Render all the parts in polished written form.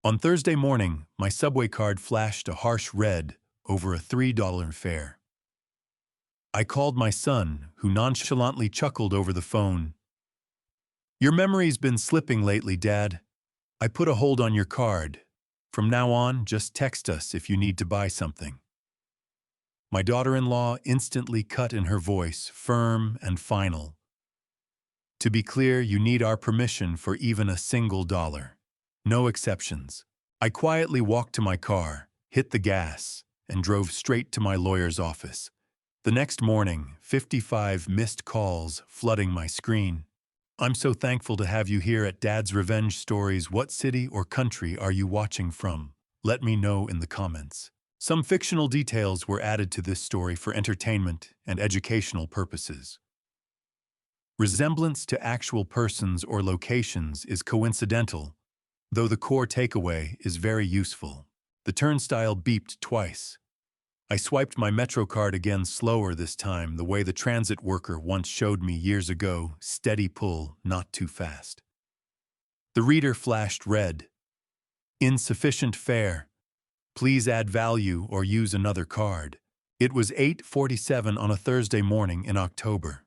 On Thursday morning, my subway card flashed a harsh red over a $3 fare. I called my son, who nonchalantly chuckled over the phone. "Your memory's been slipping lately, Dad. I put a hold on your card. From now on, just text us if you need to buy something." My daughter-in-law instantly cut in her voice, firm and final. "To be clear, you need our permission for even a single dollar. No exceptions." I quietly walked to my car, hit the gas, and drove straight to my lawyer's office. The next morning, 55 missed calls flooding my screen. "I'm so thankful to have you here at Dad's Revenge Stories. What city or country are you watching from? Let me know in the comments." Some fictional details were added to this story for entertainment and educational purposes. Resemblance to actual persons or locations is coincidental, though the core takeaway is very useful. The turnstile beeped twice. I swiped my Metro card again, slower this time, the way the transit worker once showed me years ago. Steady pull, not too fast. The reader flashed red. "Insufficient fare. Please add value or use another card." It was 8:47 on a Thursday morning in October.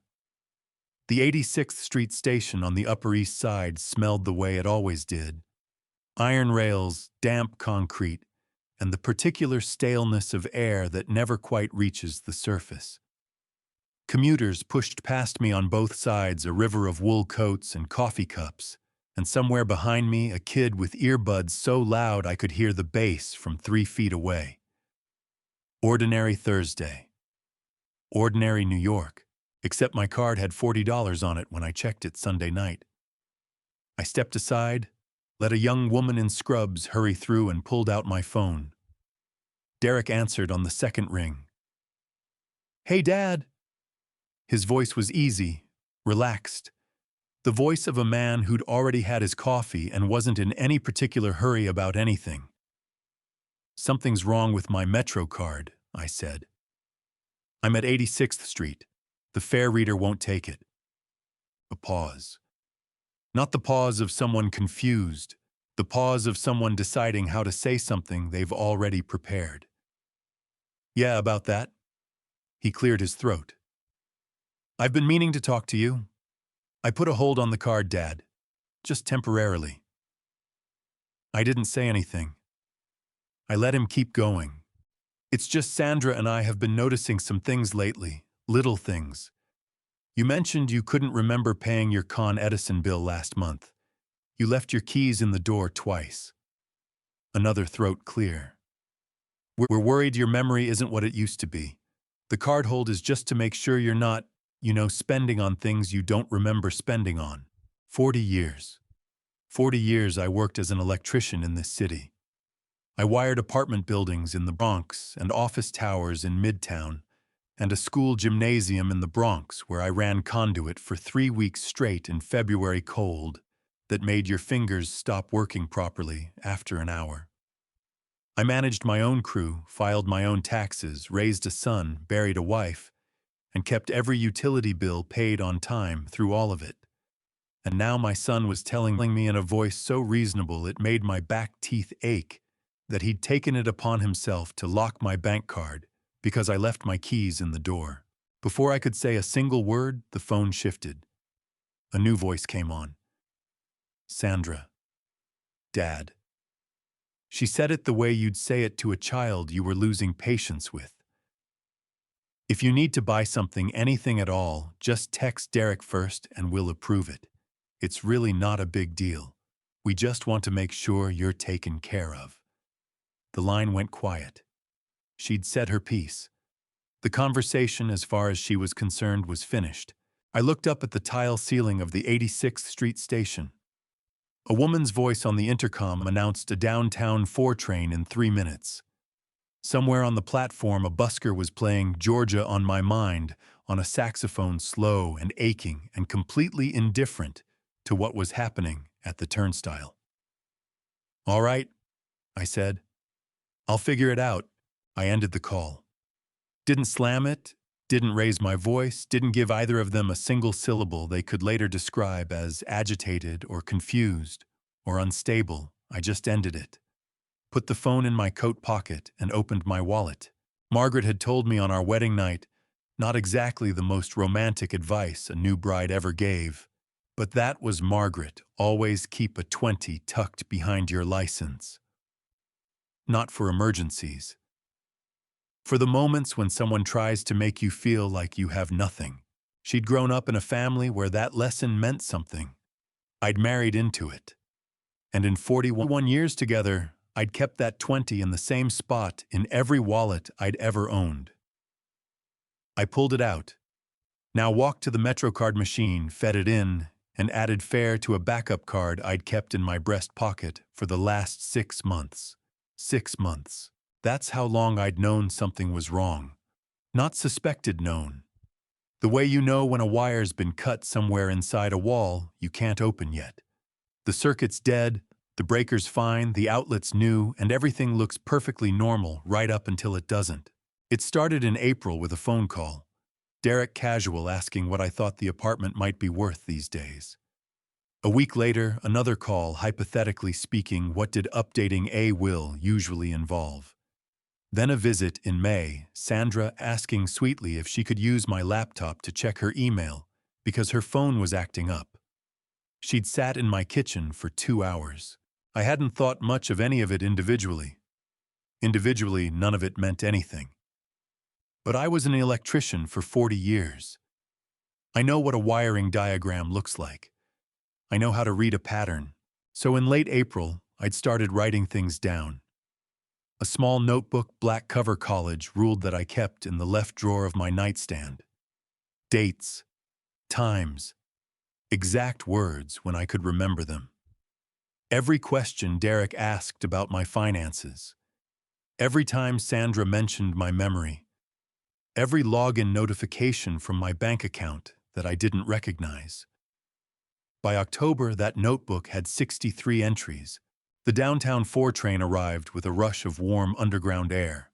The 86th Street station on the Upper East Side smelled the way it always did. Iron rails, damp concrete, and the particular staleness of air that never quite reaches the surface. Commuters pushed past me on both sides, a river of wool coats and coffee cups, and somewhere behind me a kid with earbuds so loud I could hear the bass from 3 feet away. Ordinary Thursday. Ordinary New York, except my card had $40 on it when I checked it Sunday night. I stepped aside, let a young woman in scrubs hurry through, and pulled out my phone. Derek answered on the second ring. "Hey, Dad." His voice was easy, relaxed, the voice of a man who'd already had his coffee and wasn't in any particular hurry about anything. "Something's wrong with my Metro card," I said. "I'm at 86th Street. The fare reader won't take it." A pause. Not the pause of someone confused, the pause of someone deciding how to say something they've already prepared. "Yeah, about that." He cleared his throat. "I've been meaning to talk to you. I put a hold on the card, Dad. Just temporarily." I didn't say anything. I let him keep going. "It's just Sandra and I have been noticing some things lately, little things. You mentioned you couldn't remember paying your Con Edison bill last month. You left your keys in the door twice." Another throat clear. "We're worried your memory isn't what it used to be. The card hold is just to make sure you're not, spending on things you don't remember spending on." 40 years. 40 years I worked as an electrician in this city. I wired apartment buildings in the Bronx and office towers in Midtown, and a school gymnasium in the Bronx where I ran conduit for 3 weeks straight in February cold that made your fingers stop working properly after an hour. I managed my own crew, filed my own taxes, raised a son, buried a wife, and kept every utility bill paid on time through all of it. And now my son was telling me in a voice so reasonable it made my back teeth ache that he'd taken it upon himself to lock my bank card because I left my keys in the door. Before I could say a single word, the phone shifted. A new voice came on. "Sandra. Dad." She said it the way you'd say it to a child you were losing patience with. "If you need to buy something, anything at all, just text Derek first and we'll approve it. It's really not a big deal. We just want to make sure you're taken care of." The line went quiet. She'd said her piece. The conversation, as far as she was concerned, was finished. I looked up at the tile ceiling of the 86th Street station. A woman's voice on the intercom announced a downtown 4 train in 3 minutes. Somewhere on the platform, a busker was playing "Georgia on My Mind" on a saxophone, slow and aching and completely indifferent to what was happening at the turnstile. "All right," I said. "I'll figure it out." I ended the call. Didn't slam it, didn't raise my voice, didn't give either of them a single syllable they could later describe as agitated or confused or unstable. I just ended it. put the phone in my coat pocket, and opened my wallet. Margaret had told me on our wedding night, not exactly the most romantic advice a new bride ever gave, but that was Margaret: always keep a 20 tucked behind your license. Not for emergencies. For the moments when someone tries to make you feel like you have nothing. She'd grown up in a family where that lesson meant something. I'd married into it. And in 41 years together, I'd kept that 20 in the same spot in every wallet I'd ever owned. I pulled it out. Now walked to the MetroCard machine, fed it in, and added fare to a backup card I'd kept in my breast pocket for the last 6 months. 6 months. That's how long I'd known something was wrong. Not suspected known. The way you know when a wire's been cut somewhere inside a wall you can't open yet. The circuit's dead, the breaker's fine, the outlet's new, and everything looks perfectly normal right up until it doesn't. It started in April with a phone call. Derek casual asking what I thought the apartment might be worth these days. A week later, another call hypothetically speaking what did updating a will usually involve. Then a visit in May, Sandra asking sweetly if she could use my laptop to check her email because her phone was acting up. She'd sat in my kitchen for 2 hours. I hadn't thought much of any of it individually. Individually, none of it meant anything. But I was an electrician for 40 years. I know what a wiring diagram looks like. I know how to read a pattern. So in late April, I'd started writing things down. A small notebook, black cover college ruled that I kept in the left drawer of my nightstand. Dates, times, exact words when I could remember them. Every question Derek asked about my finances. Every time Sandra mentioned my memory. Every login notification from my bank account that I didn't recognize. By October, that notebook had 63 entries. The downtown 4 train arrived with a rush of warm underground air.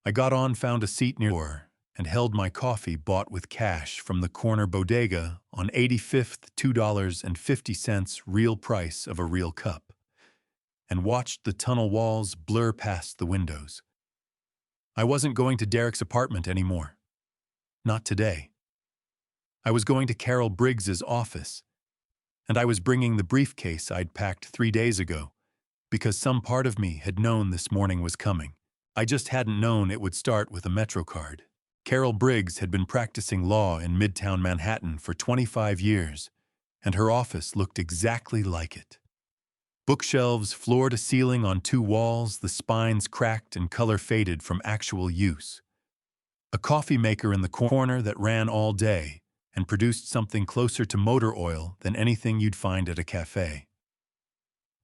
I got on, found a seat near the door, and held my coffee bought with cash from the corner bodega on 85th, $2.50 real price of a real cup, and watched the tunnel walls blur past the windows. I wasn't going to Derek's apartment anymore. Not today. I was going to Carol Briggs's office, and I was bringing the briefcase I'd packed 3 days ago, because some part of me had known this morning was coming. I just hadn't known it would start with a MetroCard. Carol Briggs had been practicing law in Midtown Manhattan for 25 years, and her office looked exactly like it. Bookshelves floor to ceiling on 2 walls, the spines cracked and color faded from actual use. A coffee maker in the corner that ran all day and produced something closer to motor oil than anything you'd find at a cafe.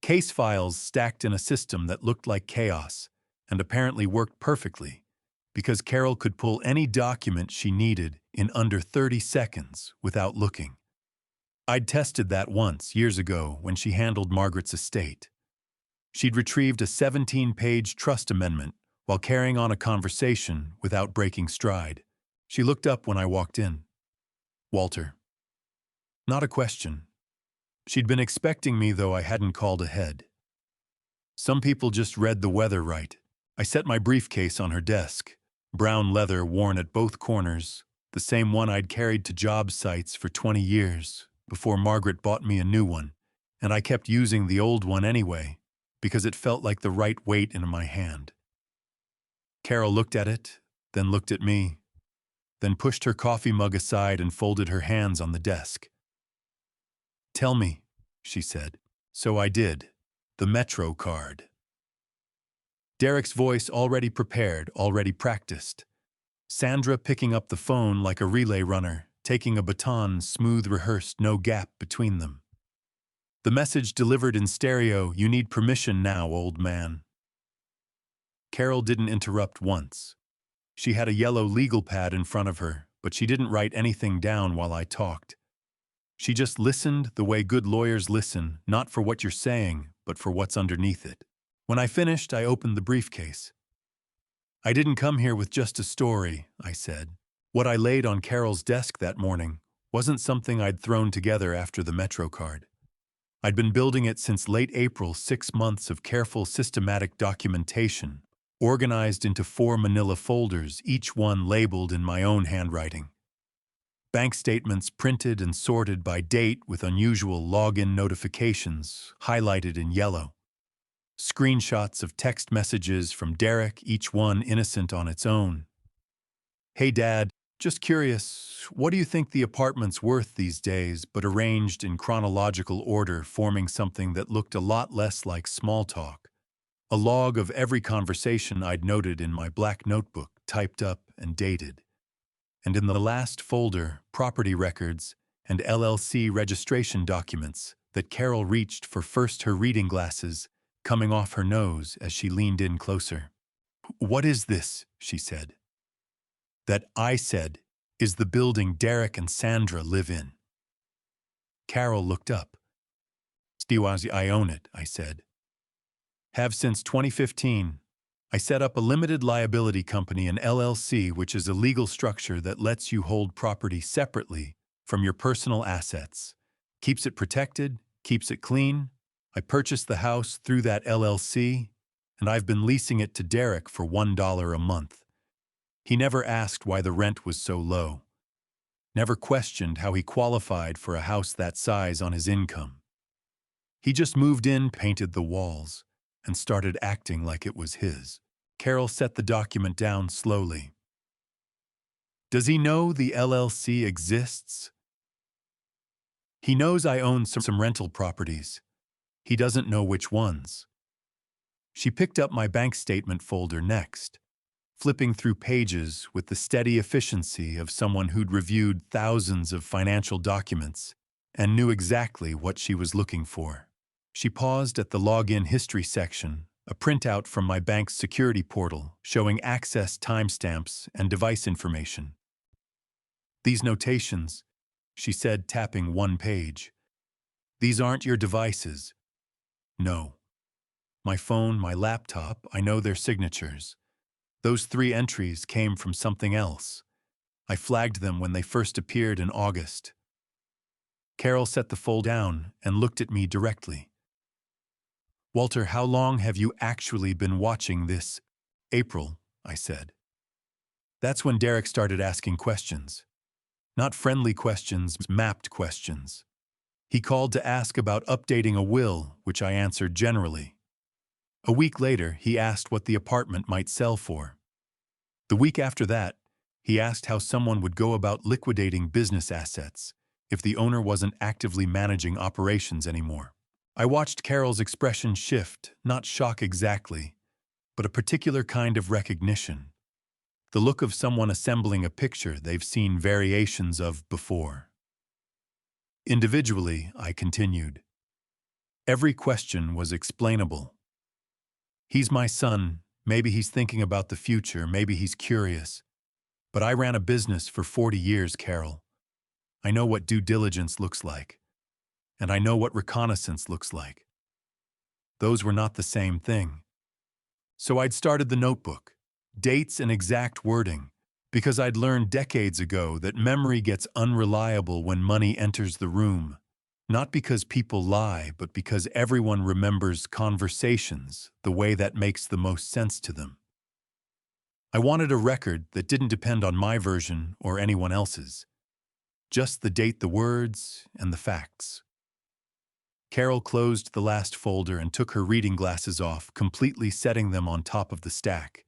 Case files stacked in a system that looked like chaos and apparently worked perfectly because Carol could pull any document she needed in under 30 seconds without looking. I'd tested that once, years ago, when she handled Margaret's estate. She'd retrieved a 17-page trust amendment while carrying on a conversation without breaking stride. She looked up when I walked in. Walter. Not a question. She'd been expecting me, though I hadn't called ahead. Some people just read the weather right. I set my briefcase on her desk, brown leather worn at both corners, the same one I'd carried to job sites for 20 years before Margaret bought me a new one, and I kept using the old one anyway because it felt like the right weight in my hand. Carol looked at it, then looked at me, then pushed her coffee mug aside and folded her hands on the desk. "Tell me," she said. So I did. The MetroCard. Derek's voice already prepared, already practiced. Sandra picking up the phone like a relay runner, taking a baton, smooth rehearsed, no gap between them. The message delivered in stereo: "You need permission now, old man." Carol didn't interrupt once. She had a yellow legal pad in front of her, but she didn't write anything down while I talked. She just listened the way good lawyers listen, not for what you're saying, but for what's underneath it. When I finished, I opened the briefcase. "I didn't come here with just a story," I said. What I laid on Carol's desk that morning wasn't something I'd thrown together after the MetroCard. I'd been building it since late April, 6 months of careful, systematic documentation, organized into 4 manila folders, each one labeled in my own handwriting. Bank statements printed and sorted by date with unusual login notifications highlighted in yellow. Screenshots of text messages from Derek, each one innocent on its own. "Hey Dad, just curious, what do you think the apartment's worth these days?" But arranged in chronological order, forming something that looked a lot less like small talk. A log of every conversation I'd noted in my black notebook, typed up and dated. And in the last folder, property records and LLC registration documents that Carol reached for first, her reading glasses coming off her nose as she leaned in closer. "What is this?" she said. That, I said, is the building Derek and Sandra live in. Carol looked up. "Stiwazi, I own it," I said. "Have since 2015. I set up a limited liability company, an LLC, which is a legal structure that lets you hold property separately from your personal assets. Keeps it protected, keeps it clean. I purchased the house through that LLC, and I've been leasing it to Derek for $1 a month. He never asked why the rent was so low. Never questioned how he qualified for a house that size on his income. He just moved in, painted the walls, and started acting like it was his." Carol set the document down slowly. "Does he know the LLC exists?" "He knows I own some rental properties. He doesn't know which ones." She picked up my bank statement folder next, flipping through pages with the steady efficiency of someone who'd reviewed thousands of financial documents and knew exactly what she was looking for. She paused at the login history section, a printout from my bank's security portal showing access timestamps and device information. "These notations," she said, tapping one page. "These aren't your devices." "No. My phone, my laptop, I know their signatures. Those 3 entries came from something else. I flagged them when they first appeared in August." Carol set the folder down and looked at me directly. "Walter, how long have you actually been watching this?" "April," I said. That's when Derek started asking questions. Not friendly questions, mapped questions. He called to ask about updating a will, which I answered generally. A week later, he asked what the apartment might sell for. The week after that, he asked how someone would go about liquidating business assets if the owner wasn't actively managing operations anymore. I watched Carol's expression shift, not shock exactly, but a particular kind of recognition. The look of someone assembling a picture they've seen variations of before. Individually, I continued. Every question was explainable. He's my son. Maybe he's thinking about the future. Maybe he's curious. But I ran a business for 40 years, Carol. I know what due diligence looks like. And I know what reconnaissance looks like. Those were not the same thing. So I'd started the notebook, dates and exact wording, because I'd learned decades ago that memory gets unreliable when money enters the room, not because people lie, but because everyone remembers conversations the way that makes the most sense to them. I wanted a record that didn't depend on my version or anyone else's. Just the date, the words, and the facts. Carol closed the last folder and took her reading glasses off, completely setting them on top of the stack.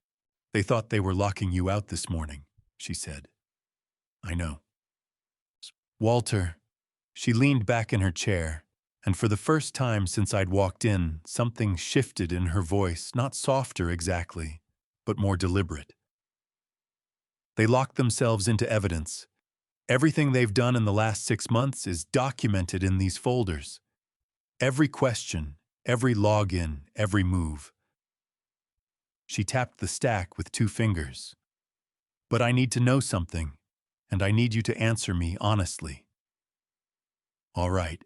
"They thought they were locking you out this morning," she said. "I know." "Walter." She leaned back in her chair, and for the first time since I'd walked in, something shifted in her voice, not softer exactly, but more deliberate. "They locked themselves into evidence. Everything they've done in the last 6 months is documented in these folders. Every question, every login, every move." She tapped the stack with 2 fingers. "But I need to know something, and I need you to answer me honestly." "All right."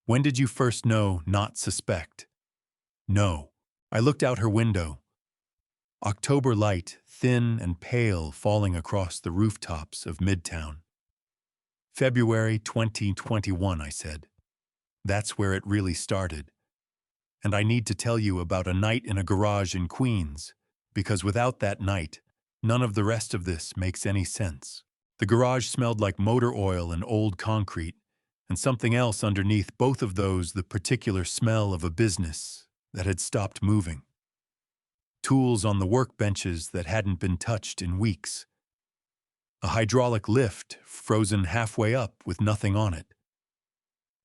"When did you first know, not suspect?" "No." I looked out her window. October light, thin and pale, falling across the rooftops of Midtown. "February 2021, I said. That's where it really started. And I need to tell you about a night in a garage in Queens, because without that night, none of the rest of this makes any sense. The garage smelled like motor oil and old concrete, and something else underneath both of those, the particular smell of a business that had stopped moving. Tools on the workbenches that hadn't been touched in weeks. A hydraulic lift frozen halfway up with nothing on it.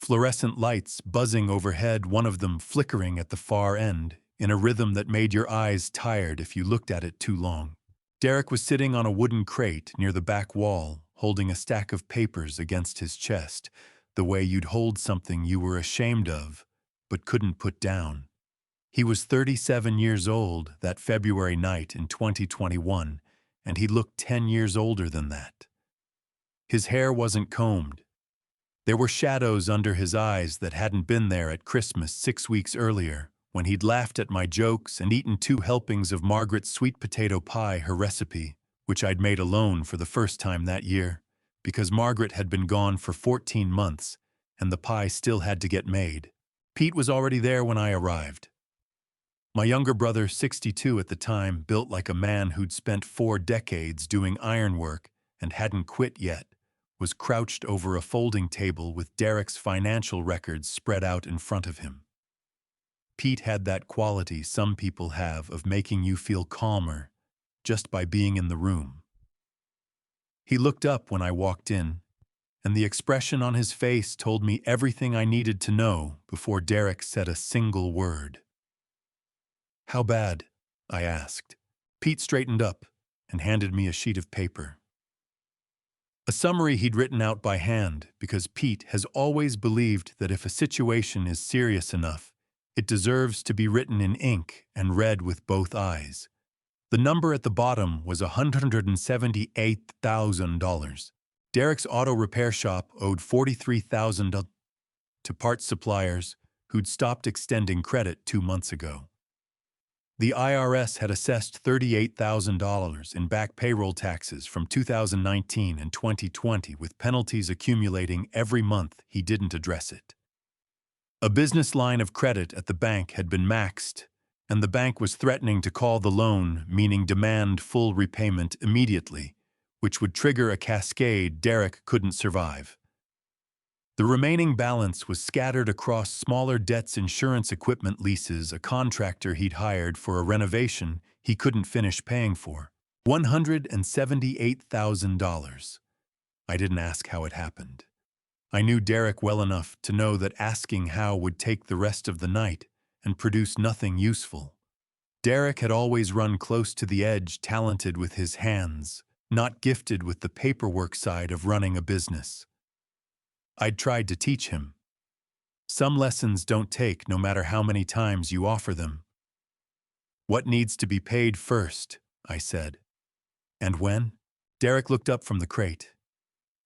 Fluorescent lights buzzing overhead, one of them flickering at the far end, in a rhythm that made your eyes tired if you looked at it too long. Derek was sitting on a wooden crate near the back wall, holding a stack of papers against his chest, the way you'd hold something you were ashamed of, but couldn't put down. He was 37 years old that February night in 2021, and he looked 10 years older than that. His hair wasn't combed. There were shadows under his eyes that hadn't been there at Christmas 6 weeks earlier, when he'd laughed at my jokes and eaten 2 helpings of Margaret's sweet potato pie, her recipe, which I'd made alone for the first time that year, because Margaret had been gone for 14 months, and the pie still had to get made. Pete was already there when I arrived. My younger brother, 62 at the time, built like a man who'd spent 4 decades doing ironwork and hadn't quit yet, was crouched over a folding table with Derek's financial records spread out in front of him. Pete had that quality some people have of making you feel calmer just by being in the room. He looked up when I walked in, and the expression on his face told me everything I needed to know before Derek said a single word. "How bad?" I asked. Pete straightened up and handed me a sheet of paper. A summary he'd written out by hand, because Pete has always believed that if a situation is serious enough, it deserves to be written in ink and read with both eyes. The number at the bottom was $178,000. Derek's auto repair shop owed $43,000 to parts suppliers who'd stopped extending credit 2 months ago. The IRS had assessed $38,000 in back payroll taxes from 2019 and 2020, with penalties accumulating every month he didn't address it. A business line of credit at the bank had been maxed, and the bank was threatening to call the loan, meaning demand full repayment immediately, which would trigger a cascade Derek couldn't survive. The remaining balance was scattered across smaller debts, insurance, equipment leases, a contractor he'd hired for a renovation he couldn't finish paying for. $178,000. I didn't ask how it happened. I knew Derek well enough to know that asking how would take the rest of the night and produce nothing useful. Derek had always run close to the edge, talented with his hands, not gifted with the paperwork side of running a business. I'd tried to teach him. Some lessons don't take no matter how many times you offer them. "What needs to be paid first?" I said. "And when?" Derek looked up from the crate.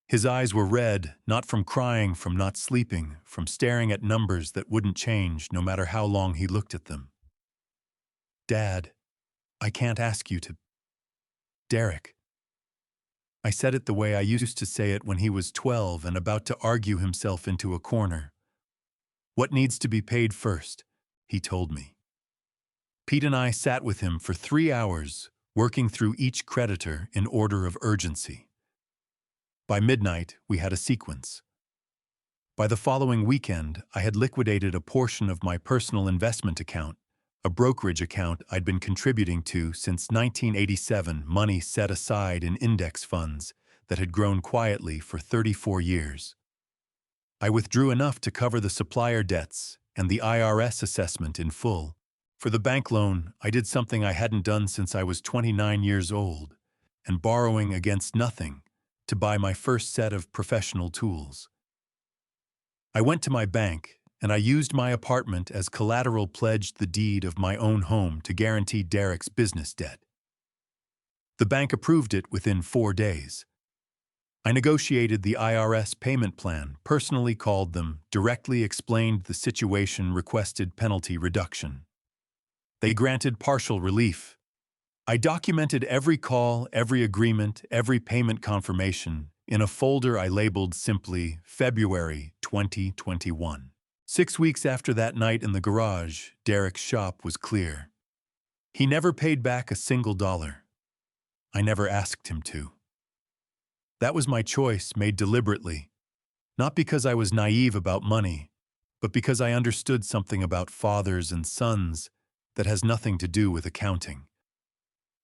His eyes were red, not from crying, from not sleeping, from staring at numbers that wouldn't change no matter how long he looked at them. "Dad, I can't ask you to..." "Derek." I said it the way I used to say it when he was 12 and about to argue himself into a corner. "What needs to be paid first?" he told me. Pete and I sat with him for 3 hours, working through each creditor in order of urgency. By midnight, we had a sequence. By the following weekend, I had liquidated a portion of my personal investment account, a brokerage account I'd been contributing to since 1987, money set aside in index funds that had grown quietly for 34 years. I withdrew enough to cover the supplier debts and the IRS assessment in full. For the bank loan, I did something I hadn't done since I was 29 years old, and borrowing against nothing to buy my first set of professional tools. I went to my bank, and I used my apartment as collateral, pledged the deed of my own home to guarantee Derek's business debt. The bank approved it within 4 days. I negotiated the IRS payment plan, personally called them, directly explained the situation, requested penalty reduction. They granted partial relief. I documented every call, every agreement, every payment confirmation in a folder I labeled simply February 2021. 6 weeks after that night in the garage, Derek's shop was clear. He never paid back a single dollar. I never asked him to. That was my choice, made deliberately, not because I was naive about money, but because I understood something about fathers and sons that has nothing to do with accounting.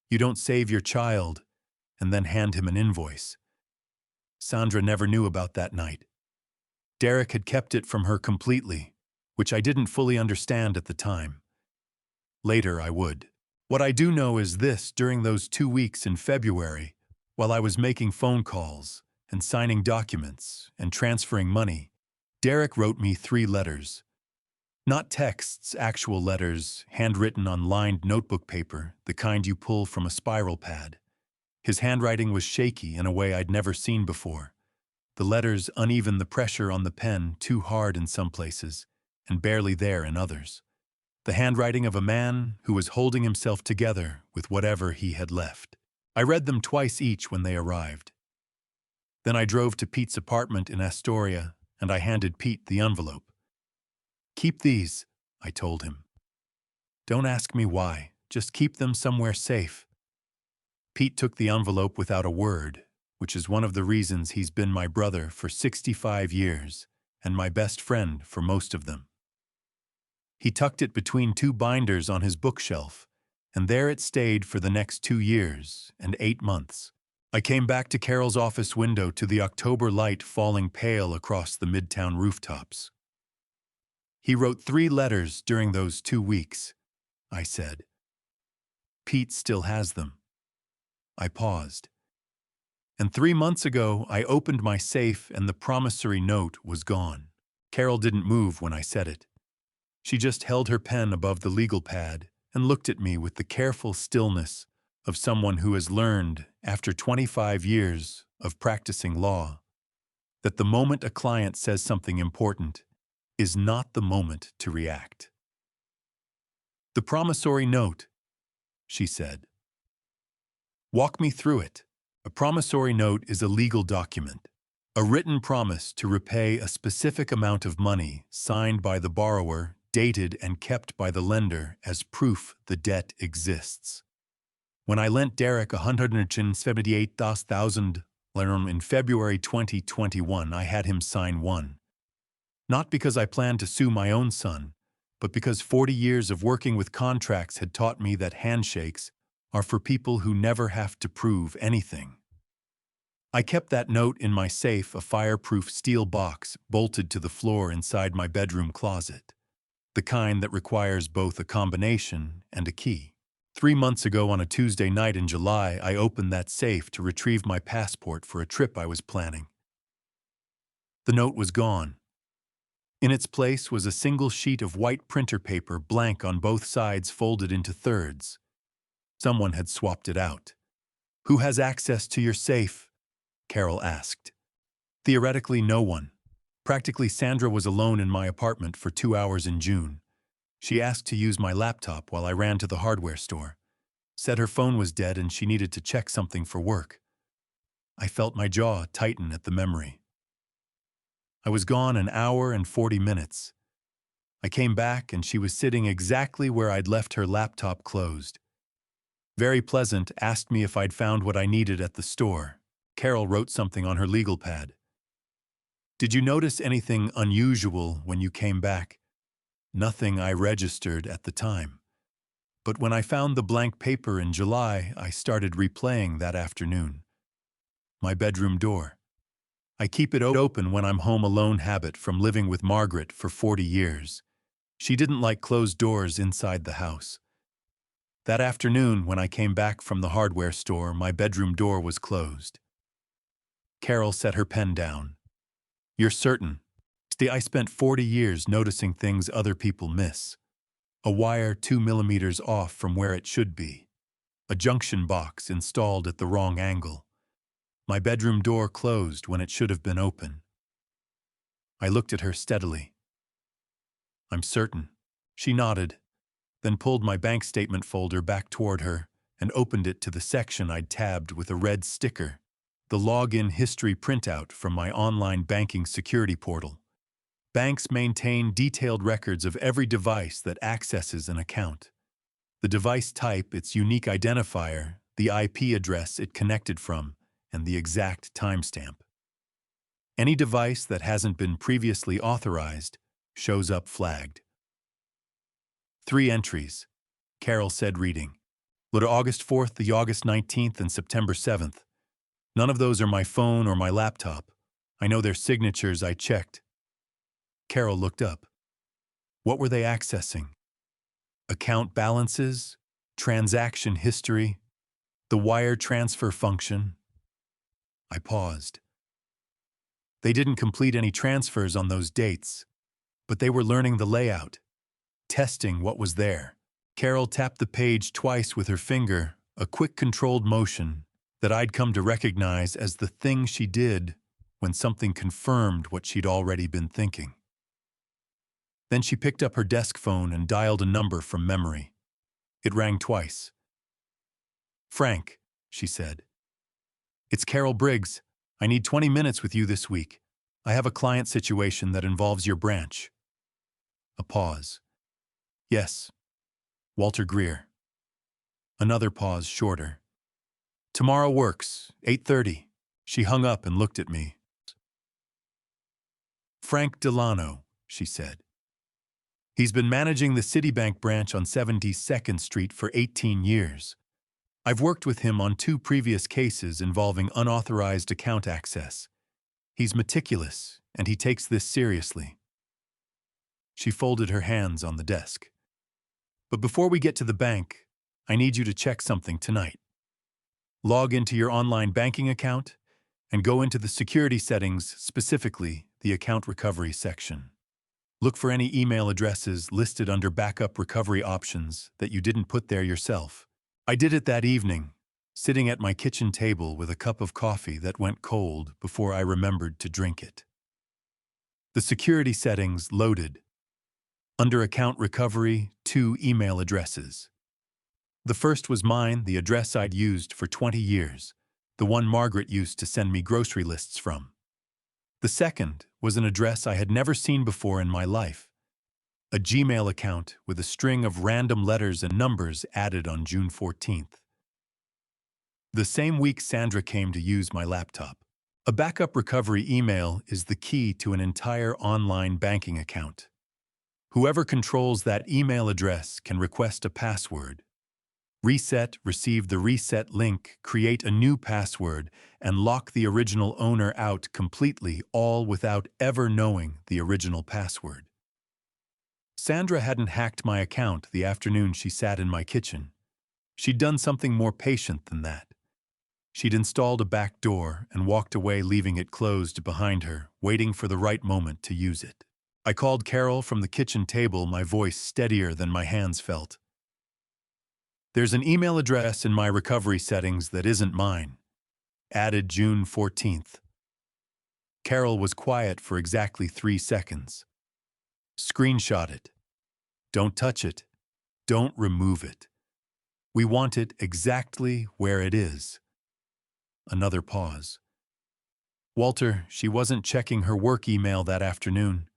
You don't save your child and then hand him an invoice. Sandra never knew about that night. Derek had kept it from her completely, which I didn't fully understand at the time. Later I would. What I do know is this: during those 2 weeks in February, while I was making phone calls and signing documents and transferring money, Derek wrote me 3 letters. Not texts, actual letters, handwritten on lined notebook paper, the kind you pull from a spiral pad. His handwriting was shaky in a way I'd never seen before. The letters uneven, the pressure on the pen too hard in some places, and barely there in others. The handwriting of a man who was holding himself together with whatever he had left. I read them twice each when they arrived. Then I drove to Pete's apartment in Astoria, and I handed Pete the envelope. "Keep these," I told him. "Don't ask me why, just keep them somewhere safe." Pete took the envelope without a word, which is one of the reasons he's been my brother for 65 years and my best friend for most of them. He tucked it between 2 binders on his bookshelf, and there it stayed for the next 2 years and 8 months. I came back to Carol's office window to the October light falling pale across the Midtown rooftops. "He wrote 3 letters during those 2 weeks," I said. "Pete still has them." I paused. "And 3 months ago, I opened my safe and the promissory note was gone." Carol didn't move when I said it. She just held her pen above the legal pad and looked at me with the careful stillness of someone who has learned, after 25 years of practicing law, that the moment a client says something important is not the moment to react. "The promissory note," she said. "Walk me through it." A promissory note is a legal document, a written promise to repay a specific amount of money signed by the borrower, dated and kept by the lender as proof the debt exists. When I lent Derek $178,000 in February 2021, I had him sign one. Not because I planned to sue my own son, but because 40 years of working with contracts had taught me that handshakes are for people who never have to prove anything. I kept that note in my safe, a fireproof steel box bolted to the floor inside my bedroom closet, the kind that requires both a combination and a key. 3 months ago on a Tuesday night in July, I opened that safe to retrieve my passport for a trip I was planning. The note was gone. In its place was a single sheet of white printer paper, blank on both sides, folded into thirds. Someone had swapped it out. "Who has access to your safe?" Carol asked. Theoretically, no one. Practically, Sandra was alone in my apartment for 2 hours in June. She asked to use my laptop while I ran to the hardware store. Said her phone was dead and she needed to check something for work. I felt my jaw tighten at the memory. I was gone an hour and 40 minutes. I came back and she was sitting exactly where I'd left her laptop closed. Very pleasant, asked me if I'd found what I needed at the store. Carol wrote something on her legal pad. "Did you notice anything unusual when you came back?" Nothing I registered at the time. But when I found the blank paper in July, I started replaying that afternoon. My bedroom door. I keep it open when I'm home alone, habit from living with Margaret for 40 years. She didn't like closed doors inside the house. That afternoon, when I came back from the hardware store, my bedroom door was closed. Carol set her pen down. "You're certain?" I spent 40 years noticing things other people miss. A wire 2 millimeters off from where it should be. A junction box installed at the wrong angle. My bedroom door closed when it should have been open. I looked at her steadily. "I'm certain." She nodded, then pulled my bank statement folder back toward her and opened it to the section I'd tabbed with a red sticker, the login history printout from my online banking security portal. Banks maintain detailed records of every device that accesses an account. The device type, its unique identifier, the IP address it connected from, and the exact timestamp. Any device that hasn't been previously authorized shows up flagged. 3 entries, Carol said, reading. The August 4th, the August 19th, and September 7th. None of those are my phone or my laptop. I know their signatures, I checked. Carol looked up. What were they accessing? Account balances? Transaction history? The wire transfer function? I paused. They didn't complete any transfers on those dates, but they were learning the layout, testing what was there. Carol tapped the page twice with her finger, a quick controlled motion that I'd come to recognize as the thing she did when something confirmed what she'd already been thinking. Then she picked up her desk phone and dialed a number from memory. It rang twice. Frank, she said. It's Carol Briggs. I need 20 minutes with you this week. I have a client situation that involves your branch. A pause. Yes. Walter Greer. Another pause, shorter. Tomorrow works, 8:30. She hung up and looked at me. Frank Delano, she said. He's been managing the Citibank branch on 72nd Street for 18 years. I've worked with him on 2 previous cases involving unauthorized account access. He's meticulous, and he takes this seriously. She folded her hands on the desk. But before we get to the bank, I need you to check something tonight. Log into your online banking account and go into the security settings, specifically the account recovery section. Look for any email addresses listed under backup recovery options that you didn't put there yourself. I did it that evening, sitting at my kitchen table with a cup of coffee that went cold before I remembered to drink it. The security settings loaded. Under account recovery, 2 email addresses. The first was mine, the address I'd used for 20 years, the one Margaret used to send me grocery lists from. The second was an address I had never seen before in my life, a Gmail account with a string of random letters and numbers added on June 14th. The same week Sandra came to use my laptop. A backup recovery email is the key to an entire online banking account. Whoever controls that email address can request a password. Reset, receive the reset link, create a new password, and lock the original owner out completely, all without ever knowing the original password. Sandra hadn't hacked my account the afternoon she sat in my kitchen. She'd done something more patient than that. She'd installed a back door and walked away, leaving it closed behind her, waiting for the right moment to use it. I called Carol from the kitchen table, my voice steadier than my hands felt. There's an email address in my recovery settings that isn't mine. Added June 14th. Carol was quiet for exactly 3 seconds. Screenshot it. Don't touch it. Don't remove it. We want it exactly where it is. Another pause. Walter, she wasn't checking her work email that afternoon.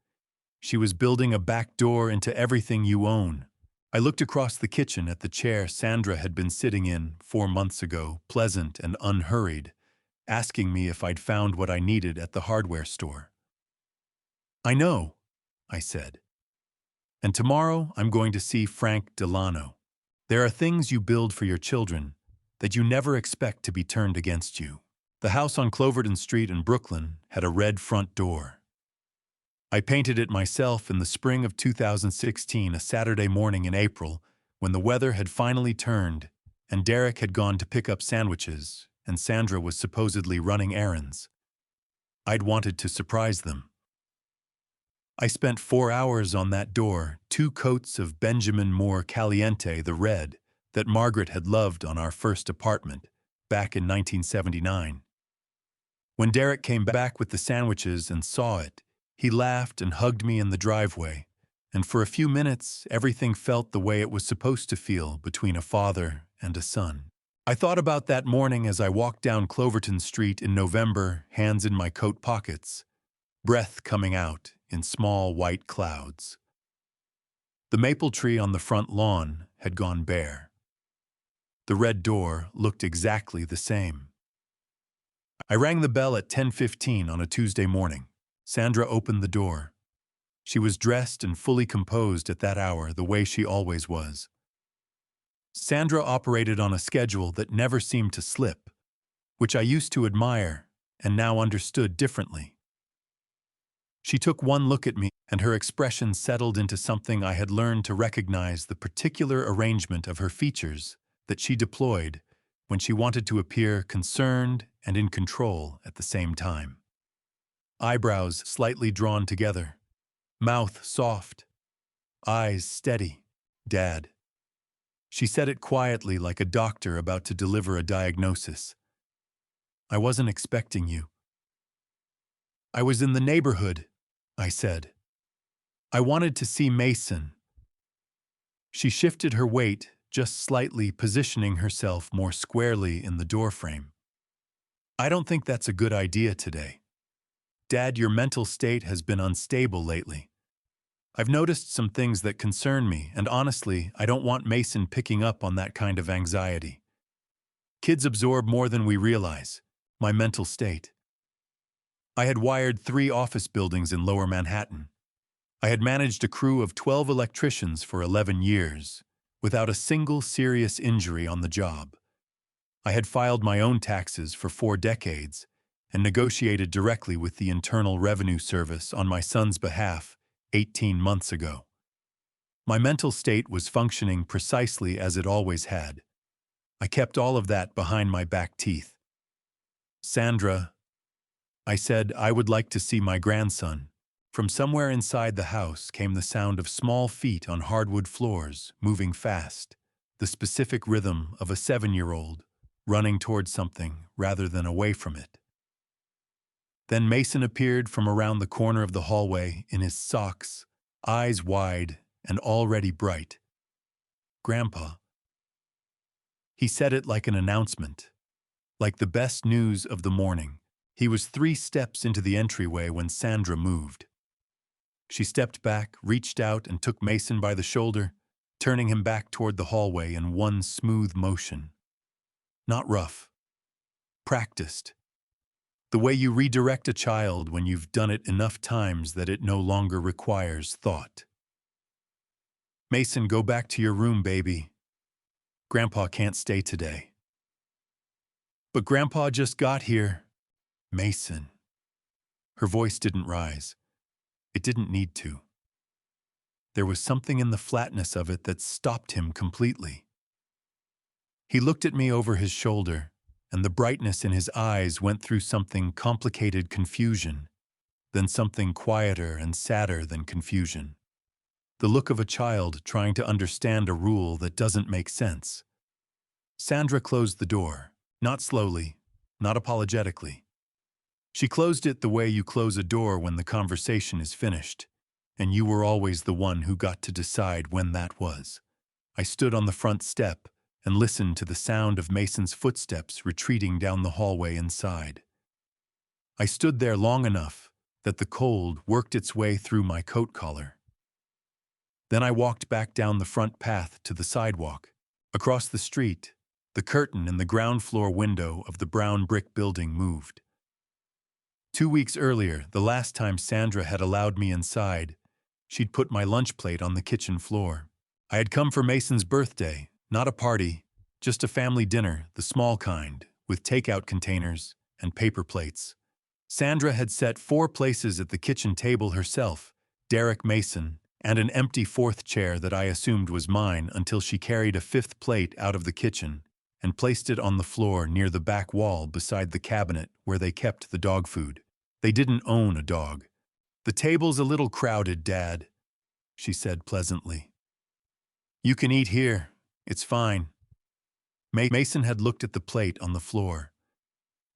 She was building a back door into everything you own. I looked across the kitchen at the chair Sandra had been sitting in 4 months ago, pleasant and unhurried, asking me if I'd found what I needed at the hardware store. I know, I said. And tomorrow I'm going to see Frank Delano. There are things you build for your children that you never expect to be turned against you. The house on Cloverton Street in Brooklyn had a red front door. I painted it myself in the spring of 2016, a Saturday morning in April, when the weather had finally turned and Derek had gone to pick up sandwiches and Sandra was supposedly running errands. I'd wanted to surprise them. I spent 4 hours on that door, 2 coats of Benjamin Moore Caliente, the red, that Margaret had loved on our first apartment, back in 1979. When Derek came back with the sandwiches and saw it, he laughed and hugged me in the driveway, and for a few minutes everything felt the way it was supposed to feel between a father and a son. I thought about that morning as I walked down Cloverton Street in November, hands in my coat pockets, breath coming out in small white clouds. The maple tree on the front lawn had gone bare. The red door looked exactly the same. I rang the bell at 10:15 on a Tuesday morning. Sandra opened the door. She was dressed and fully composed at that hour the way she always was. Sandra operated on a schedule that never seemed to slip, which I used to admire and now understood differently. She took one look at me, and her expression settled into something I had learned to recognize: the particular arrangement of her features that she deployed when she wanted to appear concerned and in control at the same time. Eyebrows slightly drawn together, mouth soft, eyes steady. "Dad." She said it quietly, like a doctor about to deliver a diagnosis. "I wasn't expecting you." "I was in the neighborhood," I said. "I wanted to see Mason." She shifted her weight just slightly, positioning herself more squarely in the doorframe. "I don't think that's a good idea today. Dad, your mental state has been unstable lately. I've noticed some things that concern me, and honestly, I don't want Mason picking up on that kind of anxiety. Kids absorb more than we realize." My mental state. I had wired 3 office buildings in Lower Manhattan. I had managed a crew of 12 electricians for 11 years, without a single serious injury on the job. I had filed my own taxes for 4 decades and negotiated directly with the Internal Revenue Service on my son's behalf 18 months ago. My mental state was functioning precisely as it always had. I kept all of that behind my back teeth. "Sandra," I said, "I would like to see my grandson." From somewhere inside the house came the sound of small feet on hardwood floors, moving fast, the specific rhythm of a 7-year-old running towards something rather than away from it. Then Mason appeared from around the corner of the hallway in his socks, eyes wide and already bright. "Grandpa." He said it like an announcement, like the best news of the morning. He was 3 steps into the entryway when Sandra moved. She stepped back, reached out, and took Mason by the shoulder, turning him back toward the hallway in one smooth motion. Not rough. Practiced. The way you redirect a child when you've done it enough times that it no longer requires thought. "Mason, go back to your room, baby. Grandpa can't stay today." "But Grandpa just got here." "Mason." Her voice didn't rise. It didn't need to. There was something in the flatness of it that stopped him completely. He looked at me over his shoulder, and the brightness in his eyes went through something complicated confusion, then something quieter and sadder than confusion. The look of a child trying to understand a rule that doesn't make sense. Sandra closed the door, not slowly, not apologetically. She closed it the way you close a door when the conversation is finished, and you were always the one who got to decide when that was. I stood on the front step and listened to the sound of Mason's footsteps retreating down the hallway inside. I stood there long enough that the cold worked its way through my coat collar. Then I walked back down the front path to the sidewalk. Across the street, the curtain in the ground floor window of the brown brick building moved. 2 weeks earlier, the last time Sandra had allowed me inside, she'd put my lunch plate on the kitchen floor. I had come for Mason's birthday, not a party, just a family dinner, the small kind, with takeout containers and paper plates. Sandra had set 4 places at the kitchen table herself, Derek Mason, and an empty 4th chair that I assumed was mine, until she carried a 5th plate out of the kitchen and placed it on the floor near the back wall beside the cabinet where they kept the dog food. They didn't own a dog. "The table's a little crowded, Dad," she said pleasantly. "You can eat here. It's fine." Mason had looked at the plate on the floor,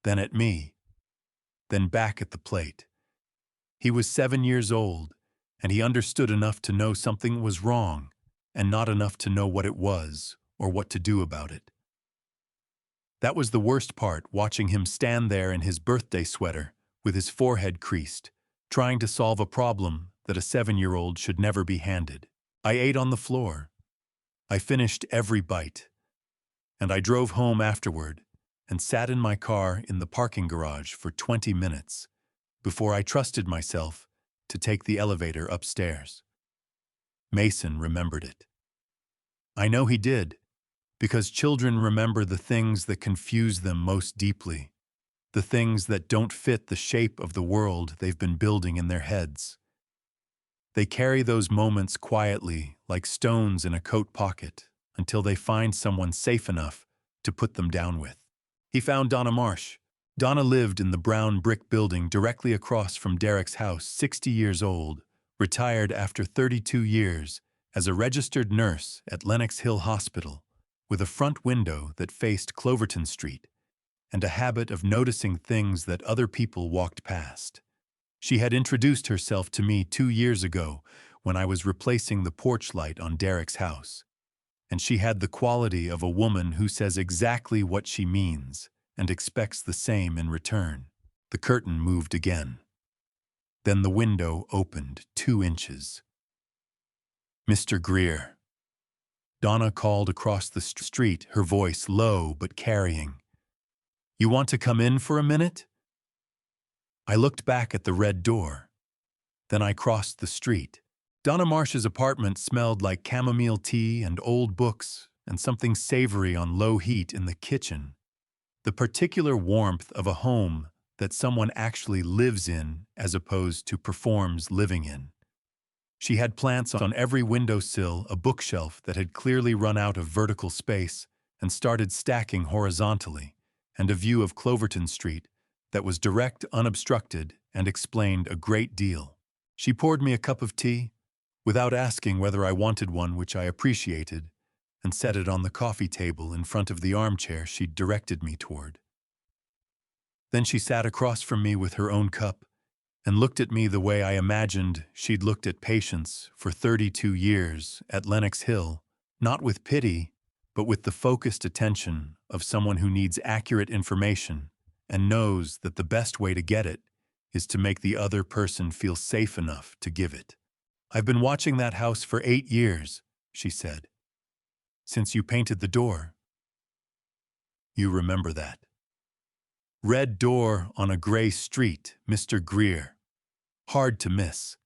then at me, then back at the plate. He was 7 years old, and he understood enough to know something was wrong, and not enough to know what it was or what to do about it. That was the worst part, watching him stand there in his birthday sweater, with his forehead creased, trying to solve a problem that a 7-year-old should never be handed. I ate on the floor. I finished every bite. And I drove home afterward and sat in my car in the parking garage for 20 minutes before I trusted myself to take the elevator upstairs. Mason remembered it. I know he did, because children remember the things that confuse them most deeply, the things that don't fit the shape of the world they've been building in their heads. They carry those moments quietly, like stones in a coat pocket, until they find someone safe enough to put them down with. He found Donna Marsh. Donna lived in the brown brick building directly across from Derek's house, 60 years old, retired after 32 years as a registered nurse at Lenox Hill Hospital, with a front window that faced Cloverton Street, and a habit of noticing things that other people walked past. She had introduced herself to me 2 years ago when I was replacing the porch light on Derek's house, and she had the quality of a woman who says exactly what she means and expects the same in return. The curtain moved again. Then the window opened 2 inches. "Mr. Greer." Donna called across the street, her voice low but carrying. "You want to come in for a minute?" I looked back at the red door. Then I crossed the street. Donna Marsh's apartment smelled like chamomile tea and old books and something savory on low heat in the kitchen. The particular warmth of a home that someone actually lives in as opposed to performs living in. She had plants on every windowsill, a bookshelf that had clearly run out of vertical space and started stacking horizontally, and a view of Cloverton Street that was direct, unobstructed, and explained a great deal. She poured me a cup of tea, without asking whether I wanted one, which I appreciated, and set it on the coffee table in front of the armchair she'd directed me toward. Then she sat across from me with her own cup and looked at me the way I imagined she'd looked at patients for 32 years at Lenox Hill, not with pity, but with the focused attention of someone who needs accurate information and knows that the best way to get it is to make the other person feel safe enough to give it. "I've been watching that house for 8 years, she said. "Since you painted the door." "You remember that." "Red door on a gray street, Mr. Greer. Hard to miss."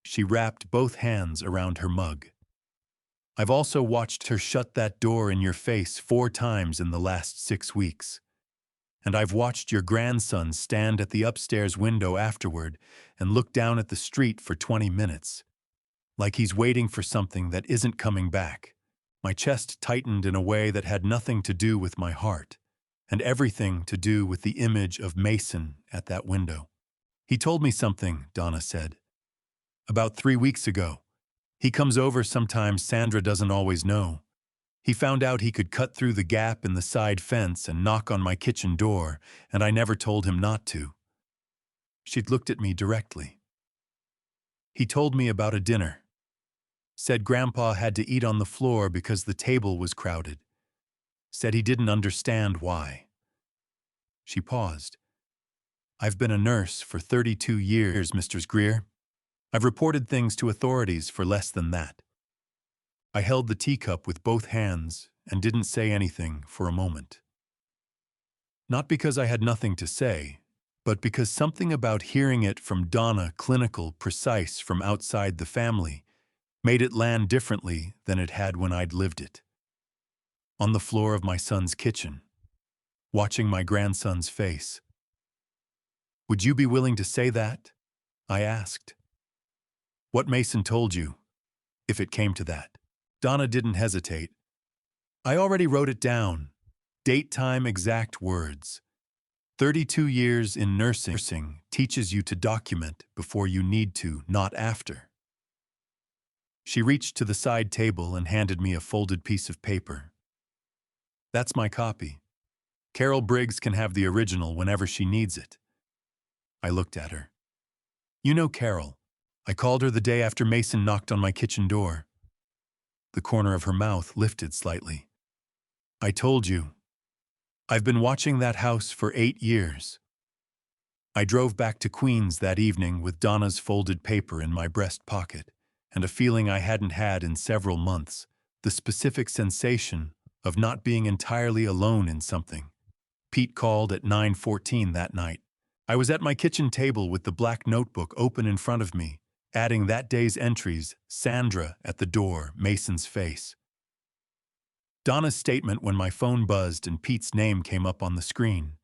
She wrapped both hands around her mug. "I've also watched her shut that door in your face 4 times in the last 6 weeks. And I've watched your grandson stand at the upstairs window afterward and look down at the street for 20 minutes, like he's waiting for something that isn't coming back." My chest tightened in a way that had nothing to do with my heart, and everything to do with the image of Mason at that window. "He told me something," Donna said. "About 3 weeks ago. He comes over sometimes, Sandra doesn't always know. He found out he could cut through the gap in the side fence and knock on my kitchen door, and I never told him not to." She'd looked at me directly. "He told me about a dinner. Said Grandpa had to eat on the floor because the table was crowded. Said he didn't understand why." She paused. "I've been a nurse for 32 years, Mr. Greer. I've reported things to authorities for less than that." I held the teacup with both hands and didn't say anything for a moment. Not because I had nothing to say, but because something about hearing it from Donna, clinical, precise, from outside the family, made it land differently than it had when I'd lived it. On the floor of my son's kitchen, watching my grandson's face. "Would you be willing to say that?" I asked. "What Mason told you, if it came to that?" Donna didn't hesitate. "I already wrote it down. Date, time, exact words. 32 years in nursing teaches you to document before you need to, not after." She reached to the side table and handed me a folded piece of paper. "That's my copy. Carol Briggs can have the original whenever she needs it." I looked at her. "You know Carol. I called her the day after Mason knocked on my kitchen door." The corner of her mouth lifted slightly. "I told you. I've been watching that house for 8 years. I drove back to Queens that evening with Donna's folded paper in my breast pocket, and a feeling I hadn't had in several months, the specific sensation of not being entirely alone in something. Pete called at 9:14 that night. I was at my kitchen table with the black notebook open in front of me, adding that day's entries, Sandra at the door, Mason's face. Donna's statement when my phone buzzed and Pete's name came up on the screen.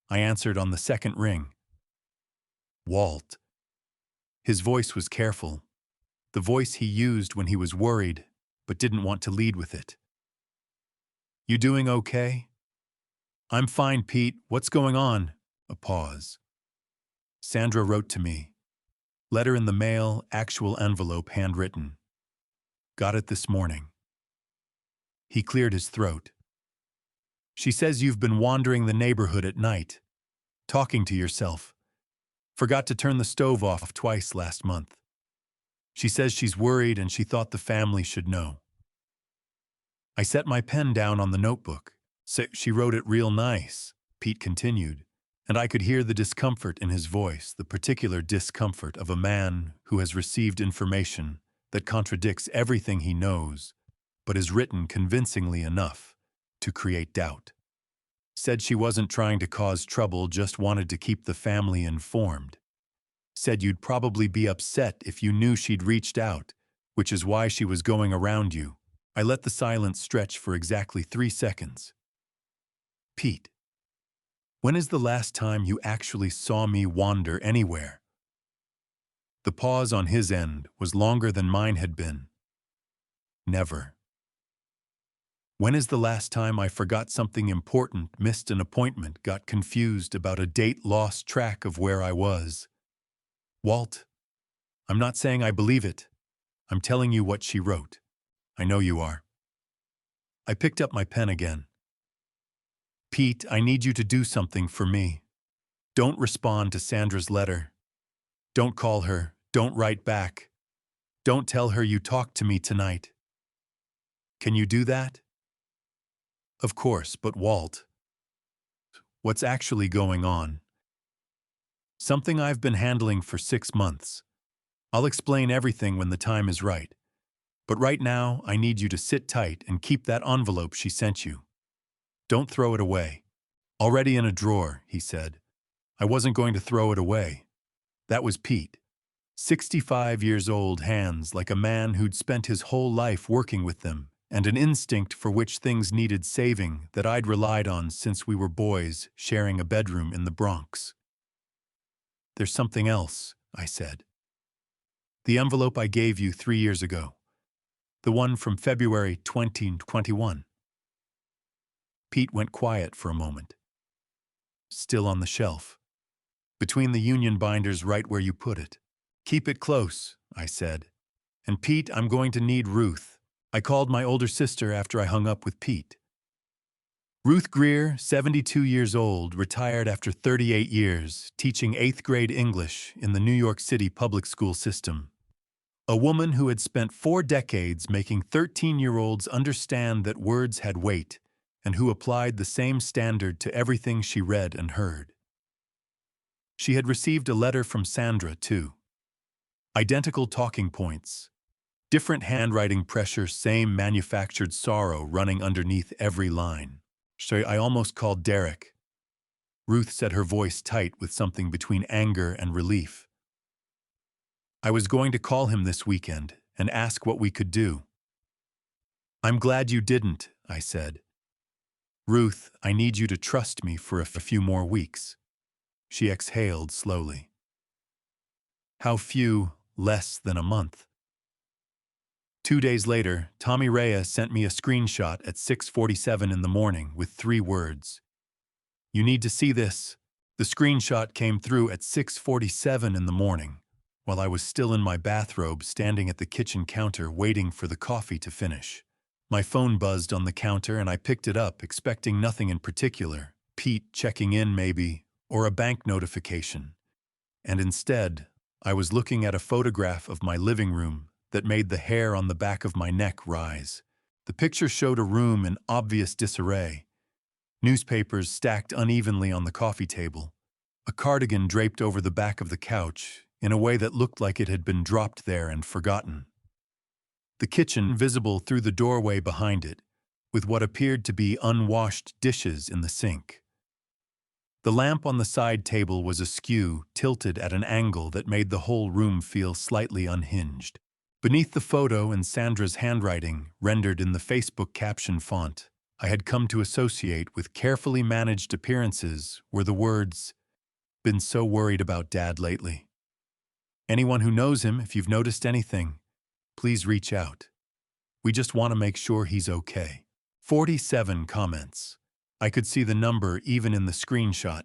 I answered on the second ring. Walt. His voice was careful, the voice he used when he was worried, but didn't want to lead with it. You doing okay? I'm fine, Pete. What's going on? A pause. Sandra wrote to me. Letter in the mail, actual envelope handwritten. Got it this morning. He cleared his throat. She says you've been wandering the neighborhood at night, talking to yourself. Forgot to turn the stove off twice last month. She says she's worried and she thought the family should know. I set my pen down on the notebook. She wrote it real nice, Pete continued, and I could hear the discomfort in his voice, the particular discomfort of a man who has received information that contradicts everything he knows, but is written convincingly enough to create doubt. Said she wasn't trying to cause trouble, just wanted to keep the family informed. Said you'd probably be upset if you knew she'd reached out, which is why she was going around you. I let the silence stretch for exactly 3 seconds. Pete, when is the last time you actually saw me wander anywhere? The pause on his end was longer than mine had been. Never. When is the last time I forgot something important, missed an appointment, got confused about a date, lost track of where I was? Walt, I'm not saying I believe it. I'm telling you what she wrote. I know you are. I picked up my pen again. Pete, I need you to do something for me. Don't respond to Sandra's letter. Don't call her. Don't write back. Don't tell her you talked to me tonight. Can you do that? Of course, but Walt, what's actually going on? Something I've been handling for 6 months. I'll explain everything when the time is right. But right now, I need you to sit tight and keep that envelope she sent you. Don't throw it away. Already in a drawer, he said. I wasn't going to throw it away. That was Pete. 65 years old, hands like a man who'd spent his whole life working with them, and an instinct for which things needed saving that I'd relied on since we were boys sharing a bedroom in the Bronx. There's something else, I said. The envelope I gave you 3 years ago. The one from February 2021. Pete went quiet for a moment. Still on the shelf. Between the union binders right where you put it. Keep it close, I said. And Pete, I'm going to need Ruth. I called my older sister after I hung up with Pete. Ruth Greer, 72 years old, retired after 38 years, teaching 8th grade English in the New York City public school system. A woman who had spent 4 decades making 13-year-olds understand that words had weight, and who applied the same standard to everything she read and heard. She had received a letter from Sandra, too. Identical talking points. Different handwriting pressure, same manufactured sorrow running underneath every line. I almost called Derek. Ruth said, her voice tight with something between anger and relief. I was going to call him this weekend and ask what we could do. I'm glad you didn't, I said. Ruth, I need you to trust me for a few more weeks. She exhaled slowly. How few? Less than a month. 2 days later, Tommy Rhea sent me a screenshot at 6:47 in the morning with 3 words. You need to see this. The screenshot came through at 6:47 in the morning, while I was still in my bathrobe standing at the kitchen counter waiting for the coffee to finish. My phone buzzed on the counter and I picked it up, expecting nothing in particular. Pete checking in maybe, or a bank notification. And instead, I was looking at a photograph of my living room that made the hair on the back of my neck rise. The picture showed a room in obvious disarray. Newspapers stacked unevenly on the coffee table. A cardigan draped over the back of the couch in a way that looked like it had been dropped there and forgotten. The kitchen visible through the doorway behind it, with what appeared to be unwashed dishes in the sink. The lamp on the side table was askew, tilted at an angle that made the whole room feel slightly unhinged. Beneath the photo and Sandra's handwriting, rendered in the Facebook caption font I had come to associate with carefully managed appearances, were the words, "Been so worried about Dad lately. Anyone who knows him, if you've noticed anything, please reach out. We just want to make sure he's okay." 47 comments. I could see the number even in the screenshot.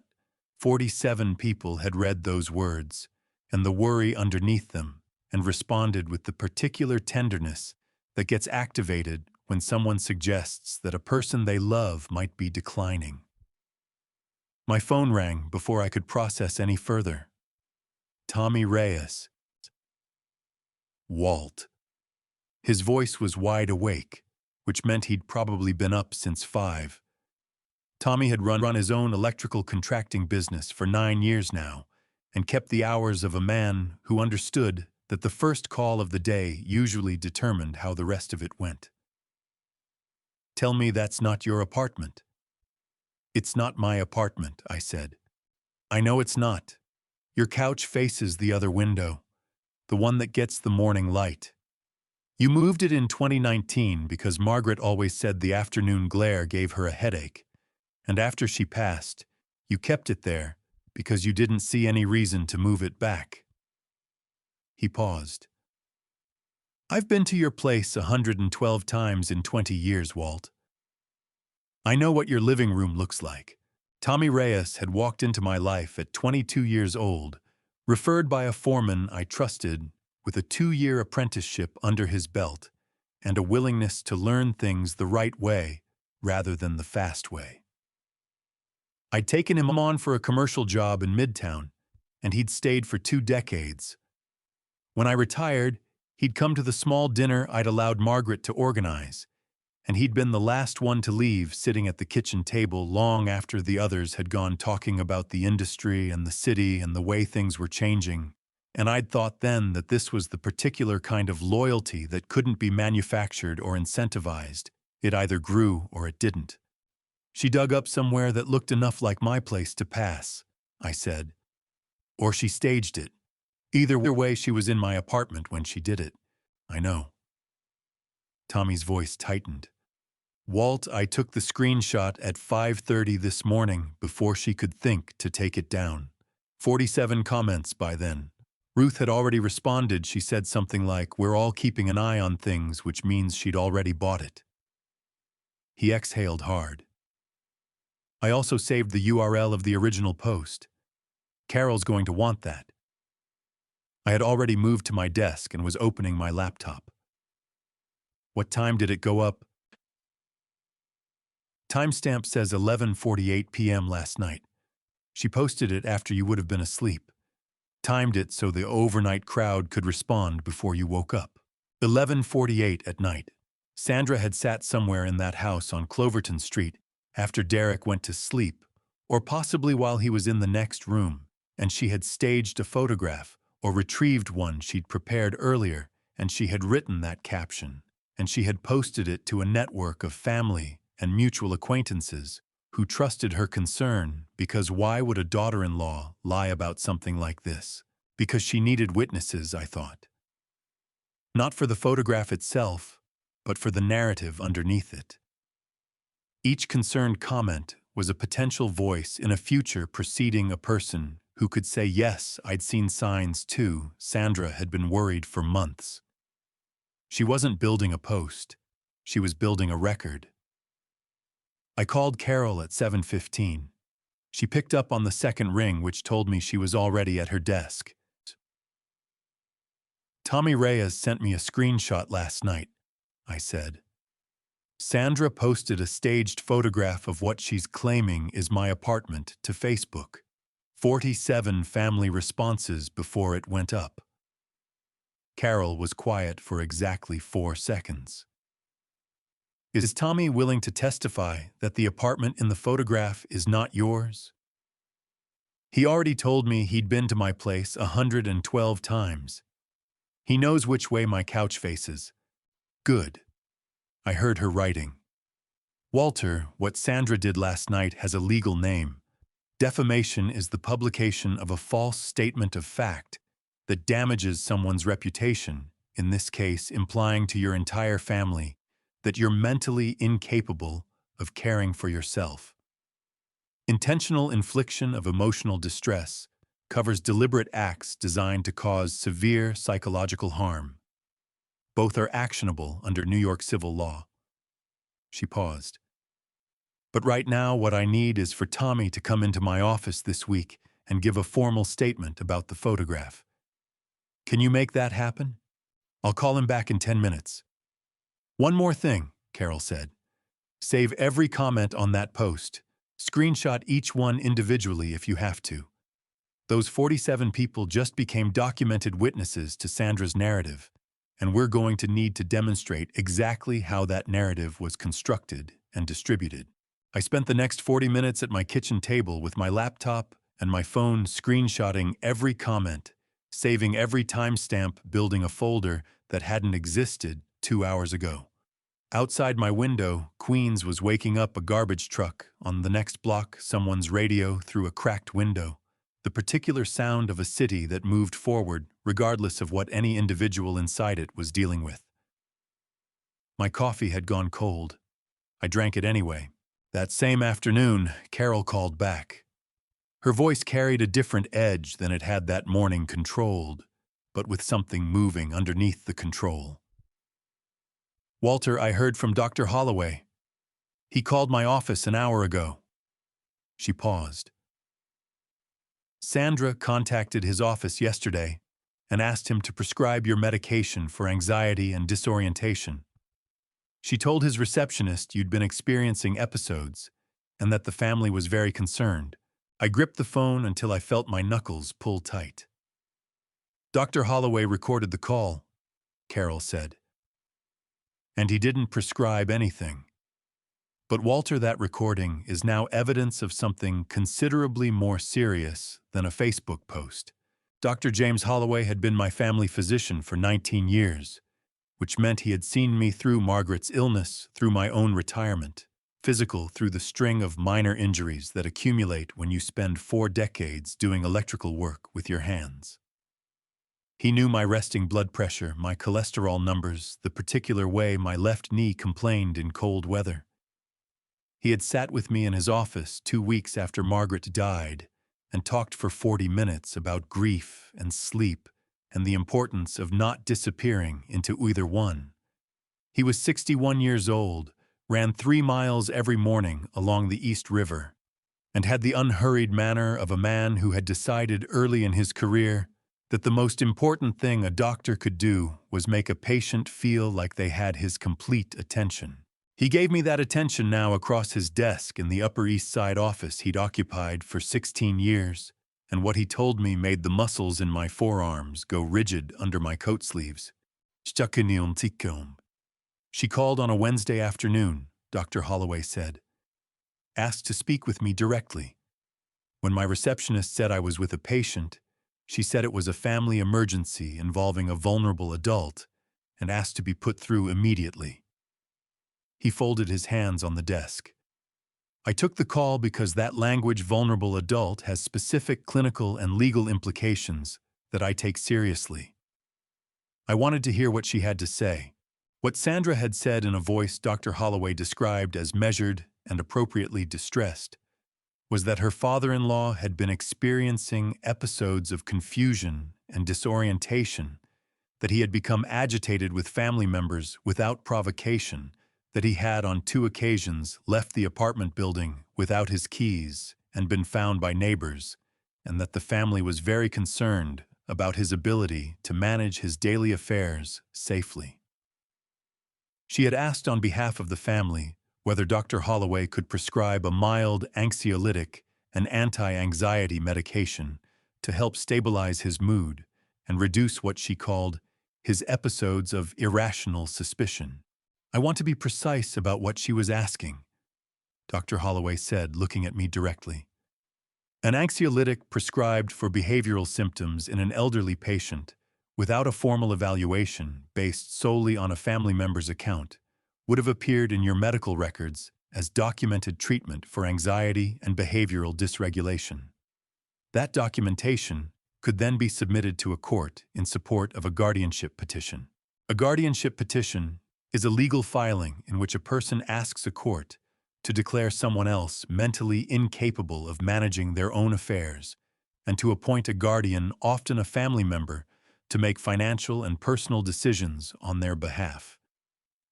47 people had read those words, and the worry underneath them, and responded with the particular tenderness that gets activated when someone suggests that a person they love might be declining. My phone rang before I could process any further. Tommy Reyes. Walt. His voice was wide awake, which meant he'd probably been up since 5. Tommy had run his own electrical contracting business for 9 years now, and kept the hours of a man who understood that the first call of the day usually determined how the rest of it went. "Tell me that's not your apartment." "It's not my apartment," I said. "I know it's not. Your couch faces the other window, the one that gets the morning light. You moved it in 2019 because Margaret always said the afternoon glare gave her a headache, and after she passed, you kept it there because you didn't see any reason to move it back." He paused. "I've been to your place 112 times in 20 years, Walt. I know what your living room looks like." Tommy Reyes had walked into my life at 22 years old, referred by a foreman I trusted, with a 2-year apprenticeship under his belt, and a willingness to learn things the right way rather than the fast way. I'd taken him on for a commercial job in Midtown, and he'd stayed for 2 decades. When I retired, he'd come to the small dinner I'd allowed Margaret to organize, and he'd been the last one to leave, sitting at the kitchen table long after the others had gone, talking about the industry and the city and the way things were changing. And I'd thought then that this was the particular kind of loyalty that couldn't be manufactured or incentivized. It either grew or it didn't. "She dug up somewhere that looked enough like my place to pass," I said. "Or she staged it. Either way, she was in my apartment when she did it. I know." Tommy's voice tightened. "Walt, I took the screenshot at 5:30 this morning before she could think to take it down. 47 comments by then. Ruth had already responded. She said something like, 'We're all keeping an eye on things,' which means she'd already bought it." He exhaled hard. "I also saved the URL of the original post. Carol's going to want that." I had already moved to my desk and was opening my laptop. "What time did it go up?" "Timestamp says 11:48 p.m. last night. She posted it after you would have been asleep. Timed it so the overnight crowd could respond before you woke up. 11:48 at night. Sandra had sat somewhere in that house on Cloverton Street after Derek went to sleep, or possibly while he was in the next room, and she had staged a photograph or retrieved one she'd prepared earlier, and she had written that caption, and she had posted it to a network of family and mutual acquaintances who trusted her concern, because why would a daughter-in-law lie about something like this? Because she needed witnesses, I thought. Not for the photograph itself, but for the narrative underneath it. Each concerned comment was a potential voice in a future preceding a person who could say, "Yes, I'd seen signs too." Sandra had been worried for months. She wasn't building a post. She was building a record. I called Carol at 7:15. She picked up on the second ring, which told me she was already at her desk. "Tommy Reyes sent me a screenshot last night," I said. "Sandra posted a staged photograph of what she's claiming is my apartment to Facebook. 47 family responses before it went up." Carol was quiet for exactly 4 seconds. "Is Tommy willing to testify that the apartment in the photograph is not yours?" He already told me he'd been to my place 112 times. He knows which way my couch faces. Good. I heard her writing. Walter, what Sandra did last night has a legal name. Defamation is the publication of a false statement of fact that damages someone's reputation, in this case implying to your entire family that you're mentally incapable of caring for yourself. Intentional infliction of emotional distress covers deliberate acts designed to cause severe psychological harm. Both are actionable under New York civil law. She paused. But right now, what I need is for Tommy to come into my office this week and give a formal statement about the photograph. Can you make that happen? I'll call him back in 10 minutes. One more thing, Carol said. Save every comment on that post. Screenshot each one individually if you have to. Those 47 people just became documented witnesses to Sandra's narrative, and we're going to need to demonstrate exactly how that narrative was constructed and distributed. I spent the next 40 minutes at my kitchen table with my laptop and my phone screenshotting every comment, saving every timestamp, building a folder that hadn't existed 2 hours ago. Outside my window, Queens was waking up a garbage truck. On the next block, someone's radio through a cracked window. The particular sound of a city that moved forward, regardless of what any individual inside it was dealing with. My coffee had gone cold. I drank it anyway. That same afternoon, Carol called back. Her voice carried a different edge than it had that morning, controlled, but with something moving underneath the control. Walter, I heard from Dr. Holloway. He called my office an hour ago. She paused. Sandra contacted his office yesterday and asked him to prescribe your medication for anxiety and disorientation. She told his receptionist you'd been experiencing episodes and that the family was very concerned. I gripped the phone until I felt my knuckles pull tight. Dr. Holloway recorded the call, Carol said. And he didn't prescribe anything. But Walter, that recording is now evidence of something considerably more serious than a Facebook post. Dr. James Holloway had been my family physician for 19 years, which meant he had seen me through Margaret's illness, through my own retirement, physical through the string of minor injuries that accumulate when you spend 4 decades doing electrical work with your hands. He knew my resting blood pressure, my cholesterol numbers, the particular way my left knee complained in cold weather. He had sat with me in his office 2 weeks after Margaret died and talked for 40 minutes about grief and sleep and the importance of not disappearing into either one. He was 61 years old, ran 3 miles every morning along the East River, and had the unhurried manner of a man who had decided early in his career that the most important thing a doctor could do was make a patient feel like they had his complete attention. He gave me that attention now across his desk in the Upper East Side office he'd occupied for 16 years, and what he told me made the muscles in my forearms go rigid under my coat sleeves. She called on a Wednesday afternoon, Dr. Holloway said. Asked to speak with me directly. When my receptionist said I was with a patient, she said it was a family emergency involving a vulnerable adult and asked to be put through immediately. He folded his hands on the desk. I took the call because that language, vulnerable adult, has specific clinical and legal implications that I take seriously. I wanted to hear what she had to say. What Sandra had said in a voice Dr. Holloway described as measured and appropriately distressed was that her father-in-law had been experiencing episodes of confusion and disorientation, that he had become agitated with family members without provocation, that he had on 2 occasions left the apartment building without his keys and been found by neighbors, and that the family was very concerned about his ability to manage his daily affairs safely. She had asked on behalf of the family whether Dr. Holloway could prescribe a mild anxiolytic and anti-anxiety medication to help stabilize his mood and reduce what she called his episodes of irrational suspicion. I want to be precise about what she was asking, Dr. Holloway said, looking at me directly. An anxiolytic prescribed for behavioral symptoms in an elderly patient, without a formal evaluation based solely on a family member's account, would have appeared in your medical records as documented treatment for anxiety and behavioral dysregulation. That documentation could then be submitted to a court in support of a guardianship petition. A guardianship petition is a legal filing in which a person asks a court to declare someone else mentally incapable of managing their own affairs and to appoint a guardian, often a family member, to make financial and personal decisions on their behalf.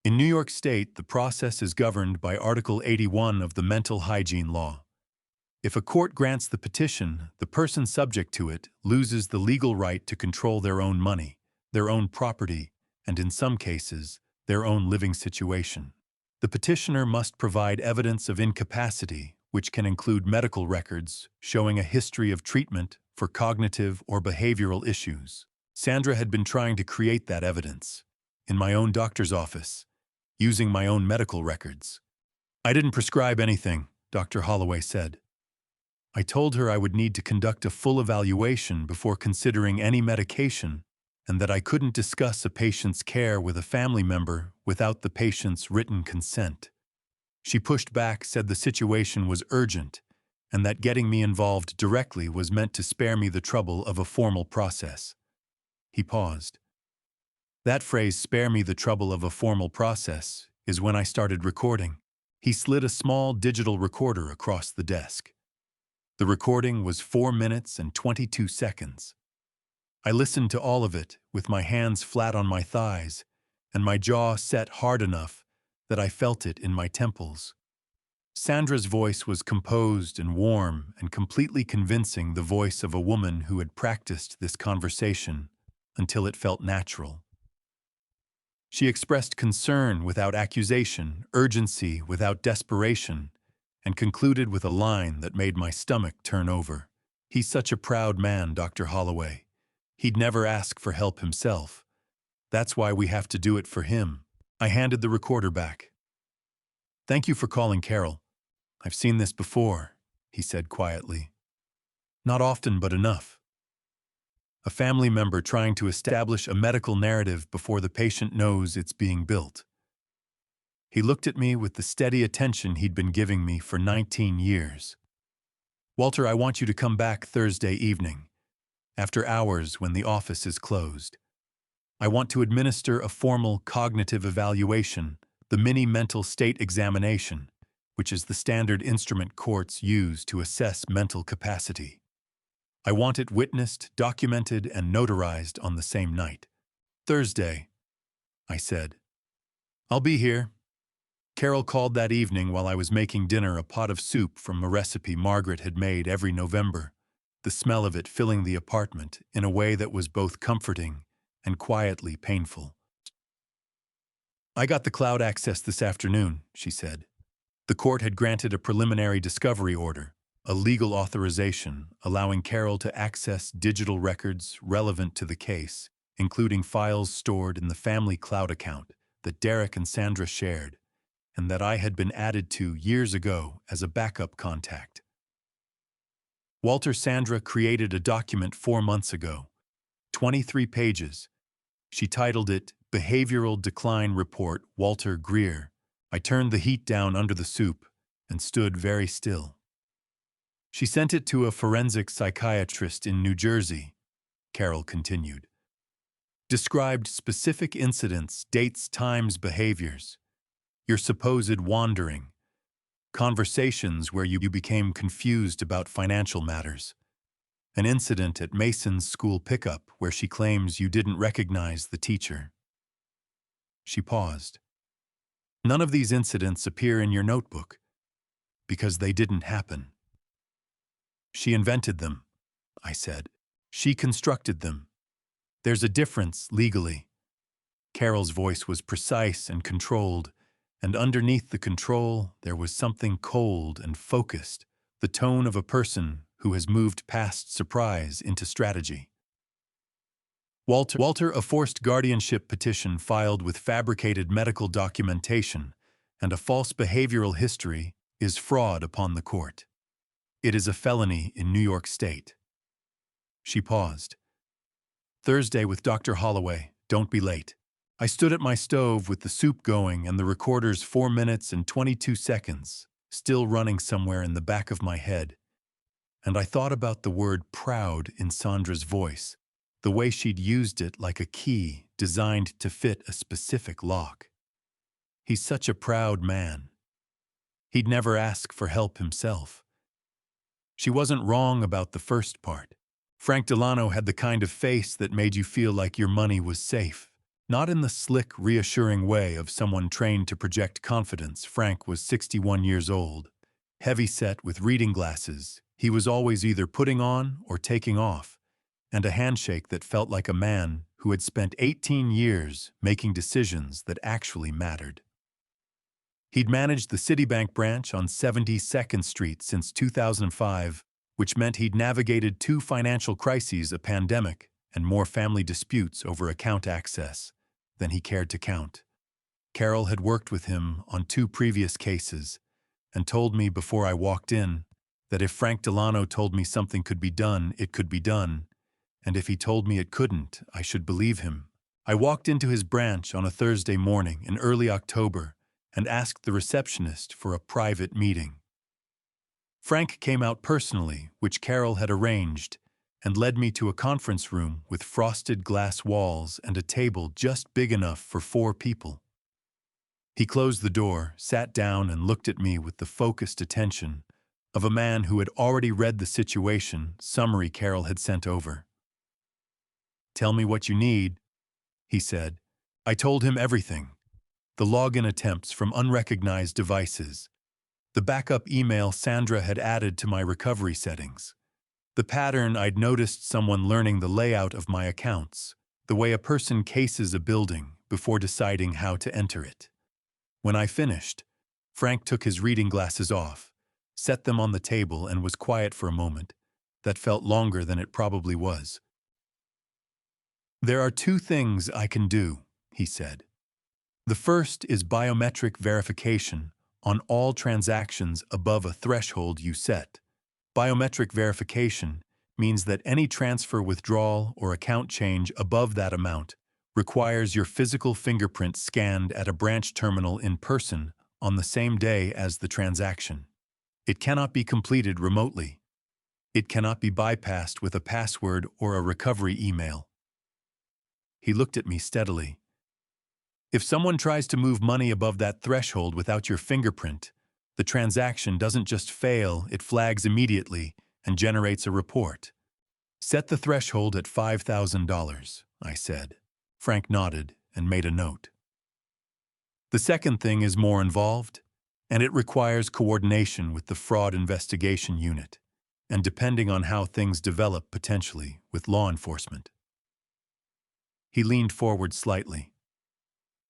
In New York State, the process is governed by Article 81 of the Mental Hygiene Law. If a court grants the petition, the person subject to it loses the legal right to control their own money, their own property, and in some cases, their own living situation. The petitioner must provide evidence of incapacity, which can include medical records showing a history of treatment for cognitive or behavioral issues. Sandra had been trying to create that evidence in my own doctor's office, using my own medical records. "I didn't prescribe anything," Dr. Holloway said. I told her I would need to conduct a full evaluation before considering any medication and that I couldn't discuss a patient's care with a family member without the patient's written consent. She pushed back, said the situation was urgent, and that getting me involved directly was meant to spare me the trouble of a formal process. He paused. That phrase, "spare me the trouble of a formal process," is when I started recording. He slid a small digital recorder across the desk. The recording was 4 minutes and 22 seconds. I listened to all of it with my hands flat on my thighs and my jaw set hard enough that I felt it in my temples. Sandra's voice was composed and warm and completely convincing, the voice of a woman who had practiced this conversation until it felt natural. She expressed concern without accusation, urgency without desperation, and concluded with a line that made my stomach turn over. "He's such a proud man, Dr. Holloway. He'd never ask for help himself. That's why we have to do it for him." I handed the recorder back. "Thank you for calling, Carol. I've seen this before," he said quietly. "Not often, but enough. A family member trying to establish a medical narrative before the patient knows it's being built." He looked at me with the steady attention he'd been giving me for 19 years. "Walter, I want you to come back Thursday evening, after hours when the office is closed. I want to administer a formal cognitive evaluation, the mini mental state examination, which is the standard instrument courts use to assess mental capacity. I want it witnessed, documented, and notarized on the same night." "Thursday," I said. "I'll be here." Carol called that evening while I was making dinner, a pot of soup from a recipe Margaret had made every November, the smell of it filling the apartment in a way that was both comforting and quietly painful. "I got the cloud access this afternoon," she said. The court had granted a preliminary discovery order, a legal authorization allowing Carol to access digital records relevant to the case, including files stored in the family cloud account that Derek and Sandra shared, and that I had been added to years ago as a backup contact. Walter, Sandra created a document 4 months ago, 23 pages. She titled it Behavioral Decline Report, Walter Greer. I turned the heat down under the soup and stood very still. "She sent it to a forensic psychiatrist in New Jersey," Carol continued. "Described specific incidents, dates, times, behaviors. Your supposed wandering. Conversations where you became confused about financial matters. An incident at Mason's school pickup where she claims you didn't recognize the teacher." She paused. "None of these incidents appear in your notebook because they didn't happen." "She invented them," I said. "She constructed them. There's a difference legally." Carol's voice was precise and controlled, and underneath the control there was something cold and focused, the tone of a person who has moved past surprise into strategy. Walter, a forced guardianship petition filed with fabricated medical documentation and a false behavioral history, is fraud upon the court. It is a felony in New York State. She paused. Thursday with Dr. Holloway. Don't be late. I stood at my stove with the soup going and the recorder's 4 minutes and 22 seconds, still running somewhere in the back of my head. And I thought about the word proud in Sandra's voice, the way she'd used it like a key designed to fit a specific lock. He's such a proud man. He'd never ask for help himself. She wasn't wrong about the first part. Frank Delano had the kind of face that made you feel like your money was safe. Not in the slick, reassuring way of someone trained to project confidence. Frank was 61 years old, heavy-set with reading glasses. He was always either putting on or taking off, and a handshake that felt like a man who had spent 18 years making decisions that actually mattered. He'd managed the Citibank branch on 72nd Street since 2005, which meant he'd navigated 2 financial crises, a pandemic, and more family disputes over account access than he cared to count. Carol had worked with him on 2 previous cases and told me before I walked in that if Frank Delano told me something could be done, it could be done, and if he told me it couldn't, I should believe him. I walked into his branch on a Thursday morning in early October and asked the receptionist for a private meeting. Frank came out personally, which Carol had arranged, and led me to a conference room with frosted glass walls and a table just big enough for 4 people. He closed the door, sat down, and looked at me with the focused attention of a man who had already read the situation summary Carol had sent over. "Tell me what you need," he said. I told him everything. The login attempts from unrecognized devices, the backup email Sandra had added to my recovery settings, the pattern I'd noticed someone learning the layout of my accounts, the way a person cases a building before deciding how to enter it. When I finished, Frank took his reading glasses off, set them on the table, and was quiet for a moment. That felt longer than it probably was. "There are 2 things I can do," he said. "The first is biometric verification on all transactions above a threshold you set. Biometric verification means that any transfer, withdrawal, or account change above that amount requires your physical fingerprint scanned at a branch terminal in person on the same day as the transaction. It cannot be completed remotely. It cannot be bypassed with a password or a recovery email." He looked at me steadily. "If someone tries to move money above that threshold without your fingerprint, the transaction doesn't just fail, it flags immediately and generates a report. Set the threshold at $5,000, I said. Frank nodded and made a note. "The second thing is more involved, and it requires coordination with the fraud investigation unit, and depending on how things develop, potentially with law enforcement." He leaned forward slightly.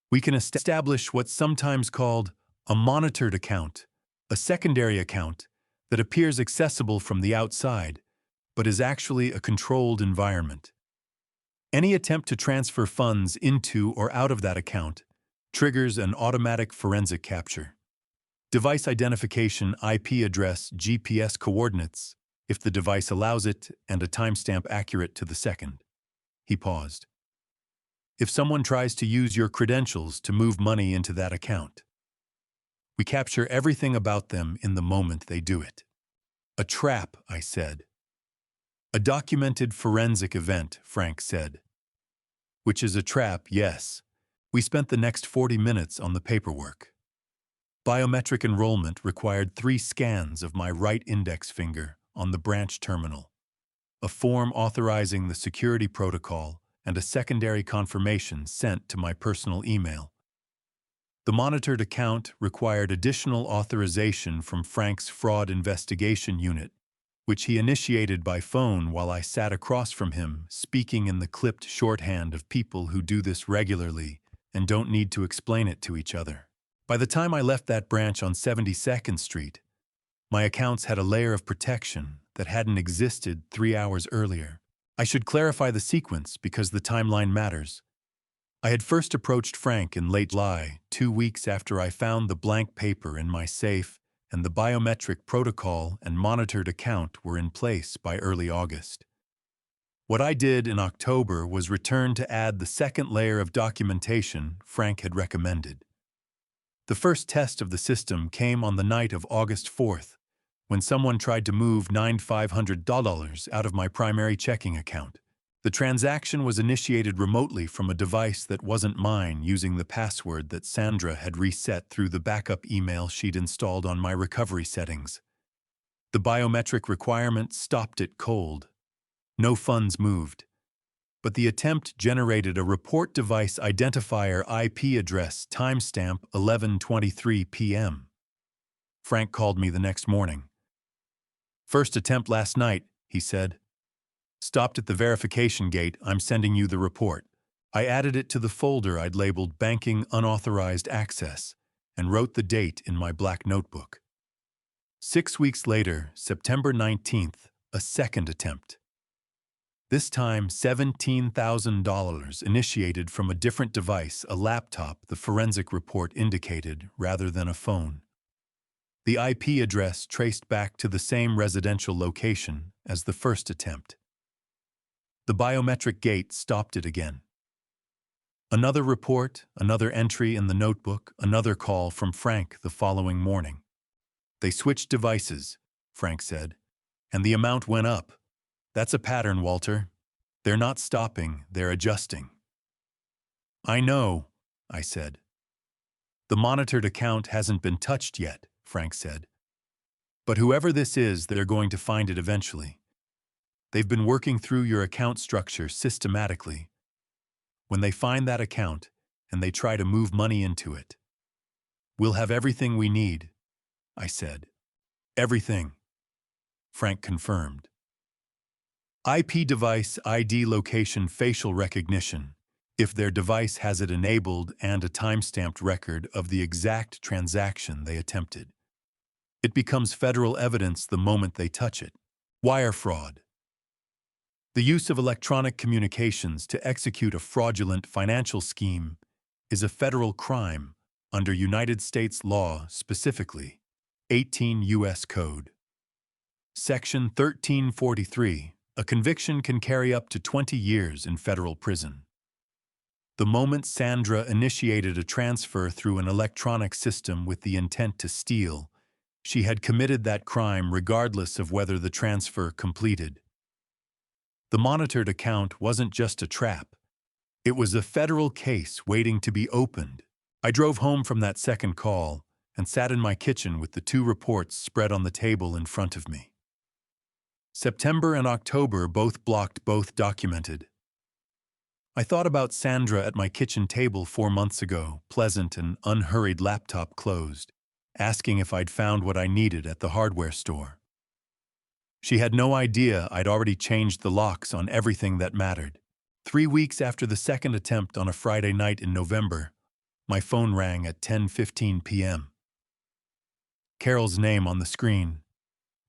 "We can establish what's sometimes called a monitored account, a secondary account that appears accessible from the outside, but is actually a controlled environment. Any attempt to transfer funds into or out of that account triggers an automatic forensic capture. Device identification, IP address, GPS coordinates, if the device allows it, and a timestamp accurate to the second." He paused. "If someone tries to use your credentials to move money into that account, we capture everything about them in the moment they do it." "A trap," I said. "A documented forensic event," Frank said. "Which is a trap, yes." We spent the next 40 minutes on the paperwork. Biometric enrollment required 3 scans of my right index finger on the branch terminal, a form authorizing the security protocol, and a secondary confirmation sent to my personal email. The monitored account required additional authorization from Frank's fraud investigation unit, which he initiated by phone while I sat across from him, speaking in the clipped shorthand of people who do this regularly and don't need to explain it to each other. By the time I left that branch on 72nd Street, my accounts had a layer of protection that hadn't existed 3 hours earlier. I should clarify the sequence because the timeline matters. I had first approached Frank in late July, 2 weeks after I found the blank paper in my safe and the biometric protocol and monitored account were in place by early August. What I did in October was return to add the second layer of documentation Frank had recommended. The first test of the system came on the night of August 4th, when someone tried to move $9,500 out of my primary checking account. The transaction was initiated remotely from a device that wasn't mine using the password that Sandra had reset through the backup email she'd installed on my recovery settings. The biometric requirement stopped it cold. No funds moved. But the attempt generated a report device identifier IP address timestamp 11:23 p.m. Frank called me the next morning. "First attempt last night," he said. "Stopped at the verification gate. I'm sending you the report." I added it to the folder I'd labeled Banking Unauthorized Access and wrote the date in my black notebook. 6 weeks later, September 19th, a second attempt. This time, $17,000 initiated from a different device, a laptop the forensic report indicated, rather than a phone. The IP address traced back to the same residential location as the first attempt. The biometric gate stopped it again. Another report, another entry in the notebook, another call from Frank the following morning. "They switched devices," Frank said, "and the amount went up. That's a pattern, Walter. They're not stopping, they're adjusting." "I know," I said. "The monitored account hasn't been touched yet," Frank said. "But whoever this is, they're going to find it eventually. They've been working through your account structure systematically. When they find that account, and they try to move money into it, we'll have everything we need," I said. "Everything," Frank confirmed. IP device ID location facial recognition, if their device has it enabled, and a timestamped record of the exact transaction they attempted. It becomes federal evidence the moment they touch it. Wire fraud. The use of electronic communications to execute a fraudulent financial scheme is a federal crime under United States law, specifically 18 U.S. Code. Section 1343, a conviction can carry up to 20 years in federal prison. The moment Sandra initiated a transfer through an electronic system with the intent to steal, she had committed that crime regardless of whether the transfer completed. The monitored account wasn't just a trap. It was a federal case waiting to be opened. I drove home from that second call and sat in my kitchen with the two reports spread on the table in front of me. September and October both blocked, both documented. I thought about Sandra at my kitchen table 4 months ago, pleasant and unhurried, laptop closed, asking if I'd found what I needed at the hardware store. She had no idea I'd already changed the locks on everything that mattered. 3 weeks after the second attempt on a Friday night in November, my phone rang at 10:15 p.m. Carol's name on the screen.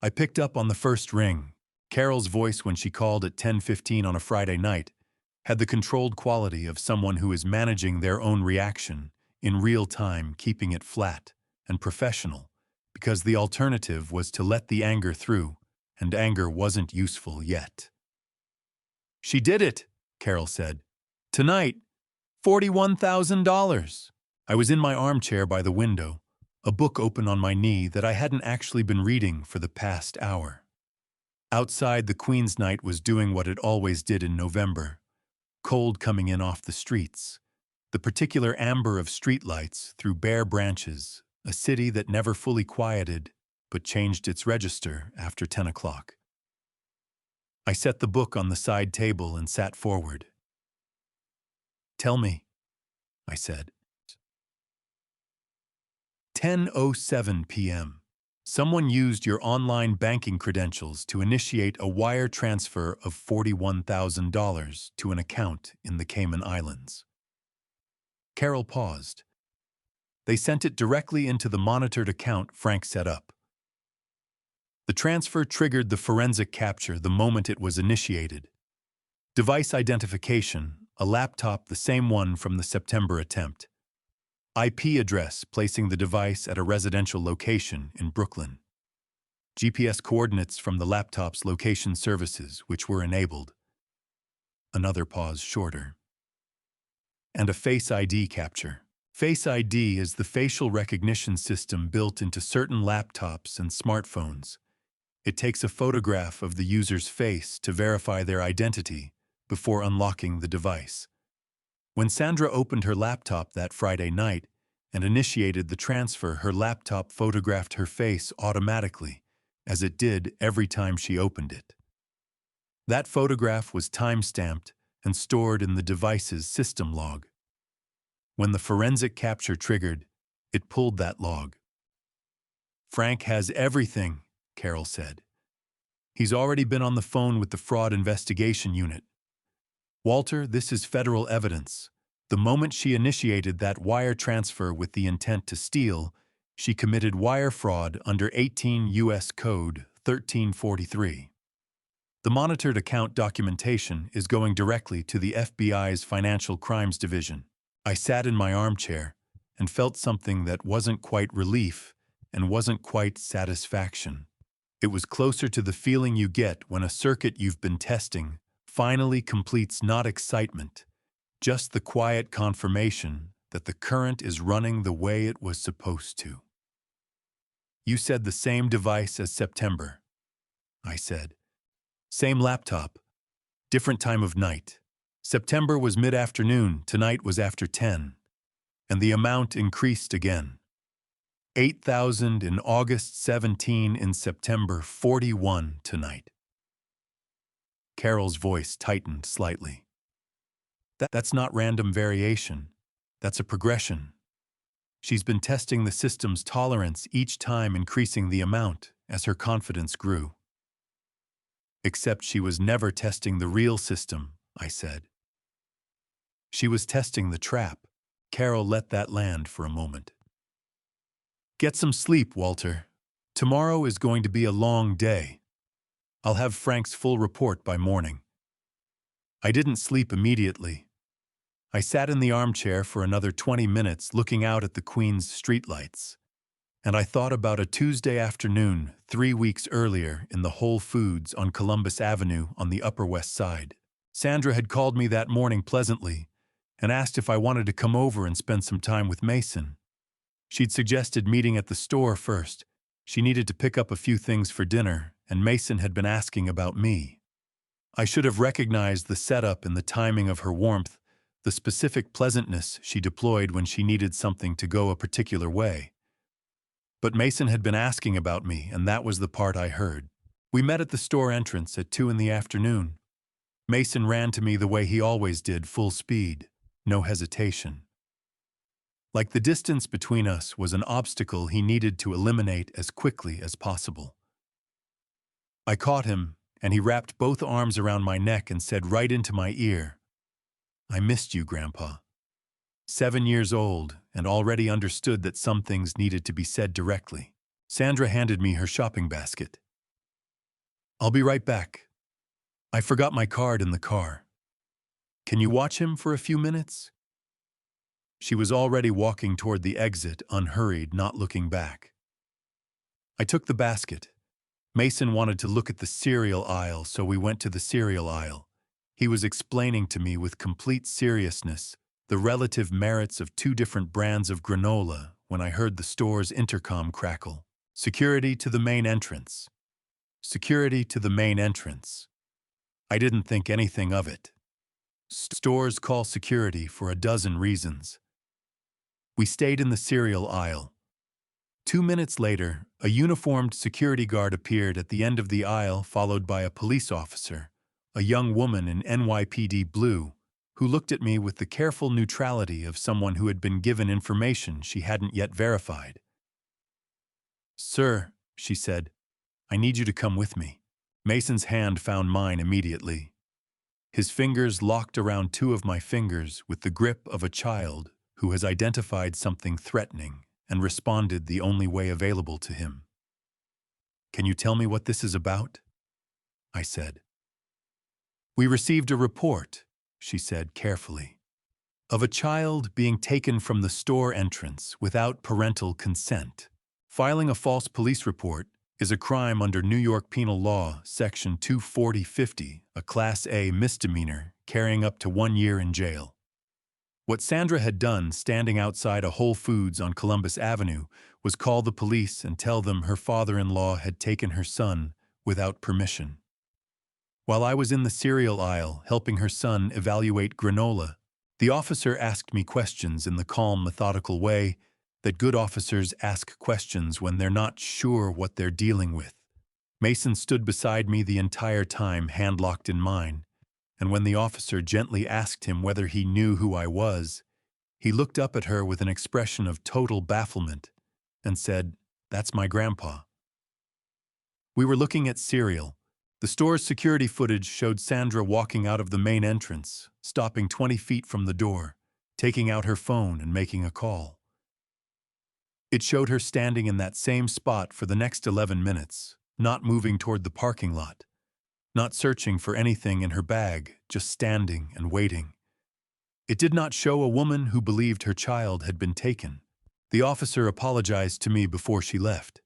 I picked up on the first ring. Carol's voice, when she called at 10:15 on a Friday night, had the controlled quality of someone who is managing their own reaction in real time, keeping it flat and professional, because the alternative was to let the anger through, and anger wasn't useful yet. "She did it," Carol said. "Tonight, $41,000. I was in my armchair by the window, a book open on my knee that I hadn't actually been reading for the past hour. Outside, the Queen's night was doing what it always did in November, cold coming in off the streets, the particular amber of streetlights through bare branches, a city that never fully quieted but changed its register after 10 o'clock. I set the book on the side table and sat forward. "Tell me," I said. 10:07 p.m. Someone used your online banking credentials to initiate a wire transfer of $41,000 to an account in the Cayman Islands. Carol paused. "They sent it directly into the monitored account Frank set up. The transfer triggered the forensic capture the moment it was initiated. Device identification, a laptop the same one from the September attempt. IP address placing the device at a residential location in Brooklyn. GPS coordinates from the laptop's location services, which were enabled. Another pause shorter. And a Face ID capture. Face ID is the facial recognition system built into certain laptops and smartphones. It takes a photograph of the user's face to verify their identity before unlocking the device. When Sandra opened her laptop that Friday night and initiated the transfer, her laptop photographed her face automatically, as it did every time she opened it. That photograph was time-stamped and stored in the device's system log. When the forensic capture triggered, it pulled that log. "Frank has everything," Carol said. "He's already been on the phone with the fraud investigation unit. Walter, this is federal evidence. The moment she initiated that wire transfer with the intent to steal, she committed wire fraud under 18 U.S. Code 1343. The monitored account documentation is going directly to the FBI's Financial Crimes Division." I sat in my armchair and felt something that wasn't quite relief and wasn't quite satisfaction. It was closer to the feeling you get when a circuit you've been testing finally completes not excitement, just the quiet confirmation that the current is running the way it was supposed to. "You said the same device as September," I said. "Same laptop, different time of night. September was mid-afternoon, tonight was after 10, and the amount increased again. 8,000 in August, 17 in September, 41 tonight." Carol's voice tightened slightly. That's not random variation. That's a progression. She's been testing the system's tolerance each time, increasing the amount as her confidence grew. "Except she was never testing the real system," I said. "She was testing the trap." Carol let that land for a moment. "Get some sleep, Walter. Tomorrow is going to be a long day. I'll have Frank's full report by morning." I didn't sleep immediately. I sat in the armchair for another 20 minutes looking out at the Queens streetlights. And I thought about a Tuesday afternoon 3 weeks earlier in the Whole Foods on Columbus Avenue on the Upper West Side. Sandra had called me that morning pleasantly and asked if I wanted to come over and spend some time with Mason. She'd suggested meeting at the store first. She needed to pick up a few things for dinner, and Mason had been asking about me. I should have recognized the setup and the timing of her warmth, the specific pleasantness she deployed when she needed something to go a particular way. But Mason had been asking about me, and that was the part I heard. We met at the store entrance at 2 in the afternoon. Mason ran to me the way he always did, full speed, no hesitation. Like the distance between us was an obstacle he needed to eliminate as quickly as possible. I caught him, and he wrapped both arms around my neck and said right into my ear, "I missed you, Grandpa." 7 years old, and already understood that some things needed to be said directly. Sandra handed me her shopping basket. "I'll be right back. I forgot my card in the car. Can you watch him for a few minutes?" She was already walking toward the exit, unhurried, not looking back. I took the basket. Mason wanted to look at the cereal aisle, so we went to the cereal aisle. He was explaining to me with complete seriousness the relative merits of 2 different brands of granola when I heard the store's intercom crackle. "Security to the main entrance. Security to the main entrance." I didn't think anything of it. Stores call security for a dozen reasons. We stayed in the cereal aisle. 2 minutes later, a uniformed security guard appeared at the end of the aisle, followed by a police officer, a young woman in NYPD blue, who looked at me with the careful neutrality of someone who had been given information she hadn't yet verified. "Sir," she said, "I need you to come with me." Mason's hand found mine immediately. His fingers locked around 2 of my fingers with the grip of a child who has identified something threatening and responded the only way available to him. "Can you tell me what this is about?" I said. "We received a report," she said carefully. of a child being taken from the store entrance without parental consent. Filing a false police report is a crime under New York Penal Law, Section 240-50, a Class A misdemeanor carrying up to 1 year in jail. What Sandra had done standing outside a Whole Foods on Columbus Avenue was call the police and tell them her father-in-law had taken her son without permission. While I was in the cereal aisle helping her son evaluate granola, the officer asked me questions in the calm, methodical way that good officers ask questions when they're not sure what they're dealing with. Mason stood beside me the entire time, hand locked in mine, and when the officer gently asked him whether he knew who I was, he looked up at her with an expression of total bafflement and said, "That's my grandpa." We were looking at cereal. The store's security footage showed Sandra walking out of the main entrance, stopping 20 feet from the door, taking out her phone and making a call. It showed her standing in that same spot for the next 11 minutes, not moving toward the parking lot, not searching for anything in her bag, just standing and waiting. It did not show a woman who believed her child had been taken. The officer apologized to me before she left.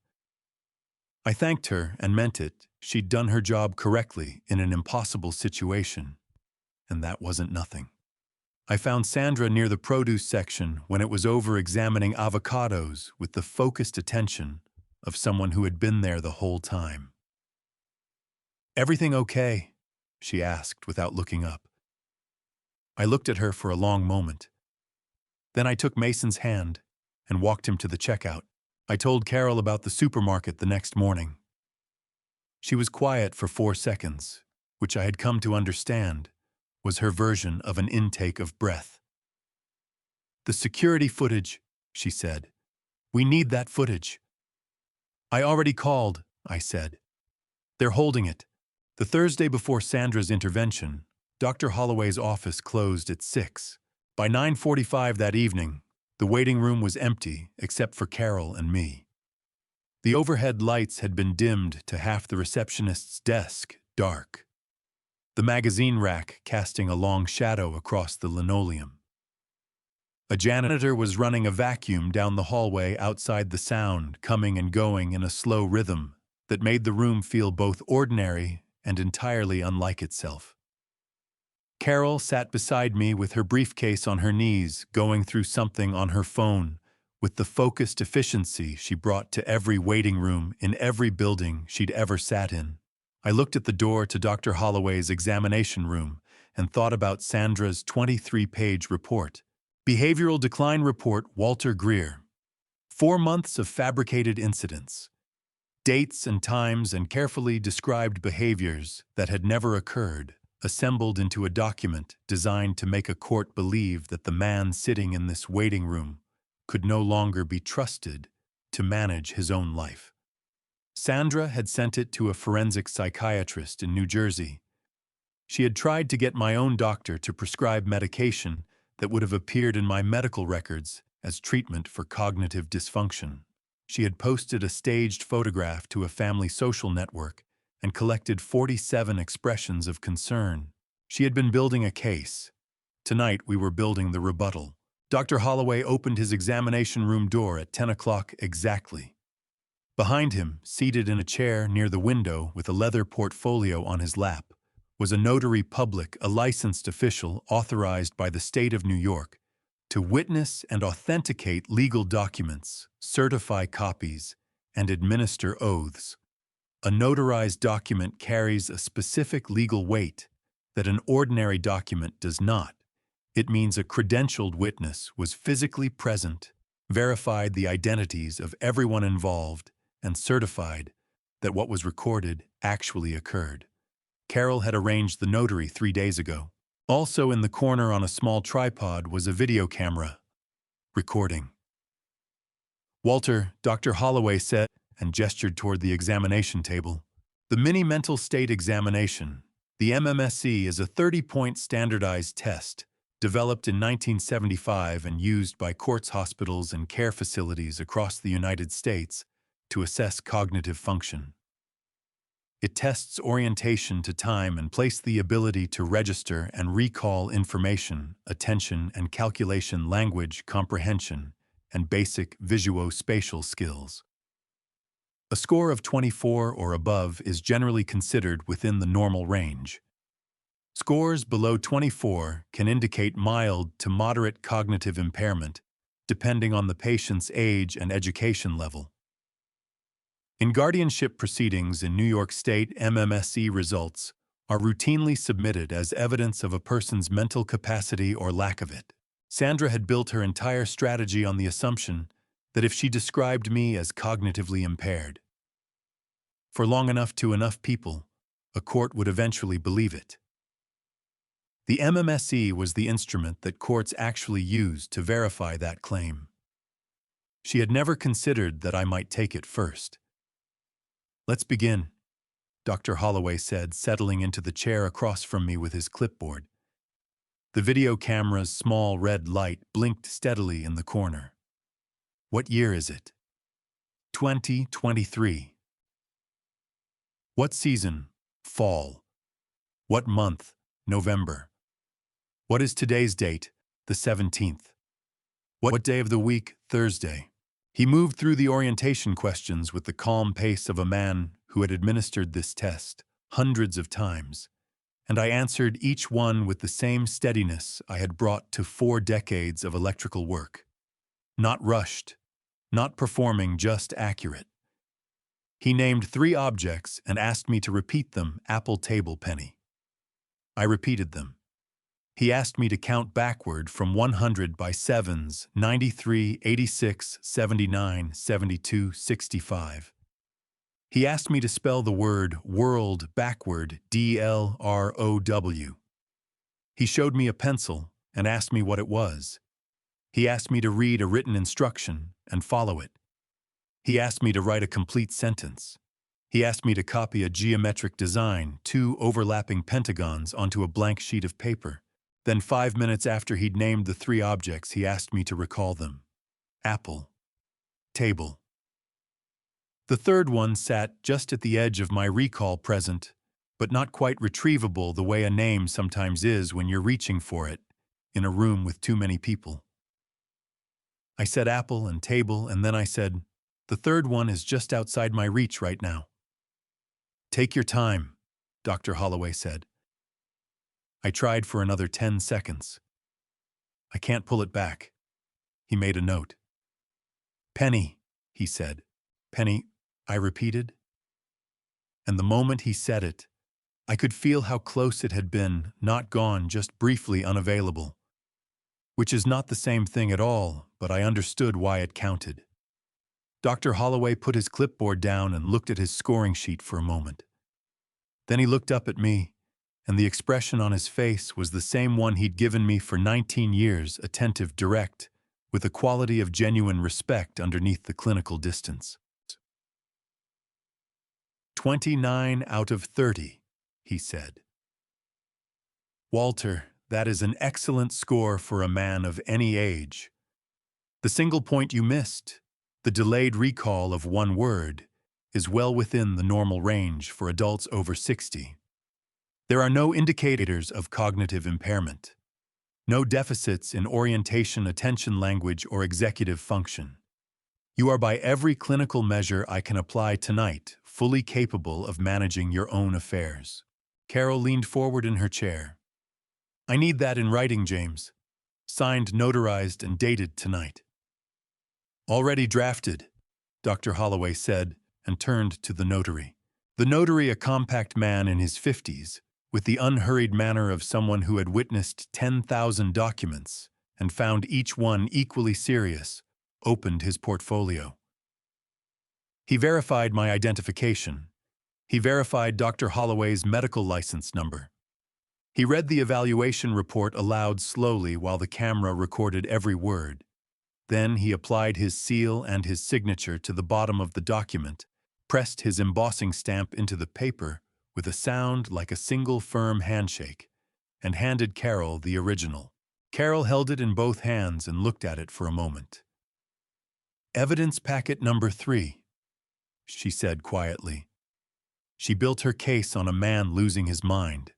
I thanked her and meant it. She'd done her job correctly in an impossible situation. And that wasn't nothing. I found Sandra near the produce section when it was over examining avocados with the focused attention of someone who had been there the whole time. "Everything okay?" she asked without looking up. I looked at her for a long moment. Then I took Mason's hand and walked him to the checkout. I told Carol about the supermarket the next morning. She was quiet for 4 seconds, which I had come to understand was her version of an intake of breath. "The security footage," she said. "We need that footage." "I already called," I said. "They're holding it." The Thursday before Sandra's intervention, Dr. Holloway's office closed at 6. By 9:45 that evening, the waiting room was empty except for Carol and me. The overhead lights had been dimmed to half the receptionist's desk, dark. The magazine rack casting a long shadow across the linoleum. A janitor was running a vacuum down the hallway outside, the sound coming and going in a slow rhythm that made the room feel both ordinary and entirely unlike itself. Carol sat beside me with her briefcase on her knees, going through something on her phone, with the focused efficiency she brought to every waiting room in every building she'd ever sat in. I looked at the door to Dr. Holloway's examination room and thought about Sandra's 23-page report. Behavioral Decline Report, Walter Greer. 4 months of fabricated incidents. Dates and times and carefully described behaviors that had never occurred, assembled into a document designed to make a court believe that the man sitting in this waiting room could no longer be trusted to manage his own life. Sandra had sent it to a forensic psychiatrist in New Jersey. She had tried to get my own doctor to prescribe medication that would have appeared in my medical records as treatment for cognitive dysfunction. She had posted a staged photograph to a family social network and collected 47 expressions of concern. She had been building a case. Tonight we were building the rebuttal. Dr. Holloway opened his examination room door at 10 o'clock exactly. Behind him, seated in a chair near the window with a leather portfolio on his lap, was a notary public, a licensed official authorized by the state of New York to witness and authenticate legal documents, certify copies, and administer oaths. A notarized document carries a specific legal weight that an ordinary document does not. It means a credentialed witness was physically present, verified the identities of everyone involved, and certified that what was recorded actually occurred. Carol had arranged the notary 3 days ago. Also in the corner on a small tripod was a video camera, recording. "Walter," Dr. Holloway said, and gestured toward the examination table. "The Mini Mental State Examination, the MMSE, is a 30-point standardized test developed in 1975 and used by courts, hospitals, and care facilities across the United States to assess cognitive function. It tests orientation to time and places the ability to register and recall information, attention and calculation, language comprehension, and basic visuospatial skills. A score of 24 or above is generally considered within the normal range. Scores below 24 can indicate mild to moderate cognitive impairment, depending on the patient's age and education level. In guardianship proceedings in New York State, MMSE results are routinely submitted as evidence of a person's mental capacity or lack of it. Sandra had built her entire strategy on the assumption that if she described me as cognitively impaired, for long enough to enough people, a court would eventually believe it. The MMSE was the instrument that courts actually used to verify that claim. She had never considered that I might take it first. "Let's begin," Dr. Holloway said, settling into the chair across from me with his clipboard. The video camera's small red light blinked steadily in the corner. "What year is it?" 2023. "What season?" "Fall." "What month?" "November." "What is today's date?" "The 17th." "What day of the week?" "Thursday." He moved through the orientation questions with the calm pace of a man who had administered this test hundreds of times, and I answered each one with the same steadiness I had brought to 4 decades of electrical work. Not rushed, not performing, just accurate. He named 3 objects and asked me to repeat them: apple, table, penny. I repeated them. He asked me to count backward from 100 by 7s: 93, 86, 79, 72, 65. He asked me to spell the word world backward: DLROW. He showed me a pencil and asked me what it was. He asked me to read a written instruction and follow it. He asked me to write a complete sentence. He asked me to copy a geometric design, 2 overlapping pentagons, onto a blank sheet of paper. Then 5 minutes after he'd named the 3 objects, he asked me to recall them: apple, table. The third one sat just at the edge of my recall, present, but not quite retrievable the way a name sometimes is when you're reaching for it in a room with too many people. I said apple and table, and then I said, "The third one is just outside my reach right now." "Take your time," Dr. Holloway said. I tried for another 10 seconds. "I can't pull it back." He made a note. "Penny," he said. "Penny," I repeated. And the moment he said it, I could feel how close it had been, not gone, just briefly unavailable. Which is not the same thing at all, but I understood why it counted. Dr. Holloway put his clipboard down and looked at his scoring sheet for a moment. Then he looked up at me, and the expression on his face was the same one he'd given me for 19 years, attentive, direct, with a quality of genuine respect underneath the clinical distance. 29 out of 30, he said. "Walter, that is an excellent score for a man of any age. The single point you missed, the delayed recall of one word, is well within the normal range for adults over 60. There are no indicators of cognitive impairment, no deficits in orientation, attention, language, or executive function. You are, by every clinical measure I can apply tonight, fully capable of managing your own affairs." Carol leaned forward in her chair. "I need that in writing, James. Signed, notarized, and dated tonight." "Already drafted," Dr. Holloway said, and turned to the notary. The notary, a compact man in his 50s, with the unhurried manner of someone who had witnessed 10,000 documents and found each one equally serious, opened his portfolio. He verified my identification. He verified Dr. Holloway's medical license number. He read the evaluation report aloud slowly while the camera recorded every word. Then he applied his seal and his signature to the bottom of the document, pressed his embossing stamp into the paper with a sound like a single firm handshake, and handed Carol the original. Carol held it in both hands and looked at it for a moment. "Evidence packet number 3, she said quietly. She built her case on a man losing his mind.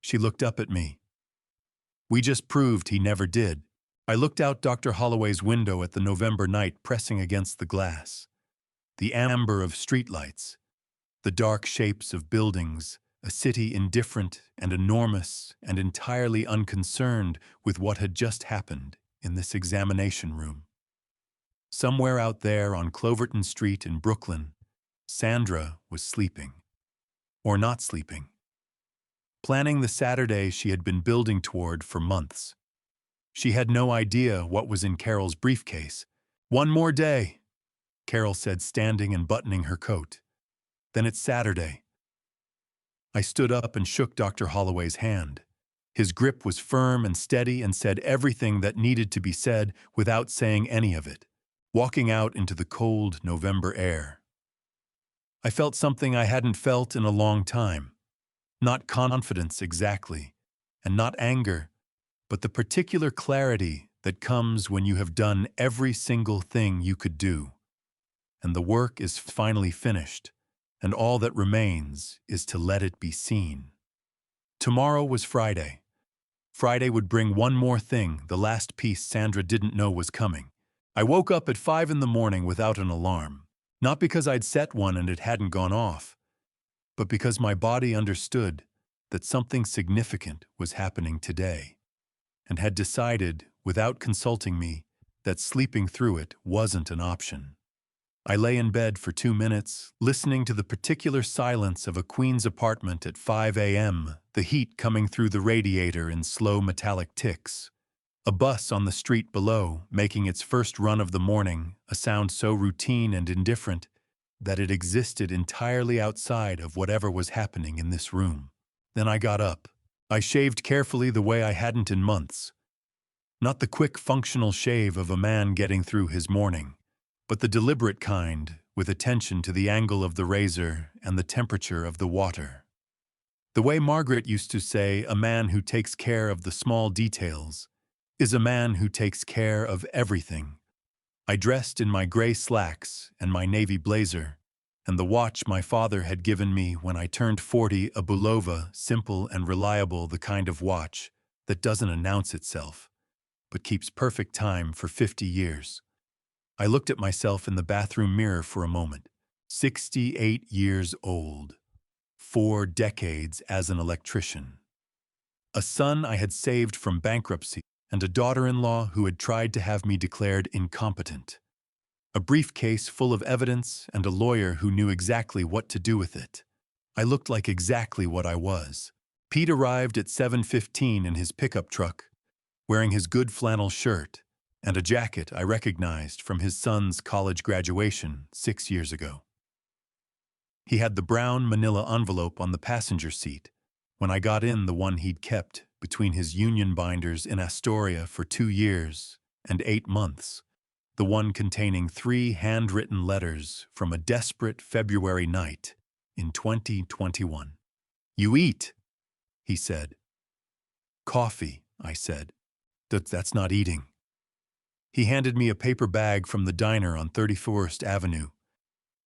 She looked up at me. We just proved he never did. I looked out Dr. Holloway's window at the November night pressing against the glass. The amber of streetlights, the dark shapes of buildings, a city indifferent and enormous and entirely unconcerned with what had just happened in this examination room. Somewhere out there on Cloverton Street in Brooklyn, Sandra was sleeping. Or not sleeping. Planning the Saturday she had been building toward for months. She had no idea what was in Carol's briefcase. "One more day," Carol said, standing and buttoning her coat. "Then it's Saturday." I stood up and shook Dr. Holloway's hand. His grip was firm and steady and said everything that needed to be said without saying any of it, walking out into the cold November air. I felt something I hadn't felt in a long time. Not confidence exactly, and not anger, but the particular clarity that comes when you have done every single thing you could do, and the work is finally finished, and all that remains is to let it be seen. Tomorrow was Friday. Friday would bring one more thing, the last piece Sandra didn't know was coming. I woke up at 5 in the morning without an alarm, not because I'd set one and it hadn't gone off, but because my body understood that something significant was happening today, and had decided, without consulting me, that sleeping through it wasn't an option. I lay in bed for 2 minutes, listening to the particular silence of a Queens apartment at 5 a.m., the heat coming through the radiator in slow metallic ticks. A bus on the street below, making its first run of the morning, a sound so routine and indifferent that it existed entirely outside of whatever was happening in this room. Then I got up. I shaved carefully the way I hadn't in months. Not the quick functional shave of a man getting through his morning, but the deliberate kind, with attention to the angle of the razor and the temperature of the water. The way Margaret used to say, a man who takes care of the small details is a man who takes care of everything. I dressed in my gray slacks and my navy blazer, and the watch my father had given me when I turned 40, a Bulova, simple and reliable, the kind of watch that doesn't announce itself, but keeps perfect time for 50 years. I looked at myself in the bathroom mirror for a moment. 68 years old. 4 decades as an electrician. A son I had saved from bankruptcy, and a daughter-in-law who had tried to have me declared incompetent. A briefcase full of evidence and a lawyer who knew exactly what to do with it. I looked like exactly what I was. Pete arrived at 7:15 in his pickup truck, wearing his good flannel shirt and a jacket I recognized from his son's college graduation 6 years ago. He had the brown manila envelope on the passenger seat. When I got in, the one he'd kept between his union binders in Astoria for 2 years and 8 months, the one containing 3 handwritten letters from a desperate February night in 2021. "You eat," he said. "Coffee," I said. That's not eating." He handed me a paper bag from the diner on 31st Avenue.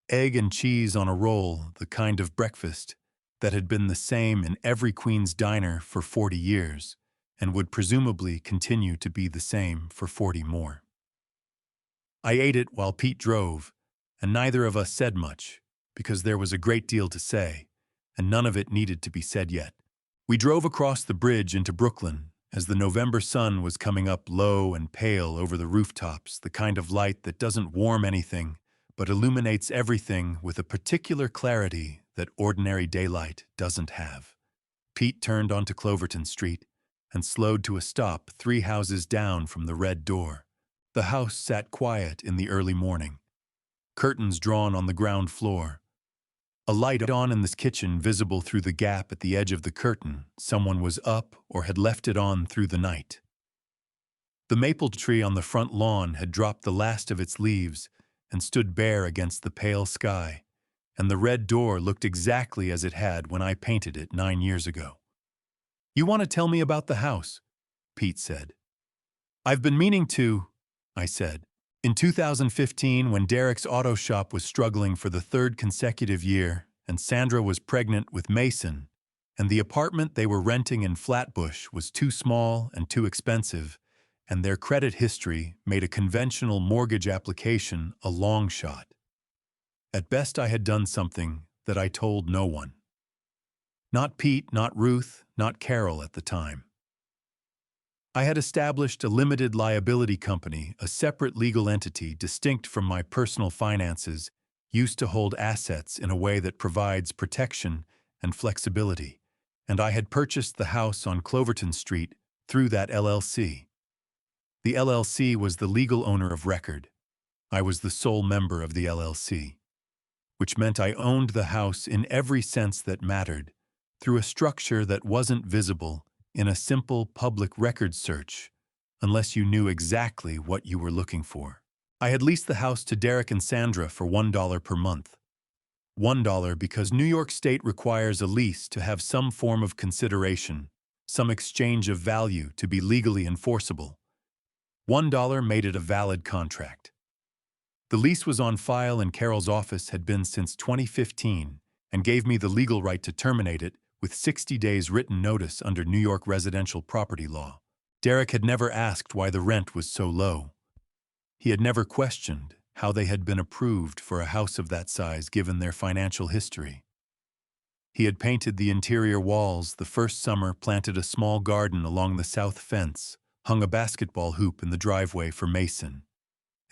Egg and cheese on a roll, the kind of breakfast that had been the same in every Queens diner for 40 years, and would presumably continue to be the same for 40 more. I ate it while Pete drove, and neither of us said much, because there was a great deal to say, and none of it needed to be said yet. We drove across the bridge into Brooklyn, as the November sun was coming up low and pale over the rooftops, the kind of light that doesn't warm anything, but illuminates everything with a particular clarity that ordinary daylight doesn't have. Pete turned onto Cloverton Street and slowed to a stop 3 houses down from the red door. The house sat quiet in the early morning. Curtains drawn on the ground floor. A light on in this kitchen visible through the gap at the edge of the curtain. Someone was up or had left it on through the night. The maple tree on the front lawn had dropped the last of its leaves and stood bare against the pale sky, and the red door looked exactly as it had when I painted it 9 years ago. "You want to tell me about the house?" Pete said. "I've been meaning to," I said. In 2015, when Derek's auto shop was struggling for the 3rd consecutive year, and Sandra was pregnant with Mason, and the apartment they were renting in Flatbush was too small and too expensive, and their credit history made a conventional mortgage application a long shot. At best, I had done something that I told no one. Not Pete, not Ruth, not Carol at the time. I had established a limited liability company, a separate legal entity distinct from my personal finances, used to hold assets in a way that provides protection and flexibility, and I had purchased the house on Cloverton Street through that LLC. The LLC was the legal owner of record. I was the sole member of the LLC, which meant I owned the house in every sense that mattered, through a structure that wasn't visible in a simple public record search, unless you knew exactly what you were looking for. I had leased the house to Derek and Sandra for $1 per month. $1 because New York State requires a lease to have some form of consideration, some exchange of value to be legally enforceable. $1 made it a valid contract. The lease was on file in Carol's office had been since 2015 and gave me the legal right to terminate it with 60 days written notice under New York residential property law. Derek had never asked why the rent was so low. He had never questioned how they had been approved for a house of that size given their financial history. He had painted the interior walls the first summer, planted a small garden along the south fence, hung a basketball hoop in the driveway for Mason,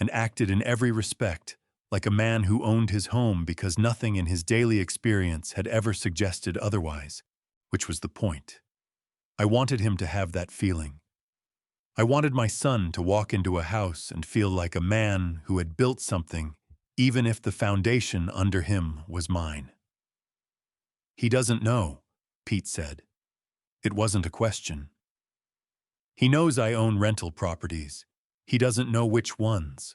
and acted in every respect like a man who owned his home because nothing in his daily experience had ever suggested otherwise, which was the point. I wanted him to have that feeling. I wanted my son to walk into a house and feel like a man who had built something, even if the foundation under him was mine. He doesn't know, Pete said. It wasn't a question. He knows I own rental properties. He doesn't know which ones.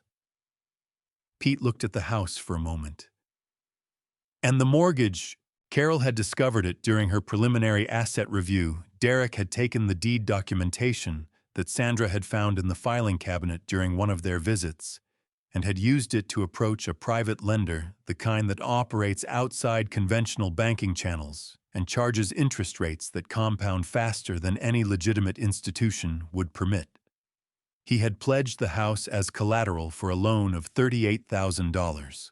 Pete looked at the house for a moment. And the mortgage, Carol had discovered it during her preliminary asset review. Derek had taken the deed documentation that Sandra had found in the filing cabinet during one of their visits and had used it to approach a private lender, the kind that operates outside conventional banking channels and charges interest rates that compound faster than any legitimate institution would permit. He had pledged the house as collateral for a loan of $38,000.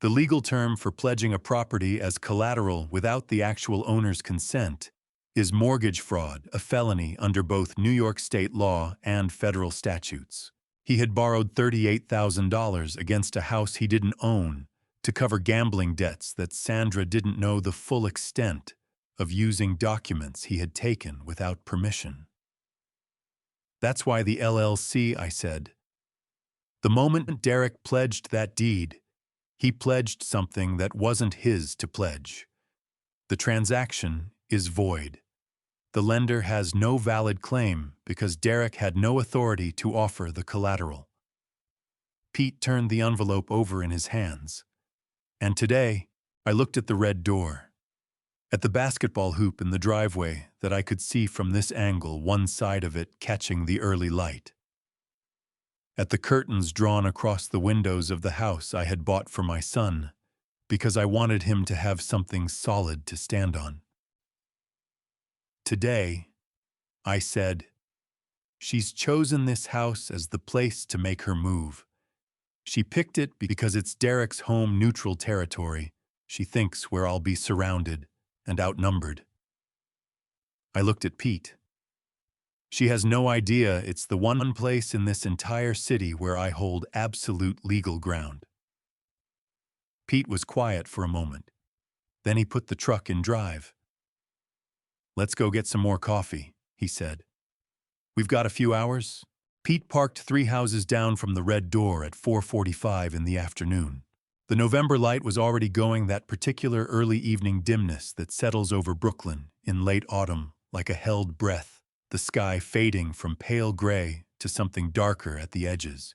The legal term for pledging a property as collateral without the actual owner's consent is mortgage fraud, a felony under both New York state law and federal statutes. He had borrowed $38,000 against a house he didn't own to cover gambling debts that Sandra didn't know the full extent of, using documents he had taken without permission. That's why the LLC, I said. The moment Derek pledged that deed, he pledged something that wasn't his to pledge. The transaction is void. The lender has no valid claim because Derek had no authority to offer the collateral. Pete turned the envelope over in his hands. And today, I looked at the red door, at the basketball hoop in the driveway that I could see from this angle, one side of it catching the early light, at the curtains drawn across the windows of the house I had bought for my son because I wanted him to have something solid to stand on. Today, I said, she's chosen this house as the place to make her move. She picked it because it's Derek's home neutral territory. She thinks where I'll be surrounded and outnumbered. I looked at Pete. She has no idea it's the one place in this entire city where I hold absolute legal ground. Pete was quiet for a moment. Then he put the truck in drive. Let's go get some more coffee, he said. We've got a few hours. Pete parked 3 houses down from the red door at 4:45 in the afternoon. The November light was already going, that particular early evening dimness that settles over Brooklyn in late autumn like a held breath, the sky fading from pale gray to something darker at the edges.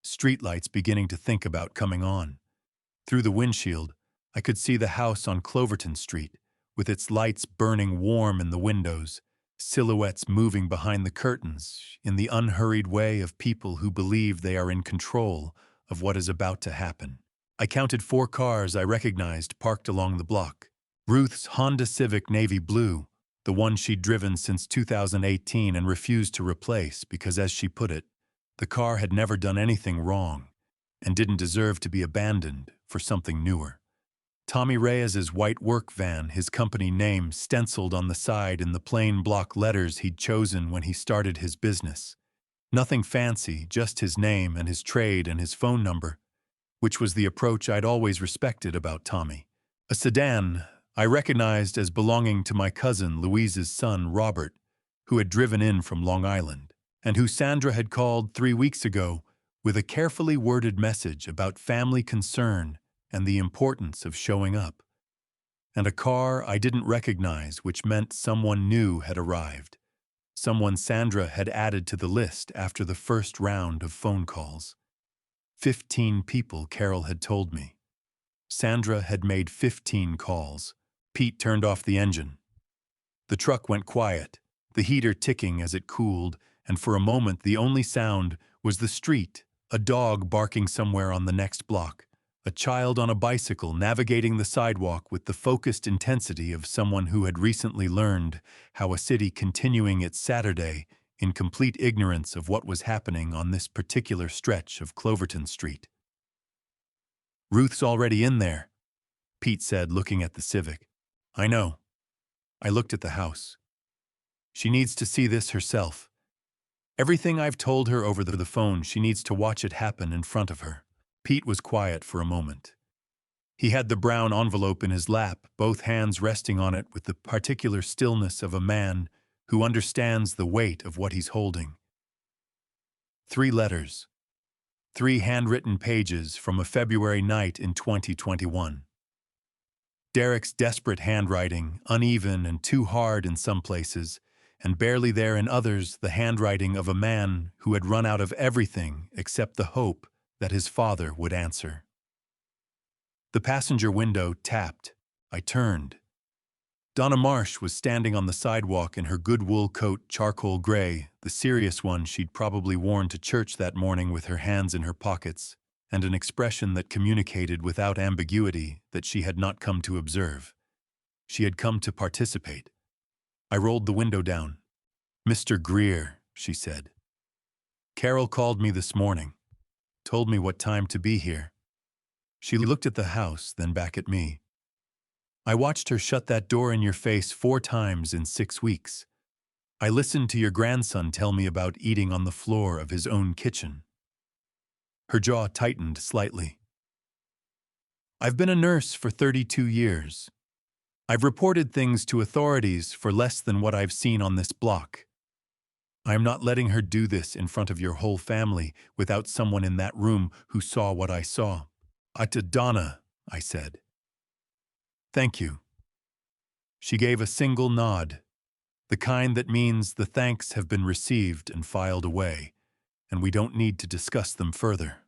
Streetlights beginning to think about coming on. Through the windshield, I could see the house on Cloverton Street, with its lights burning warm in the windows, silhouettes moving behind the curtains in the unhurried way of people who believe they are in control of what is about to happen. I counted 4 cars I recognized parked along the block. Ruth's Honda Civic navy blue, the one she'd driven since 2018 and refused to replace because, as she put it, the car had never done anything wrong and didn't deserve to be abandoned for something newer. Tommy Reyes's white work van, his company name stenciled on the side in the plain block letters he'd chosen when he started his business. Nothing fancy, just his name and his trade and his phone number, which was the approach I'd always respected about Tommy. A sedan I recognized as belonging to my cousin Louise's son, Robert, who had driven in from Long Island, and who Sandra had called 3 weeks ago with a carefully worded message about family concern and the importance of showing up. And a car I didn't recognize, which meant someone new had arrived. Someone Sandra had added to the list after the first round of phone calls. 15 people, Carol had told me. Sandra had made 15 calls. Pete turned off the engine. The truck went quiet, the heater ticking as it cooled, and for a moment the only sound was the street, a dog barking somewhere on the next block, a child on a bicycle navigating the sidewalk with the focused intensity of someone who had recently learned how a city continuing its Saturday in complete ignorance of what was happening on this particular stretch of Cloverton Street. "Ruth's already in there," Pete said, looking at the Civic. "I know." I looked at the house. "She needs to see this herself. Everything I've told her over the phone, she needs to watch it happen in front of her." Pete was quiet for a moment. He had the brown envelope in his lap, both hands resting on it with the particular stillness of a man who understands the weight of what he's holding. 3 letters. 3 handwritten pages from a February night in 2021. Derek's desperate handwriting, uneven and too hard in some places, and barely there in others, the handwriting of a man who had run out of everything except the hope that his father would answer. The passenger window tapped. I turned. Donna Marsh was standing on the sidewalk in her good wool coat, charcoal gray, the serious one she'd probably worn to church that morning, with her hands in her pockets, and an expression that communicated without ambiguity that she had not come to observe. She had come to participate. I rolled the window down. "Mr. Greer," she said. "Carol called me this morning, told me what time to be here." She looked at the house, then back at me. "I watched her shut that door in your face 4 times in 6 weeks. I listened to your grandson tell me about eating on the floor of his own kitchen." Her jaw tightened slightly. "I've been a nurse for 32 years. I've reported things to authorities for less than what I've seen on this block. I am not letting her do this in front of your whole family without someone in that room who saw what I saw." "To Donna," I said. "Thank you." She gave a single nod, the kind that means the thanks have been received and filed away, and we don't need to discuss them further.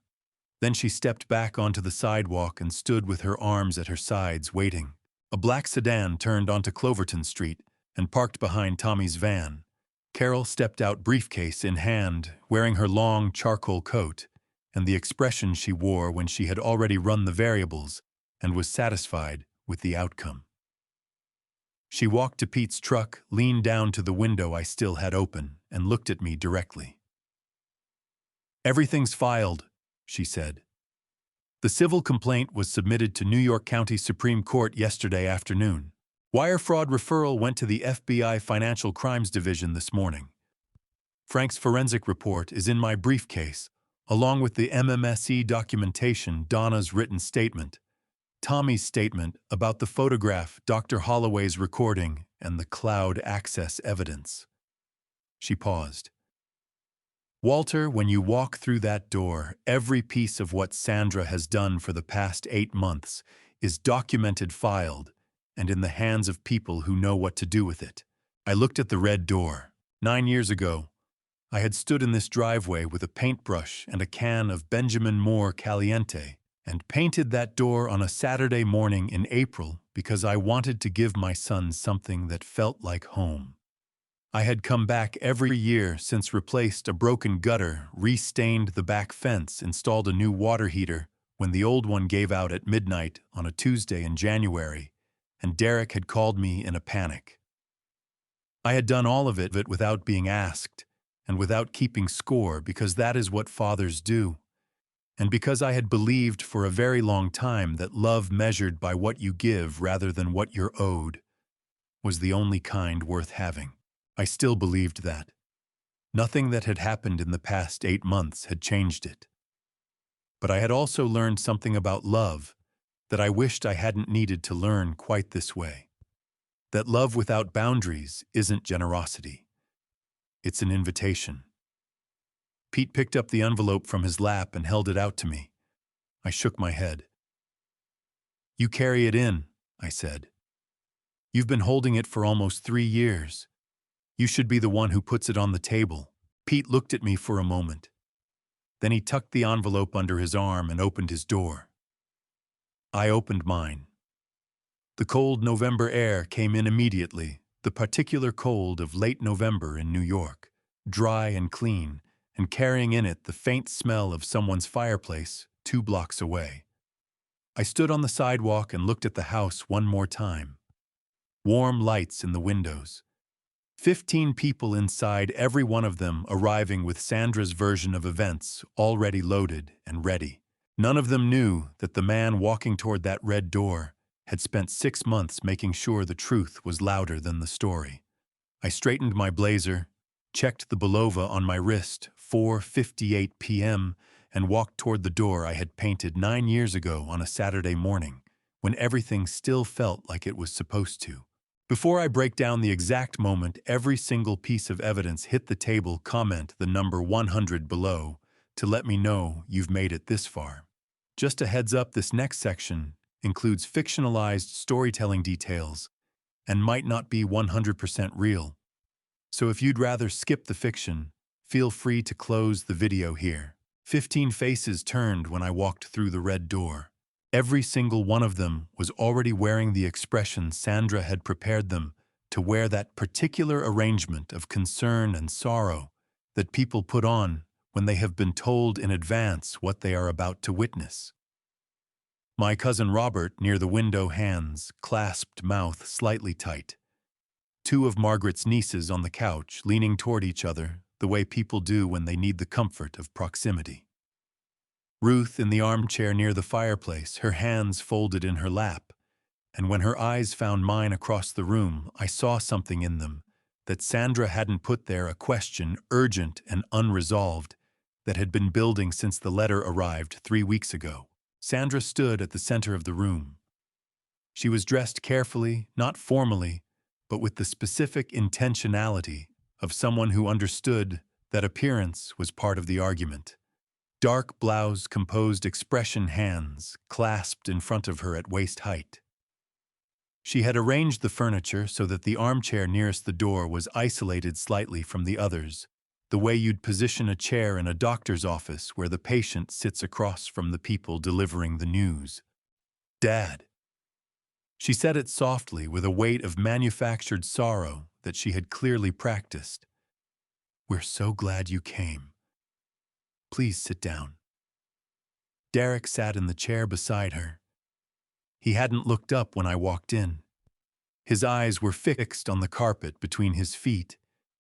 Then she stepped back onto the sidewalk and stood with her arms at her sides, waiting. A black sedan turned onto Cloverton Street and parked behind Tommy's van. Carol stepped out, briefcase in hand, wearing her long charcoal coat, and the expression she wore when she had already run the variables and was satisfied with the outcome. She walked to Pete's truck, leaned down to the window I still had open, and looked at me directly. "Everything's filed," she said. "The civil complaint was submitted to New York County Supreme Court yesterday afternoon. Wire fraud referral went to the FBI Financial Crimes Division this morning. Frank's forensic report is in my briefcase, along with the MMSE documentation, Donna's written statement, Tommy's statement about the photograph, Dr. Holloway's recording, and the cloud access evidence." She paused. "Walter, when you walk through that door, every piece of what Sandra has done for the past 8 months is documented, filed, and in the hands of people who know what to do with it." I looked at the red door. 9 years ago, I had stood in this driveway with a paintbrush and a can of Benjamin Moore Caliente and painted that door on a Saturday morning in April because I wanted to give my son something that felt like home. I had come back every year since, replaced a broken gutter, re-stained the back fence, installed a new water heater, when the old one gave out at midnight on a Tuesday in January, and Derek had called me in a panic. I had done all of it without being asked, and without keeping score, because that is what fathers do, and because I had believed for a very long time that love measured by what you give rather than what you're owed was the only kind worth having. I still believed that. Nothing that had happened in the past 8 months had changed it. But I had also learned something about love that I wished I hadn't needed to learn quite this way. That love without boundaries isn't generosity. It's an invitation. Pete picked up the envelope from his lap and held it out to me. I shook my head. "You carry it in," I said. "You've been holding it for almost 3 years. You should be the one who puts it on the table." Pete looked at me for a moment. Then he tucked the envelope under his arm and opened his door. I opened mine. The cold November air came in immediately, the particular cold of late November in New York, dry and clean, and carrying in it the faint smell of someone's fireplace 2 blocks away. I stood on the sidewalk and looked at the house one more time. Warm lights in the windows. 15 people inside, every one of them arriving with Sandra's version of events already loaded and ready. None of them knew that the man walking toward that red door had spent 6 months making sure the truth was louder than the story. I straightened my blazer, checked the Belova on my wrist, 4:58 p.m., and walked toward the door I had painted 9 years ago on a Saturday morning, when everything still felt like it was supposed to. Before I break down the exact moment every single piece of evidence hit the table, comment the number 100 below to let me know you've made it this far. Just a heads up, this next section includes fictionalized storytelling details and might not be 100% real. So if you'd rather skip the fiction, feel free to close the video here. 15 faces turned when I walked through the red door. Every single one of them was already wearing the expression Sandra had prepared them to wear, that particular arrangement of concern and sorrow that people put on when they have been told in advance what they are about to witness. My cousin Robert, near the window, hands clasped, mouth slightly tight. 2 of Margaret's nieces on the couch, leaning toward each other the way people do when they need the comfort of proximity. Ruth in the armchair near the fireplace, her hands folded in her lap, and when her eyes found mine across the room, I saw something in them that Sandra hadn't put there, a question, urgent and unresolved, that had been building since the letter arrived 3 weeks ago. Sandra stood at the center of the room. She was dressed carefully, not formally, but with the specific intentionality of someone who understood that appearance was part of the argument. Dark blouse, composed expression, hands clasped in front of her at waist height. She had arranged the furniture so that the armchair nearest the door was isolated slightly from the others, the way you'd position a chair in a doctor's office where the patient sits across from the people delivering the news. "Dad." She said it softly, with a weight of manufactured sorrow that she had clearly practiced. "We're so glad you came. Please sit down." Derek sat in the chair beside her. He hadn't looked up when I walked in. His eyes were fixed on the carpet between his feet,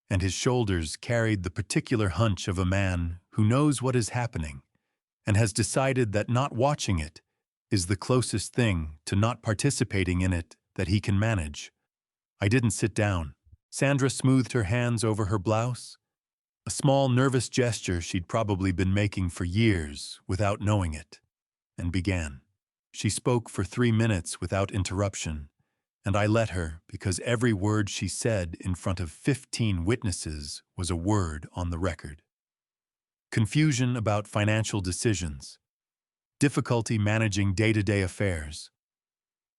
and his shoulders carried the particular hunch of a man who knows what is happening and has decided that not watching it is the closest thing to not participating in it that he can manage. I didn't sit down. Sandra smoothed her hands over her blouse, a small nervous gesture she'd probably been making for years without knowing it, and began. She spoke for 3 minutes without interruption, and I let her because every word she said in front of 15 witnesses was a word on the record. Confusion about financial decisions, difficulty managing day-to-day affairs,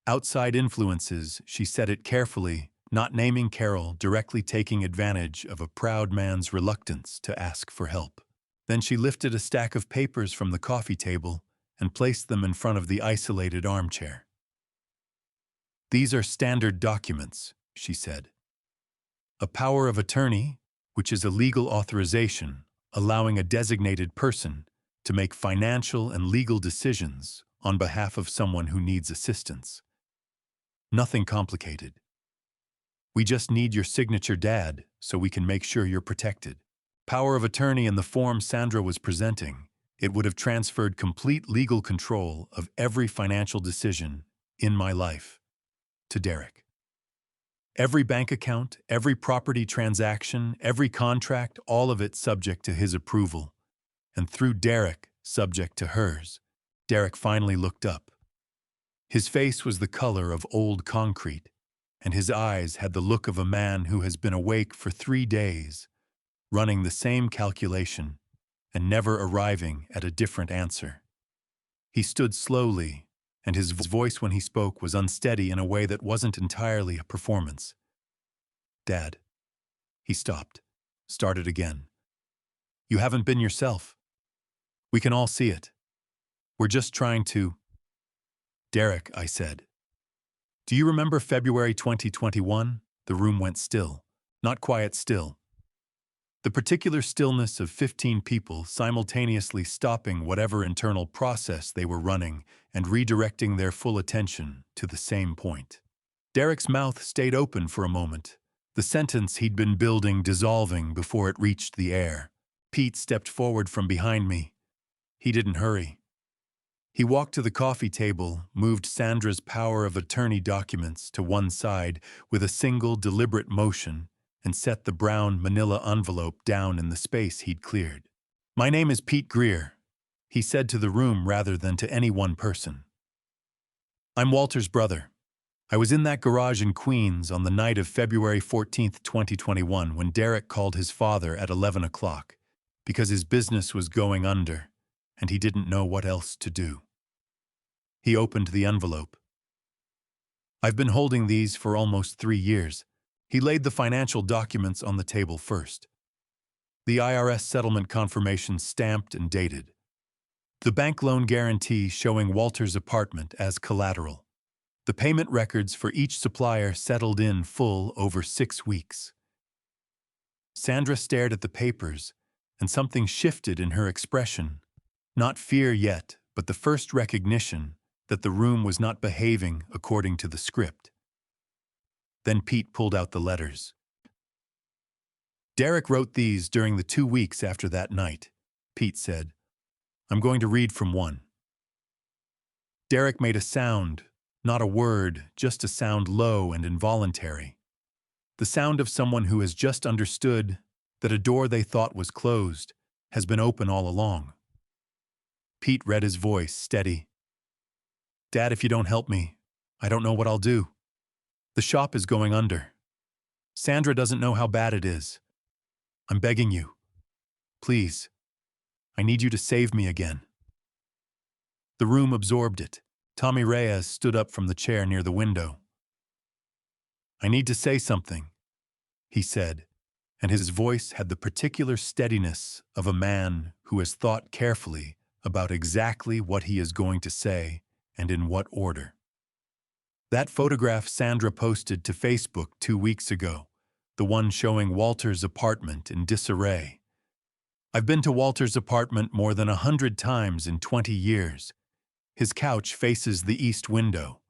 outside influences, she said it carefully, not naming Carol, directly taking advantage of a proud man's reluctance to ask for help. Then she lifted a stack of papers from the coffee table and placed them in front of the isolated armchair. "These are standard documents," she said. "A power of attorney, which is a legal authorization allowing a designated person to make financial and legal decisions on behalf of someone who needs assistance. Nothing complicated. We just need your signature, Dad, so we can make sure you're protected. Power of attorney in the form Sandra was presenting, it would have transferred complete legal control of every financial decision in my life to Derek. Every bank account, every property transaction, every contract, all of it subject to his approval. And through Derek, subject to hers. Derek finally looked up. His face was the color of old concrete, and his eyes had the look of a man who has been awake for 3 days, running the same calculation and never arriving at a different answer. He stood slowly, and his voice when he spoke was unsteady in a way that wasn't entirely a performance. Dad. He stopped, started again. You haven't been yourself. We can all see it. We're just trying to... Derek, I said. Do you remember February 2021? The room went still. Not quiet still. The particular stillness of 15 people simultaneously stopping whatever internal process they were running and redirecting their full attention to the same point. Derek's mouth stayed open for a moment, the sentence he'd been building dissolving before it reached the air. Pete stepped forward from behind me. He didn't hurry. He walked to the coffee table, moved Sandra's power of attorney documents to one side with a single deliberate motion, and set the brown manila envelope down in the space he'd cleared. My name is Pete Greer, he said to the room rather than to any one person. I'm Walter's brother. I was in that garage in Queens on the night of February 14th, 2021, when Derek called his father at 11 o'clock because his business was going under and he didn't know what else to do. He opened the envelope. I've been holding these for almost 3 years. He laid the financial documents on the table first. The IRS settlement confirmation stamped and dated. The bank loan guarantee showing Walter's apartment as collateral. The payment records for each supplier settled in full over 6 weeks. Sandra stared at the papers, and something shifted in her expression. Not fear yet, but the first recognition that the room was not behaving according to the script. Then Pete pulled out the letters. Derek wrote these during the 2 weeks after that night, Pete said. I'm going to read from one. Derek made a sound, not a word, just a sound low and involuntary. The sound of someone who has just understood that a door they thought was closed has been open all along. Pete read his voice, steady. Dad, if you don't help me, I don't know what I'll do. The shop is going under. Sandra doesn't know how bad it is. I'm begging you. Please. I need you to save me again. The room absorbed it. Tommy Reyes stood up from the chair near the window. I need to say something, he said, and his voice had the particular steadiness of a man who has thought carefully about exactly what he is going to say and in what order. That photograph Sandra posted to Facebook 2 weeks ago, the one showing Walter's apartment in disarray. I've been to Walter's apartment more than 100 times in 20 years. His couch faces the east window.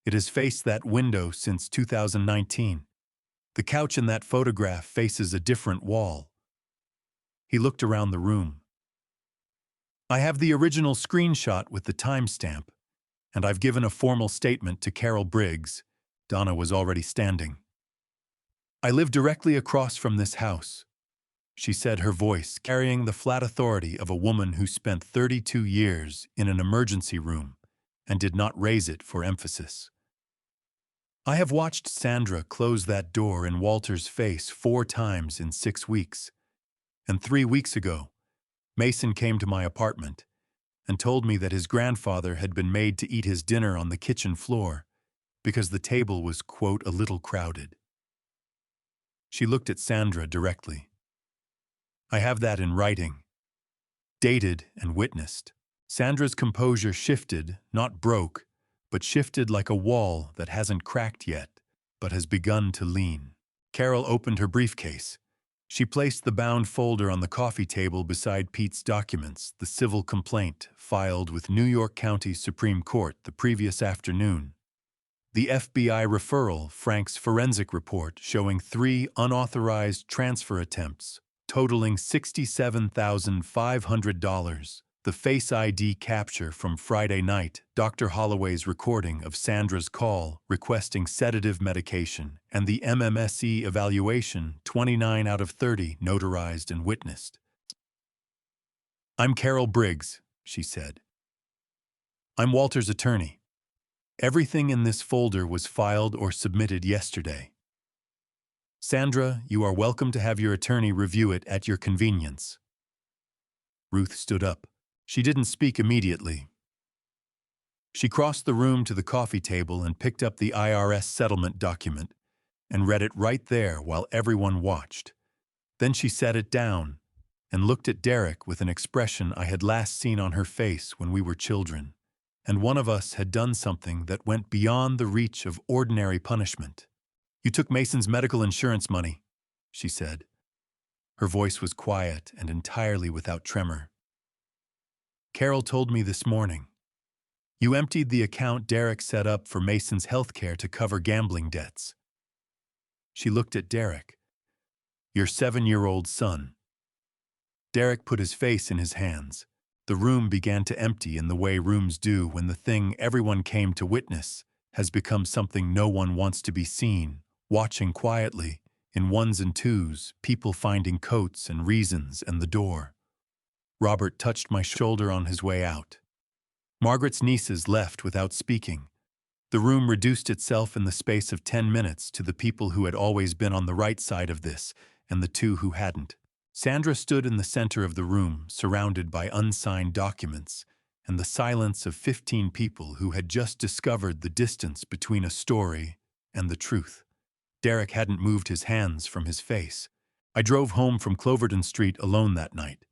It has faced that window since 2019. The couch in that photograph faces a different wall. He looked around the room. I have the original screenshot with the timestamp, and I've given a formal statement to Carol Briggs. Donna was already standing. I live directly across from this house, she said, her voice carrying the flat authority of a woman who spent 32 years in an emergency room and did not raise it for emphasis. I have watched Sandra close that door in Walter's face 4 times in 6 weeks, and 3 weeks ago, Mason came to my apartment and told me that his grandfather had been made to eat his dinner on the kitchen floor because the table was, quote, a little crowded. She looked at Sandra directly. I have that in writing, dated and witnessed. Sandra's composure shifted, not broke, but shifted like a wall that hasn't cracked yet, but has begun to lean. Carol opened her briefcase. She placed the bound folder on the coffee table beside Pete's documents, the civil complaint filed with New York County Supreme Court the previous afternoon. The FBI referral, Frank's forensic report showing 3 unauthorized transfer attempts, totaling $67,500. The Face ID capture from Friday night, Dr. Holloway's recording of Sandra's call requesting sedative medication, and the MMSE evaluation, 29 out of 30, notarized and witnessed. "I'm Carol Briggs," she said. "I'm Walter's attorney. Everything in this folder was filed or submitted yesterday. Sandra, you are welcome to have your attorney review it at your convenience." Ruth stood up. She didn't speak immediately. She crossed the room to the coffee table and picked up the IRS settlement document and read it right there while everyone watched. Then she set it down and looked at Derek with an expression I had last seen on her face when we were children, and one of us had done something that went beyond the reach of ordinary punishment. "You took Mason's medical insurance money," she said. Her voice was quiet and entirely without tremor. "Carol told me this morning. You emptied the account Derek set up for Mason's health care to cover gambling debts." She looked at Derek. "Your 7-year-old son." Derek put his face in his hands. The room began to empty in the way rooms do when the thing everyone came to witness has become something no one wants to be seen, watching quietly, in ones and twos, people finding coats and reasons and the door. Robert touched my shoulder on his way out. Margaret's nieces left without speaking. The room reduced itself in the space of 10 minutes to the people who had always been on the right side of this and the 2 who hadn't. Sandra stood in the center of the room, surrounded by unsigned documents, and the silence of 15 people who had just discovered the distance between a story and the truth. Derek hadn't moved his hands from his face. I drove home from Cloverton Street alone that night.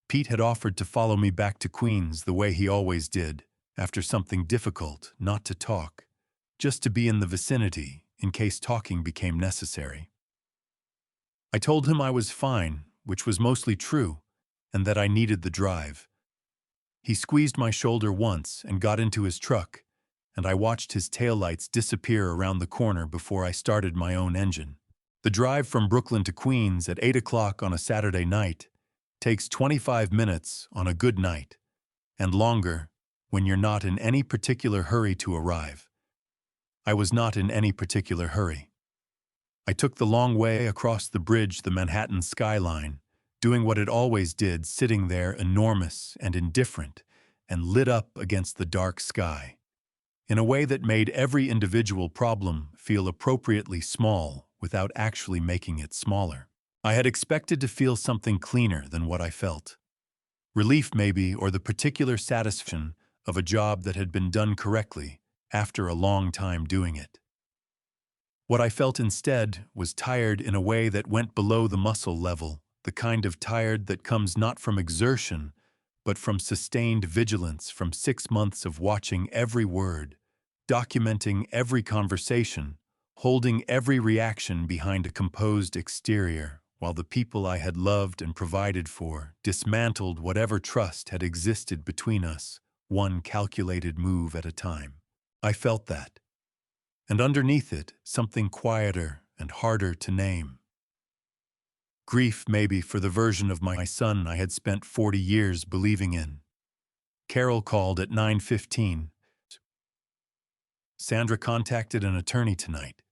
Pete had offered to follow me back to Queens the way he always did, after something difficult, not to talk, just to be in the vicinity in case talking became necessary. I told him I was fine, which was mostly true, and that I needed the drive. He squeezed my shoulder once and got into his truck, and I watched his taillights disappear around the corner before I started my own engine. The drive from Brooklyn to Queens at 8 o'clock on a Saturday night takes 25 minutes on a good night, and longer when you're not in any particular hurry to arrive. I was not in any particular hurry. I took the long way across the bridge, the Manhattan skyline, doing what it always did, sitting there enormous and indifferent and lit up against the dark sky, in a way that made every individual problem feel appropriately small without actually making it smaller. I had expected to feel something cleaner than what I felt. Relief maybe, or the particular satisfaction of a job that had been done correctly after a long time doing it. What I felt instead was tired in a way that went below the muscle level, the kind of tired that comes not from exertion, but from sustained vigilance from 6 months of watching every word, documenting every conversation, holding every reaction behind a composed exterior, while the people I had loved and provided for dismantled whatever trust had existed between us, one calculated move at a time. I felt that. And underneath it, something quieter and harder to name. Grief, maybe, for the version of my son I had spent 40 years believing in. Carol called at 9:15. "Sandra contacted an attorney tonight,"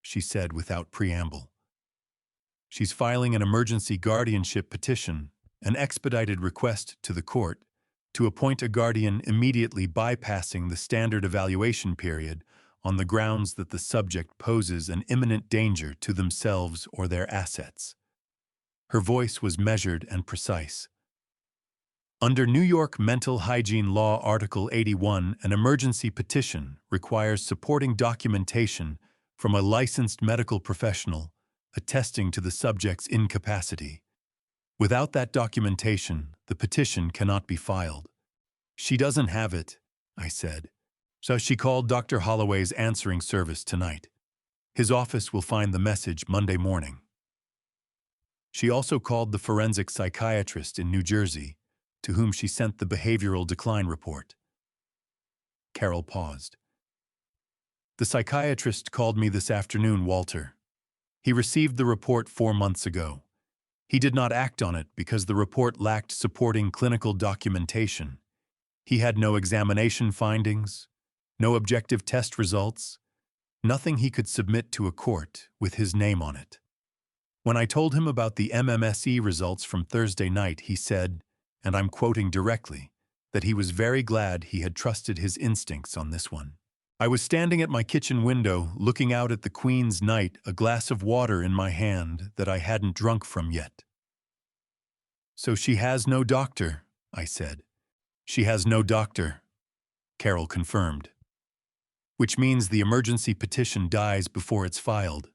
she said without preamble. "She's filing an emergency guardianship petition, an expedited request to the court, to appoint a guardian immediately bypassing the standard evaluation period on the grounds that the subject poses an imminent danger to themselves or their assets." Her voice was measured and precise. Under New York Mental Hygiene Law Article 81, an emergency petition requires supporting documentation from a licensed medical professional attesting to the subject's incapacity. Without that documentation, the petition cannot be filed. "She doesn't have it," I said. "So she called Dr. Holloway's answering service tonight. His office will find the message Monday morning." She also called the forensic psychiatrist in New Jersey, to whom she sent the behavioral decline report. Carol paused. The psychiatrist called me this afternoon, Walter. He received the report 4 months ago. He did not act on it because the report lacked supporting clinical documentation. He had no examination findings, no objective test results, nothing he could submit to a court with his name on it. When I told him about the MMSE results from Thursday night, he said, and I'm quoting directly, that he was very glad he had trusted his instincts on this one. I was standing at my kitchen window, looking out at the Queen's night, a glass of water in my hand that I hadn't drunk from yet. So she has no doctor, I said. She has no doctor, Carol confirmed. Which means the emergency petition dies before it's filed.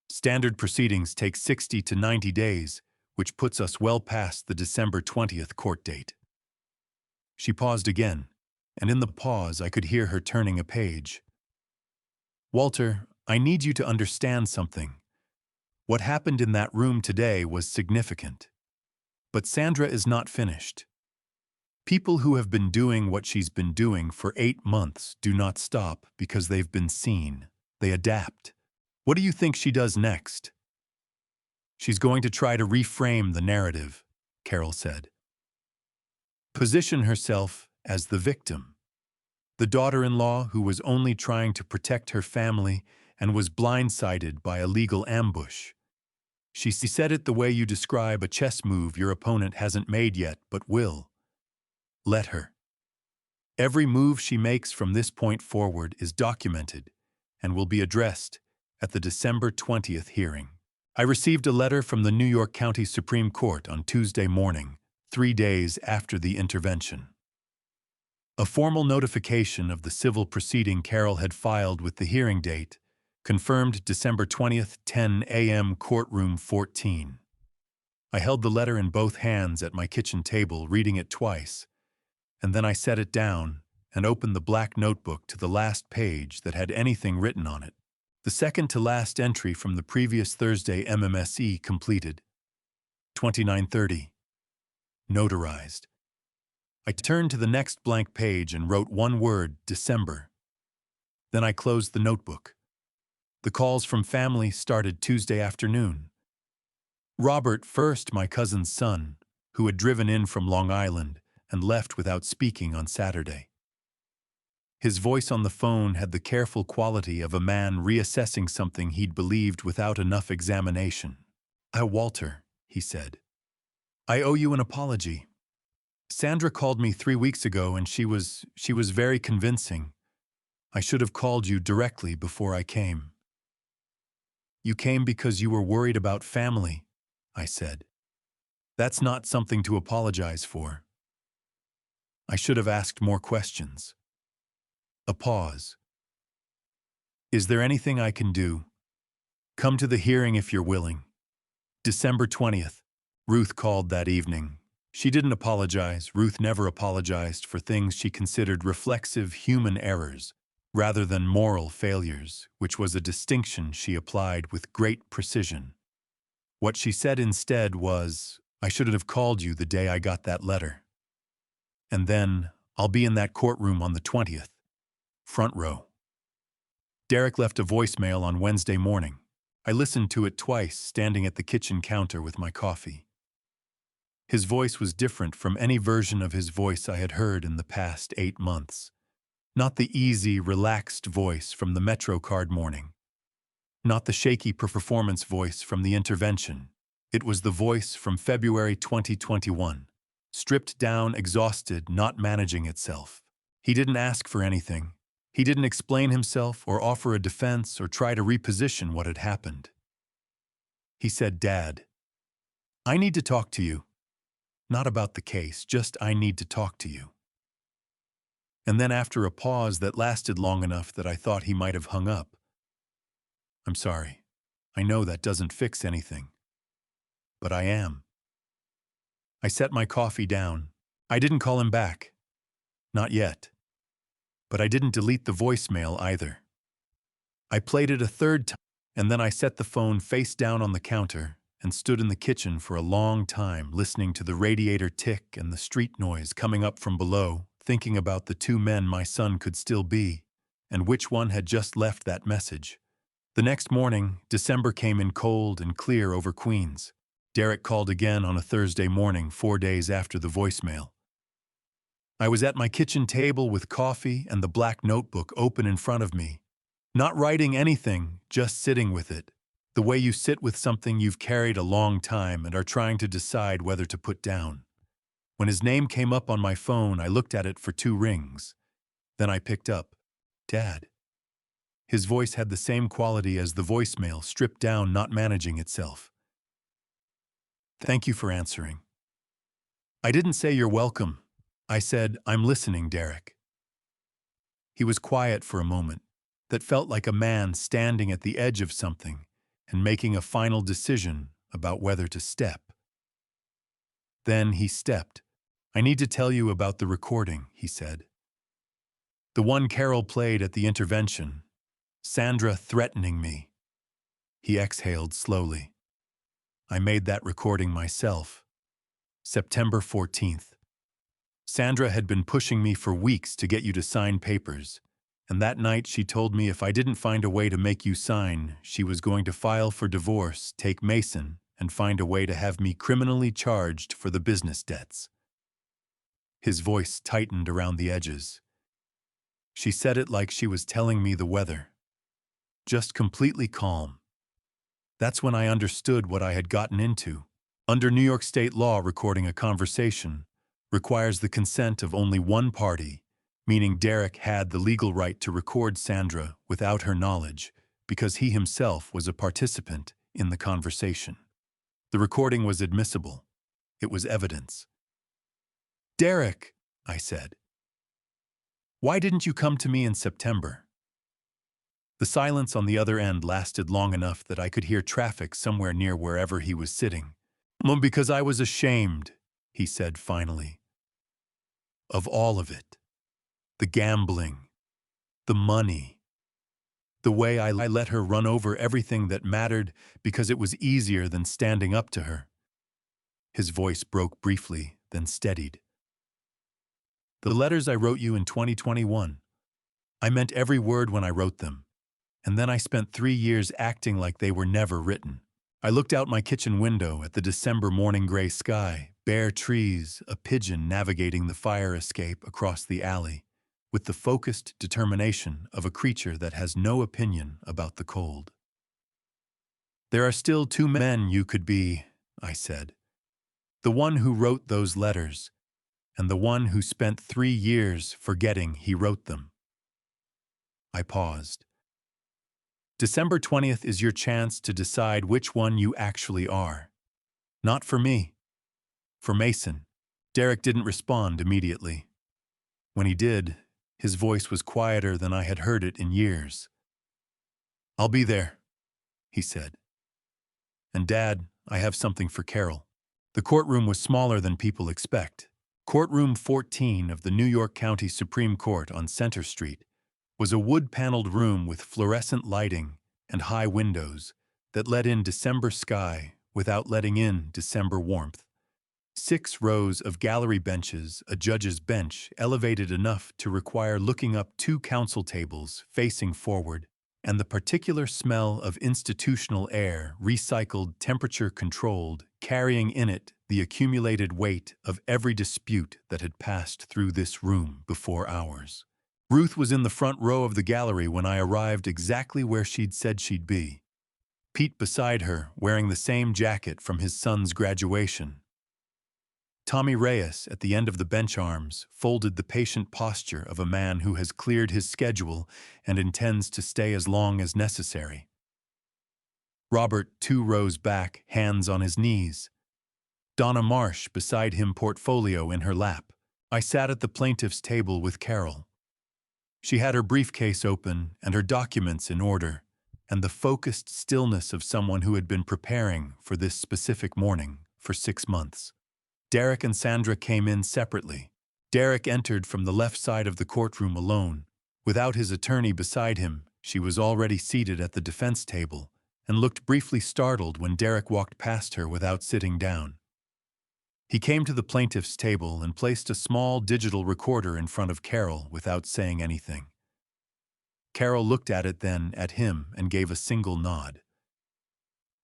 Standard proceedings take 60 to 90 days, which puts us well past the December 20th court date. She paused again, and in the pause I could hear her turning a page. Walter, I need you to understand something. What happened in that room today was significant. But Sandra is not finished. People who have been doing what she's been doing for 8 months do not stop because they've been seen. They adapt. What do you think she does next? She's going to try to reframe the narrative, Carol said. Position herself as the victim. The daughter-in-law who was only trying to protect her family and was blindsided by a legal ambush. She said it the way you describe a chess move your opponent hasn't made yet but will. Let her. Every move she makes from this point forward is documented and will be addressed at the December 20th hearing. I received a letter from the New York County Supreme Court on Tuesday morning, 3 days after the intervention. A formal notification of the civil proceeding Carol had filed with the hearing date confirmed December 20th, 10 a.m. courtroom 14. I held the letter in both hands at my kitchen table, reading it twice, and then I set it down and opened the black notebook to the last page that had anything written on it. The second to last entry from the previous Thursday MMSE completed. 29:30. Notarized. I turned to the next blank page and wrote one word, December. Then I closed the notebook. The calls from family started Tuesday afternoon. Robert first, my cousin's son, who had driven in from Long Island and left without speaking on Saturday. His voice on the phone had the careful quality of a man reassessing something he'd believed without enough examination. Walter, he said. I owe you an apology. Sandra called me 3 weeks ago and she was very convincing. I should have called you directly before I came. You came because you were worried about family, I said. That's not something to apologize for. I should have asked more questions. A pause. Is there anything I can do? Come to the hearing if you're willing. December 20th. Ruth called that evening. She didn't apologize. Ruth never apologized for things she considered reflexive human errors, rather than moral failures, which was a distinction she applied with great precision. What she said instead was, I should have called you the day I got that letter. And then, I'll be in that courtroom on the 20th. Front row. Derek left a voicemail on Wednesday morning. I listened to it twice, standing at the kitchen counter with my coffee. His voice was different from any version of his voice I had heard in the past 8 months. Not the easy, relaxed voice from the MetroCard morning. Not the shaky performance voice from the intervention. It was the voice from February 2021. Stripped down, exhausted, not managing itself. He didn't ask for anything. He didn't explain himself or offer a defense or try to reposition what had happened. He said, Dad, I need to talk to you. Not about the case, just I need to talk to you. And then after a pause that lasted long enough that I thought he might have hung up, I'm sorry. I know that doesn't fix anything. But I am. I set my coffee down. I didn't call him back. Not yet. But I didn't delete the voicemail either. I played it a third time, and then I set the phone face down on the counter and stood in the kitchen for a long time, listening to the radiator tick and the street noise coming up from below, thinking about the two men my son could still be, and which one had just left that message. The next morning, December came in cold and clear over Queens. Derek called again on a Thursday morning, 4 days after the voicemail. I was at my kitchen table with coffee and the black notebook open in front of me. Not writing anything, just sitting with it. The way you sit with something you've carried a long time and are trying to decide whether to put down. When his name came up on my phone, I looked at it for 2 rings. Then I picked up. Dad. His voice had the same quality as the voicemail, stripped down, not managing itself. Thank you for answering. I didn't say you're welcome. I said, I'm listening, Derek. He was quiet for a moment. That felt like a man standing at the edge of something and making a final decision about whether to step. Then he stepped. I need to tell you about the recording, he said. The one Carol played at the intervention. Sandra threatening me. He exhaled slowly. I made that recording myself. September 14th. Sandra had been pushing me for weeks to get you to sign papers. And that night she told me if I didn't find a way to make you sign, she was going to file for divorce, take Mason, and find a way to have me criminally charged for the business debts. His voice tightened around the edges. She said it like she was telling me the weather. Just completely calm. That's when I understood what I had gotten into. Under New York state law, recording a conversation requires the consent of only one party, meaning Derek had the legal right to record Sandra without her knowledge because he himself was a participant in the conversation. The recording was admissible. It was evidence. Derek, I said. Why didn't you come to me in September? The silence on the other end lasted long enough that I could hear traffic somewhere near wherever he was sitting. Because I was ashamed, he said finally. Of all of it. The gambling, the money, the way I let her run over everything that mattered because it was easier than standing up to her. His voice broke briefly, then steadied. The letters I wrote you in 2021. I meant every word when I wrote them. And then I spent 3 years acting like they were never written. I looked out my kitchen window at the December morning gray sky, bare trees, a pigeon navigating the fire escape across the alley, with the focused determination of a creature that has no opinion about the cold. There are still 2 men you could be, I said. The one who wrote those letters, and the one who spent 3 years forgetting he wrote them. I paused. December 20th is your chance to decide which one you actually are. Not for me. For Mason. Derek didn't respond immediately. When he did, his voice was quieter than I had heard it in years. I'll be there, he said. And Dad, I have something for Carol. The courtroom was smaller than people expect. Courtroom 14 of the New York County Supreme Court on Center Street was a wood-paneled room with fluorescent lighting and high windows that let in December sky without letting in December warmth. 6 rows of gallery benches, a judge's bench elevated enough to require looking up 2 counsel tables facing forward, and the particular smell of institutional air, recycled, temperature-controlled, carrying in it the accumulated weight of every dispute that had passed through this room before ours. Ruth was in the front row of the gallery when I arrived, exactly where she'd said she'd be. Pete beside her, wearing the same jacket from his son's graduation. Tommy Reyes, at the end of the bench arms, folded the patient posture of a man who has cleared his schedule and intends to stay as long as necessary. Robert, 2 rows back, hands on his knees. Donna Marsh beside him, portfolio in her lap. I sat at the plaintiff's table with Carol. She had her briefcase open and her documents in order, and the focused stillness of someone who had been preparing for this specific morning for 6 months. Derek and Sandra came in separately. Derek entered from the left side of the courtroom alone. Without his attorney beside him, she was already seated at the defense table, and looked briefly startled when Derek walked past her without sitting down. He came to the plaintiff's table and placed a small digital recorder in front of Carol without saying anything. Carol looked at it, then at him, and gave a single nod.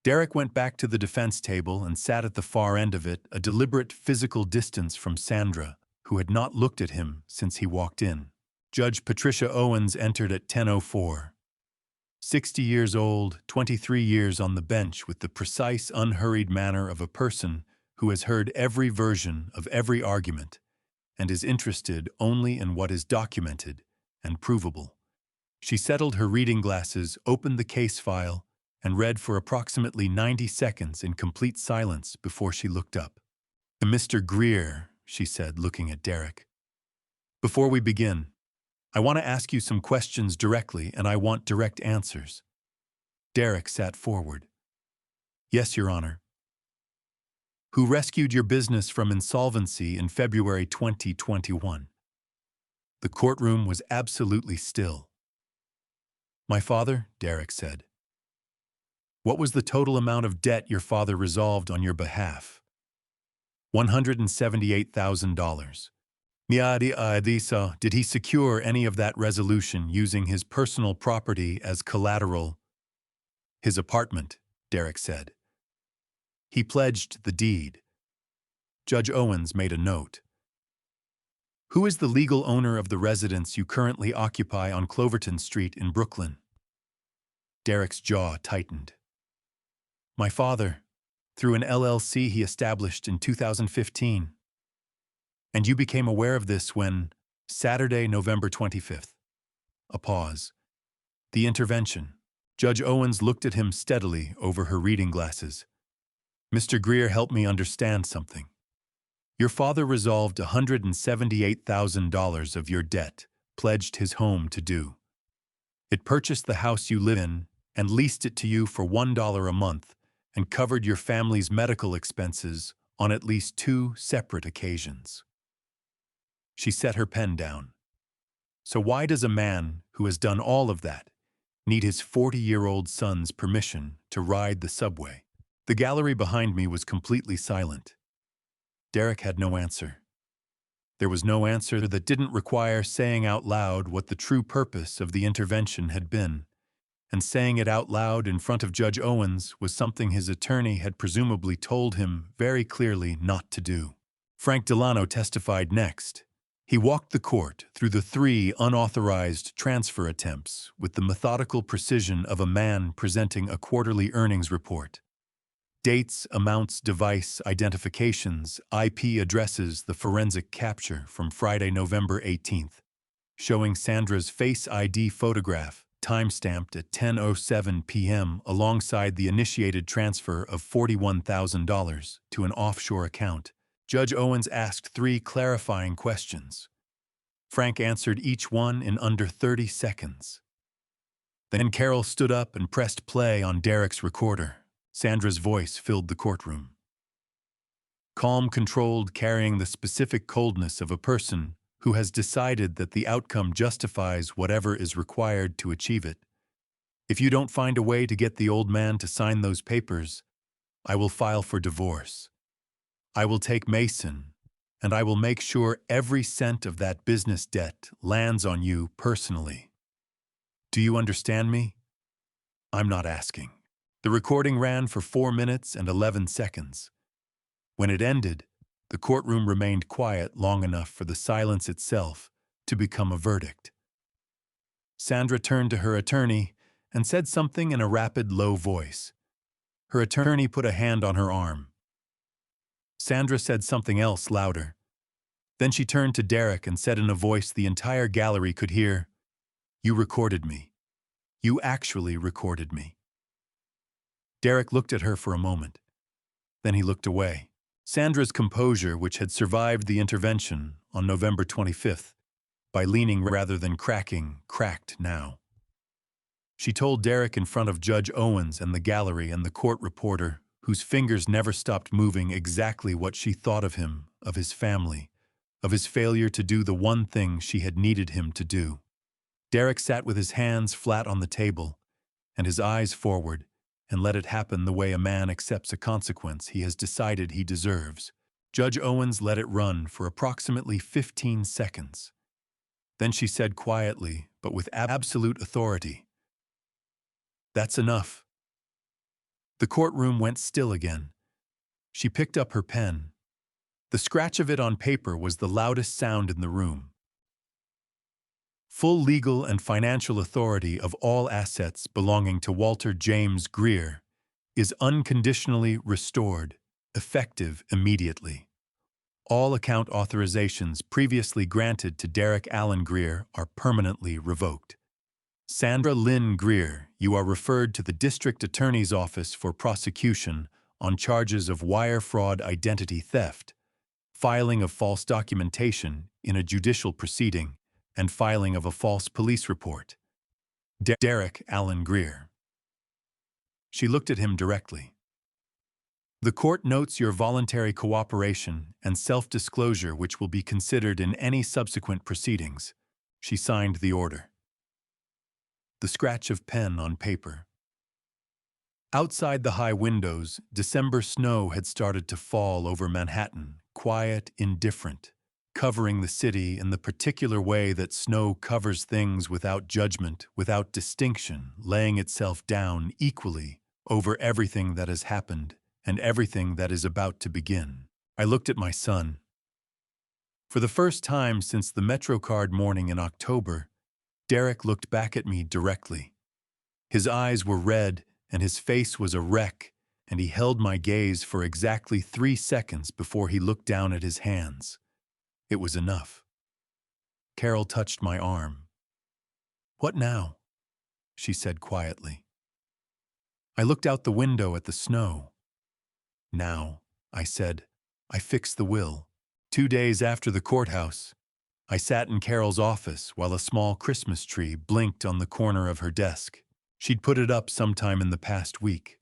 Derek went back to the defense table and sat at the far end of it, a deliberate physical distance from Sandra, who had not looked at him since he walked in. Judge Patricia Owens entered at 10:04. 60 years old, 23 years on the bench, with the precise, unhurried manner of a person who has heard every version of every argument and is interested only in what is documented and provable. She settled her reading glasses, opened the case file, and read for approximately 90 seconds in complete silence before she looked up. "Mr. Greer," she said, looking at Derek. "Before we begin, I want to ask you some questions directly, and I want direct answers." Derek sat forward. "Yes, Your Honor." "Who rescued your business from insolvency in February 2021? The courtroom was absolutely still. "My father," Derek said. "What was the total amount of debt your father resolved on your behalf?" $178,000. Did he secure any of that resolution using his personal property as collateral?" "His apartment," Derek said. "He pledged the deed." Judge Owens made a note. "Who is the legal owner of the residence you currently occupy on Cloverton Street in Brooklyn?" Derek's jaw tightened. "My father, through an LLC he established in 2015. "And you became aware of this when?" "Saturday, November 25th. A pause. "The intervention." Judge Owens looked at him steadily over her reading glasses. "Mr. Greer, help me understand something. Your father resolved $178,000 of your debt, pledged his home to do. It purchased the house you live in and leased it to you for $1 a month and covered your family's medical expenses on at least 2 separate occasions." She set her pen down. "So why does a man who has done all of that need his 40-year-old son's permission to ride the subway?" The gallery behind me was completely silent. Derek had no answer. There was no answer that didn't require saying out loud what the true purpose of the intervention had been. And saying it out loud in front of Judge Owens was something his attorney had presumably told him very clearly not to do. Frank Delano testified next. He walked the court through the 3 unauthorized transfer attempts with the methodical precision of a man presenting a quarterly earnings report. Dates, amounts, device, identifications, IP addresses, the forensic capture from Friday, November 18th, showing Sandra's Face ID photograph, time-stamped at 10:07 p.m. alongside the initiated transfer of $41,000 to an offshore account. Judge Owens asked 3 clarifying questions. Frank answered each one in under 30 seconds. Then Carol stood up and pressed play on Derek's recorder. Sandra's voice filled the courtroom. Calm, controlled, carrying the specific coldness of a person who has decided that the outcome justifies whatever is required to achieve it. "If you don't find a way to get the old man to sign those papers, I will file for divorce. I will take Mason, and I will make sure every cent of that business debt lands on you personally. Do you understand me? I'm not asking." The recording ran for 4 minutes and 11 seconds. When it ended, the courtroom remained quiet long enough for the silence itself to become a verdict. Sandra turned to her attorney and said something in a rapid, low voice. Her attorney put a hand on her arm. Sandra said something else louder. Then she turned to Derek and said in a voice the entire gallery could hear, "You recorded me. You actually recorded me." Derek looked at her for a moment. Then he looked away. Sandra's composure, which had survived the intervention on November 25th, by leaning rather than cracking, cracked now. She told Derek in front of Judge Owens and the gallery and the court reporter, whose fingers never stopped moving, exactly what she thought of him, of his family, of his failure to do the one thing she had needed him to do. Derek sat with his hands flat on the table and his eyes forward, and let it happen the way a man accepts a consequence he has decided he deserves. Judge Owens let it run for approximately 15 seconds. Then she said quietly, but with absolute authority, "That's enough." The courtroom went still again. She picked up her pen. The scratch of it on paper was the loudest sound in the room. Full legal and financial authority of all assets belonging to Walter James Greer is unconditionally restored, effective immediately. All account authorizations previously granted to Derek Allen Greer are permanently revoked. Sandra Lynn Greer, you are referred to the District Attorney's Office for prosecution on charges of wire fraud, identity theft, filing of false documentation in a judicial proceeding, and filing of a false police report. Derek Allen Greer. She looked at him directly. The court notes your voluntary cooperation and self-disclosure which will be considered in any subsequent proceedings. She signed the order. The scratch of pen on paper. Outside the high windows, December snow had started to fall over Manhattan, quiet, indifferent, covering the city in the particular way that snow covers things without judgment, without distinction, laying itself down equally over everything that has happened and everything that is about to begin. I looked at my son. For the first time since the MetroCard morning in October, Derek looked back at me directly. His eyes were red and his face was a wreck, and he held my gaze for exactly 3 seconds before he looked down at his hands. It was enough. Carol touched my arm. "What now?" she said quietly. I looked out the window at the snow. "Now," I said, "I fixed the will." 2 days after the courthouse, I sat in Carol's office while a small Christmas tree blinked on the corner of her desk. She'd put it up sometime in the past week.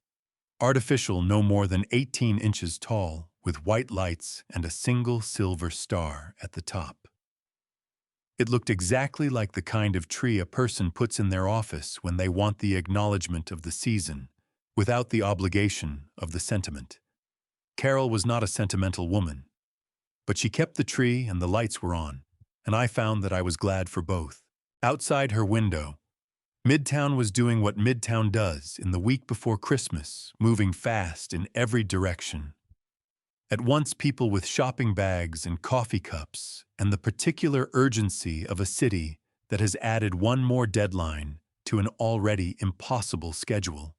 Artificial, no more than 18 inches tall, with white lights and a single silver star at the top. It looked exactly like the kind of tree a person puts in their office when they want the acknowledgement of the season, without the obligation of the sentiment. Carol was not a sentimental woman, but she kept the tree and the lights were on, and I found that I was glad for both. Outside her window, Midtown was doing what Midtown does in the week before Christmas, moving fast in every direction. At once people with shopping bags and coffee cups, and the particular urgency of a city that has added one more deadline to an already impossible schedule.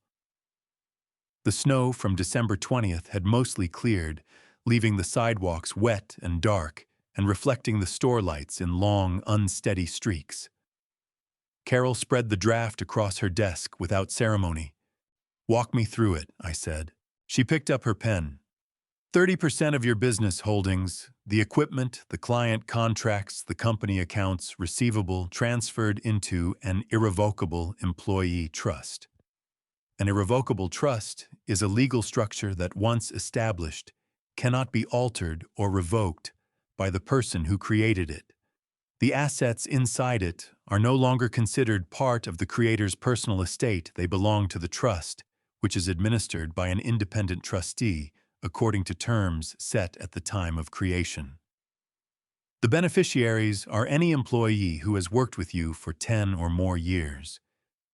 The snow from December 20th had mostly cleared, leaving the sidewalks wet and dark and reflecting the store lights in long, unsteady streaks. Carol spread the draft across her desk without ceremony. "Walk me through it," I said. She picked up her pen. 30% of your business holdings, the equipment, the client contracts, the company accounts receivable transferred into an irrevocable employee trust. An irrevocable trust is a legal structure that, once established, cannot be altered or revoked by the person who created it. The assets inside it are no longer considered part of the creator's personal estate. They belong to the trust, which is administered by an independent trustee according to terms set at the time of creation. The beneficiaries are any employee who has worked with you for 10 or more years.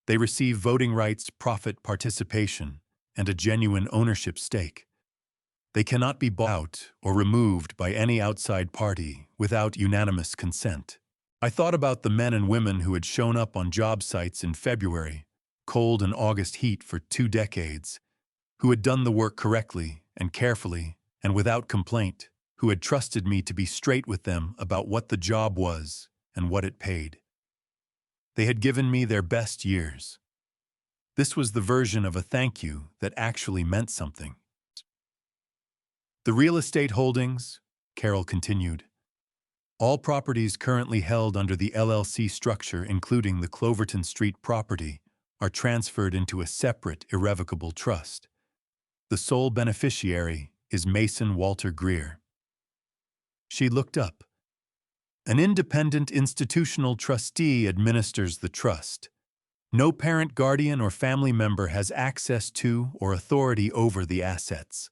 They receive voting rights, profit participation, and a genuine ownership stake. They cannot be bought out or removed by any outside party without unanimous consent. I thought about the men and women who had shown up on job sites in February, cold and August heat for 2 decades, who had done the work correctly and carefully and without complaint, who had trusted me to be straight with them about what the job was and what it paid. They had given me their best years. This was the version of a thank you that actually meant something. The real estate holdings, Carol continued. All properties currently held under the LLC structure, including the Cloverton Street property, are transferred into a separate irrevocable trust. The sole beneficiary is Mason Walter Greer. She looked up. An independent institutional trustee administers the trust. No parent, guardian, or family member has access to or authority over the assets.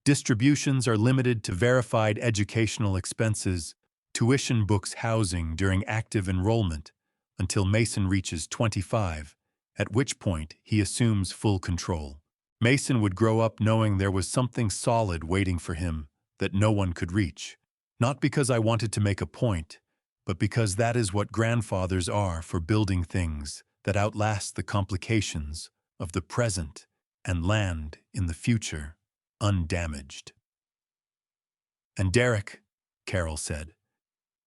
Distributions are limited to verified educational expenses, tuition, books, housing during active enrollment, until Mason reaches 25, at which point he assumes full control. Mason would grow up knowing there was something solid waiting for him that no one could reach. Not because I wanted to make a point, but because that is what grandfathers are for building things that outlast the complications of the present and land in the future undamaged. "And Derek," Carol said.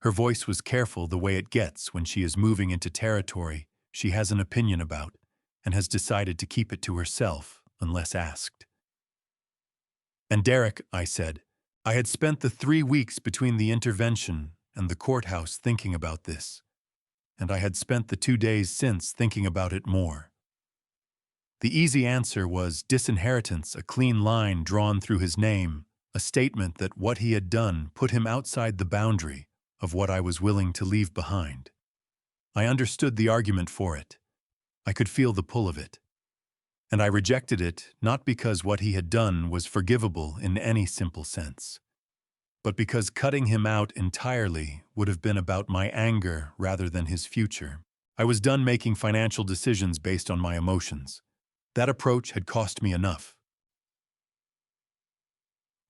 Her voice was careful, the way it gets when she is moving into territory she has an opinion about and has decided to keep it to herself unless asked. "And Derek," I said, I had spent the 3 weeks between the intervention and the courthouse thinking about this, and I had spent the 2 days since thinking about it more. The easy answer was disinheritance, a clean line drawn through his name, a statement that what he had done put him outside the boundary of what I was willing to leave behind. I understood the argument for it. I could feel the pull of it. And I rejected it not because what he had done was forgivable in any simple sense, but because cutting him out entirely would have been about my anger rather than his future. I was done making financial decisions based on my emotions. That approach had cost me enough.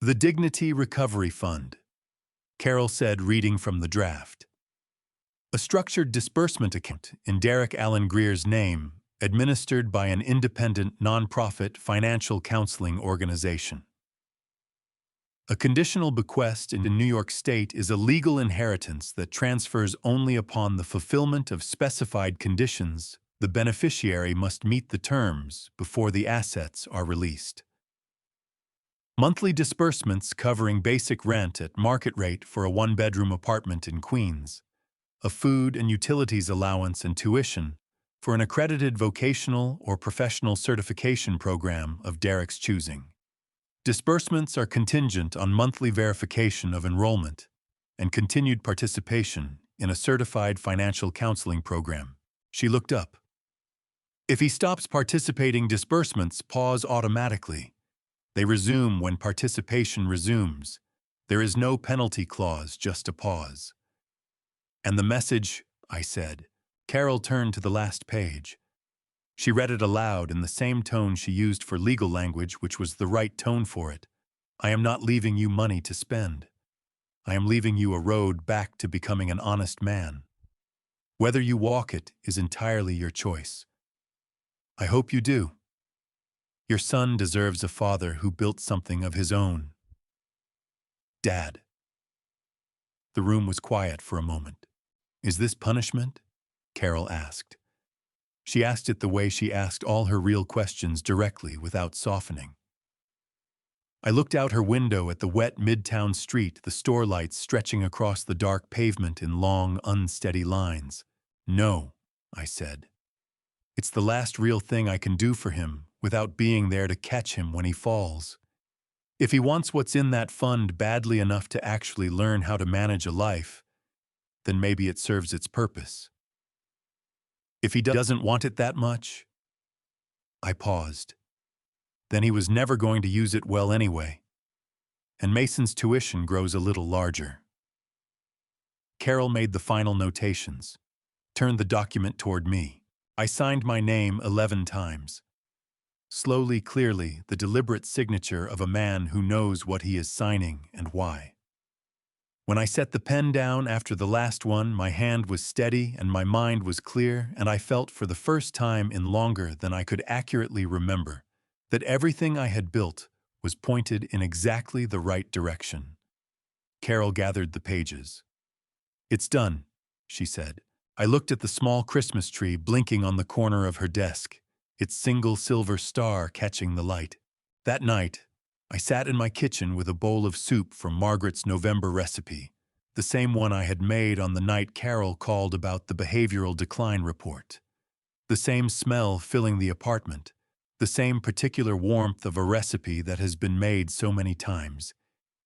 "The Dignity Recovery Fund," Carol said, reading from the draft. "A structured disbursement account in Derek Allen Greer's name, administered by an independent nonprofit financial counseling organization. A conditional bequest in New York State is a legal inheritance that transfers only upon the fulfillment of specified conditions. The beneficiary must meet the terms before the assets are released. Monthly disbursements covering basic rent at market rate for a 1-bedroom apartment in Queens, a food and utilities allowance and tuition for an accredited vocational or professional certification program of Derek's choosing. Disbursements are contingent on monthly verification of enrollment and continued participation in a certified financial counseling program." She looked up. "If he stops participating, disbursements pause automatically. They resume when participation resumes. There is no penalty clause, just a pause." "And the message," I said. Carol turned to the last page. She read it aloud in the same tone she used for legal language, which was the right tone for it. "I am not leaving you money to spend. I am leaving you a road back to becoming an honest man. Whether you walk it is entirely your choice. I hope you do. Your son deserves a father who built something of his own." "Dad." The room was quiet for a moment. "Is this punishment?" Carol asked. She asked it the way she asked all her real questions, directly, without softening. I looked out her window at the wet midtown street, the store lights stretching across the dark pavement in long, unsteady lines. "No," I said. "It's the last real thing I can do for him without being there to catch him when he falls. If he wants what's in that fund badly enough to actually learn how to manage a life, then maybe it serves its purpose. If he doesn't want it that much..." I paused. Then he was never going to use it well anyway. And Mason's tuition grows a little larger. Carol made the final notations, turned the document toward me. I signed my name 11 times. Slowly, clearly, the deliberate signature of a man who knows what he is signing and why. When I set the pen down after the last one, my hand was steady and my mind was clear, and I felt for the first time in longer than I could accurately remember that everything I had built was pointed in exactly the right direction. Carol gathered the pages. "It's done," she said. I looked at the small Christmas tree blinking on the corner of her desk, its single silver star catching the light. That night, I sat in my kitchen with a bowl of soup from Margaret's November recipe, the same one I had made on the night Carol called about the behavioral decline report. The same smell filling the apartment, the same particular warmth of a recipe that has been made so many times.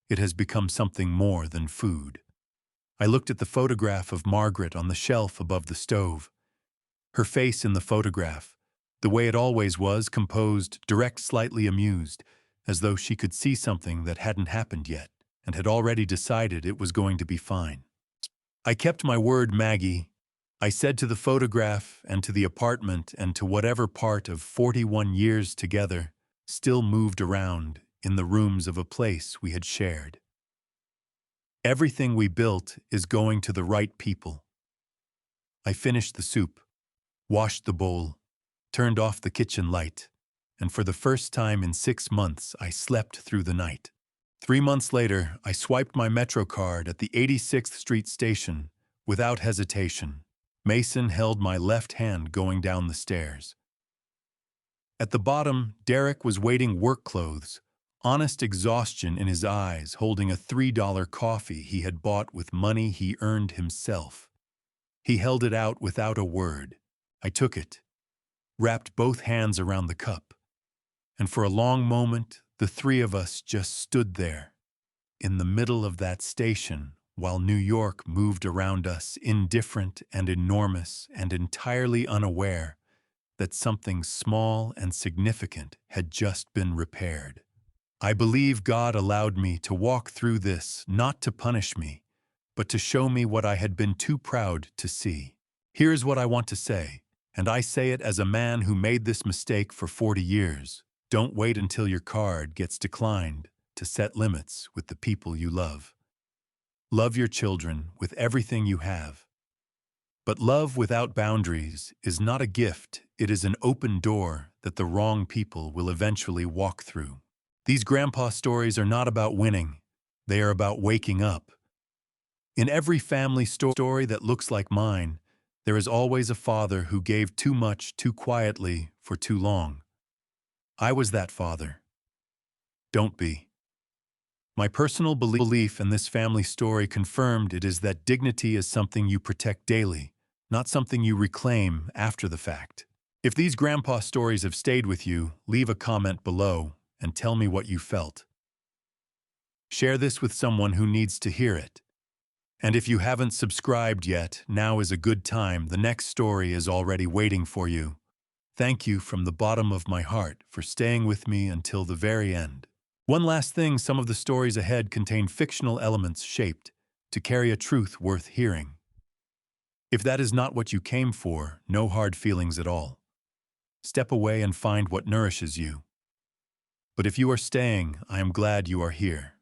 It has become something more than food. I looked at the photograph of Margaret on the shelf above the stove. Her face in the photograph, the way it always was, composed, direct, slightly amused, as though she could see something that hadn't happened yet and had already decided it was going to be fine. I kept my word, Maggie. I said to the photograph and to the apartment and to whatever part of 41 years together still moved around in the rooms of a place we had shared. Everything we built is going to the right people. I finished the soup, washed the bowl, turned off the kitchen light, and for the first time in 6 months, I slept through the night. 3 months later, I swiped my Metro card at the 86th Street station without hesitation. Mason held my left hand going down the stairs. At the bottom, Derek was waiting work clothes, honest exhaustion in his eyes, holding a $3 coffee he had bought with money he earned himself. He held it out without a word. I took it, wrapped both hands around the cup, and for a long moment, the three of us just stood there, in the middle of that station, while New York moved around us, indifferent and enormous and entirely unaware that something small and significant had just been repaired. I believe God allowed me to walk through this not to punish me, but to show me what I had been too proud to see. Here's what I want to say, and I say it as a man who made this mistake for 40 years. Don't wait until your card gets declined to set limits with the people you love. Love your children with everything you have. But love without boundaries is not a gift, it is an open door that the wrong people will eventually walk through. These grandpa stories are not about winning, they are about waking up. In every family story that looks like mine, there is always a father who gave too much too quietly for too long. I was that father. Don't be. My personal belief in this family story confirmed it is that dignity is something you protect daily, not something you reclaim after the fact. If these grandpa stories have stayed with you, leave a comment below and tell me what you felt. Share this with someone who needs to hear it. And if you haven't subscribed yet, now is a good time. The next story is already waiting for you. Thank you from the bottom of my heart for staying with me until the very end. One last thing, some of the stories ahead contain fictional elements shaped to carry a truth worth hearing. If that is not what you came for, no hard feelings at all. Step away and find what nourishes you. But if you are staying, I am glad you are here.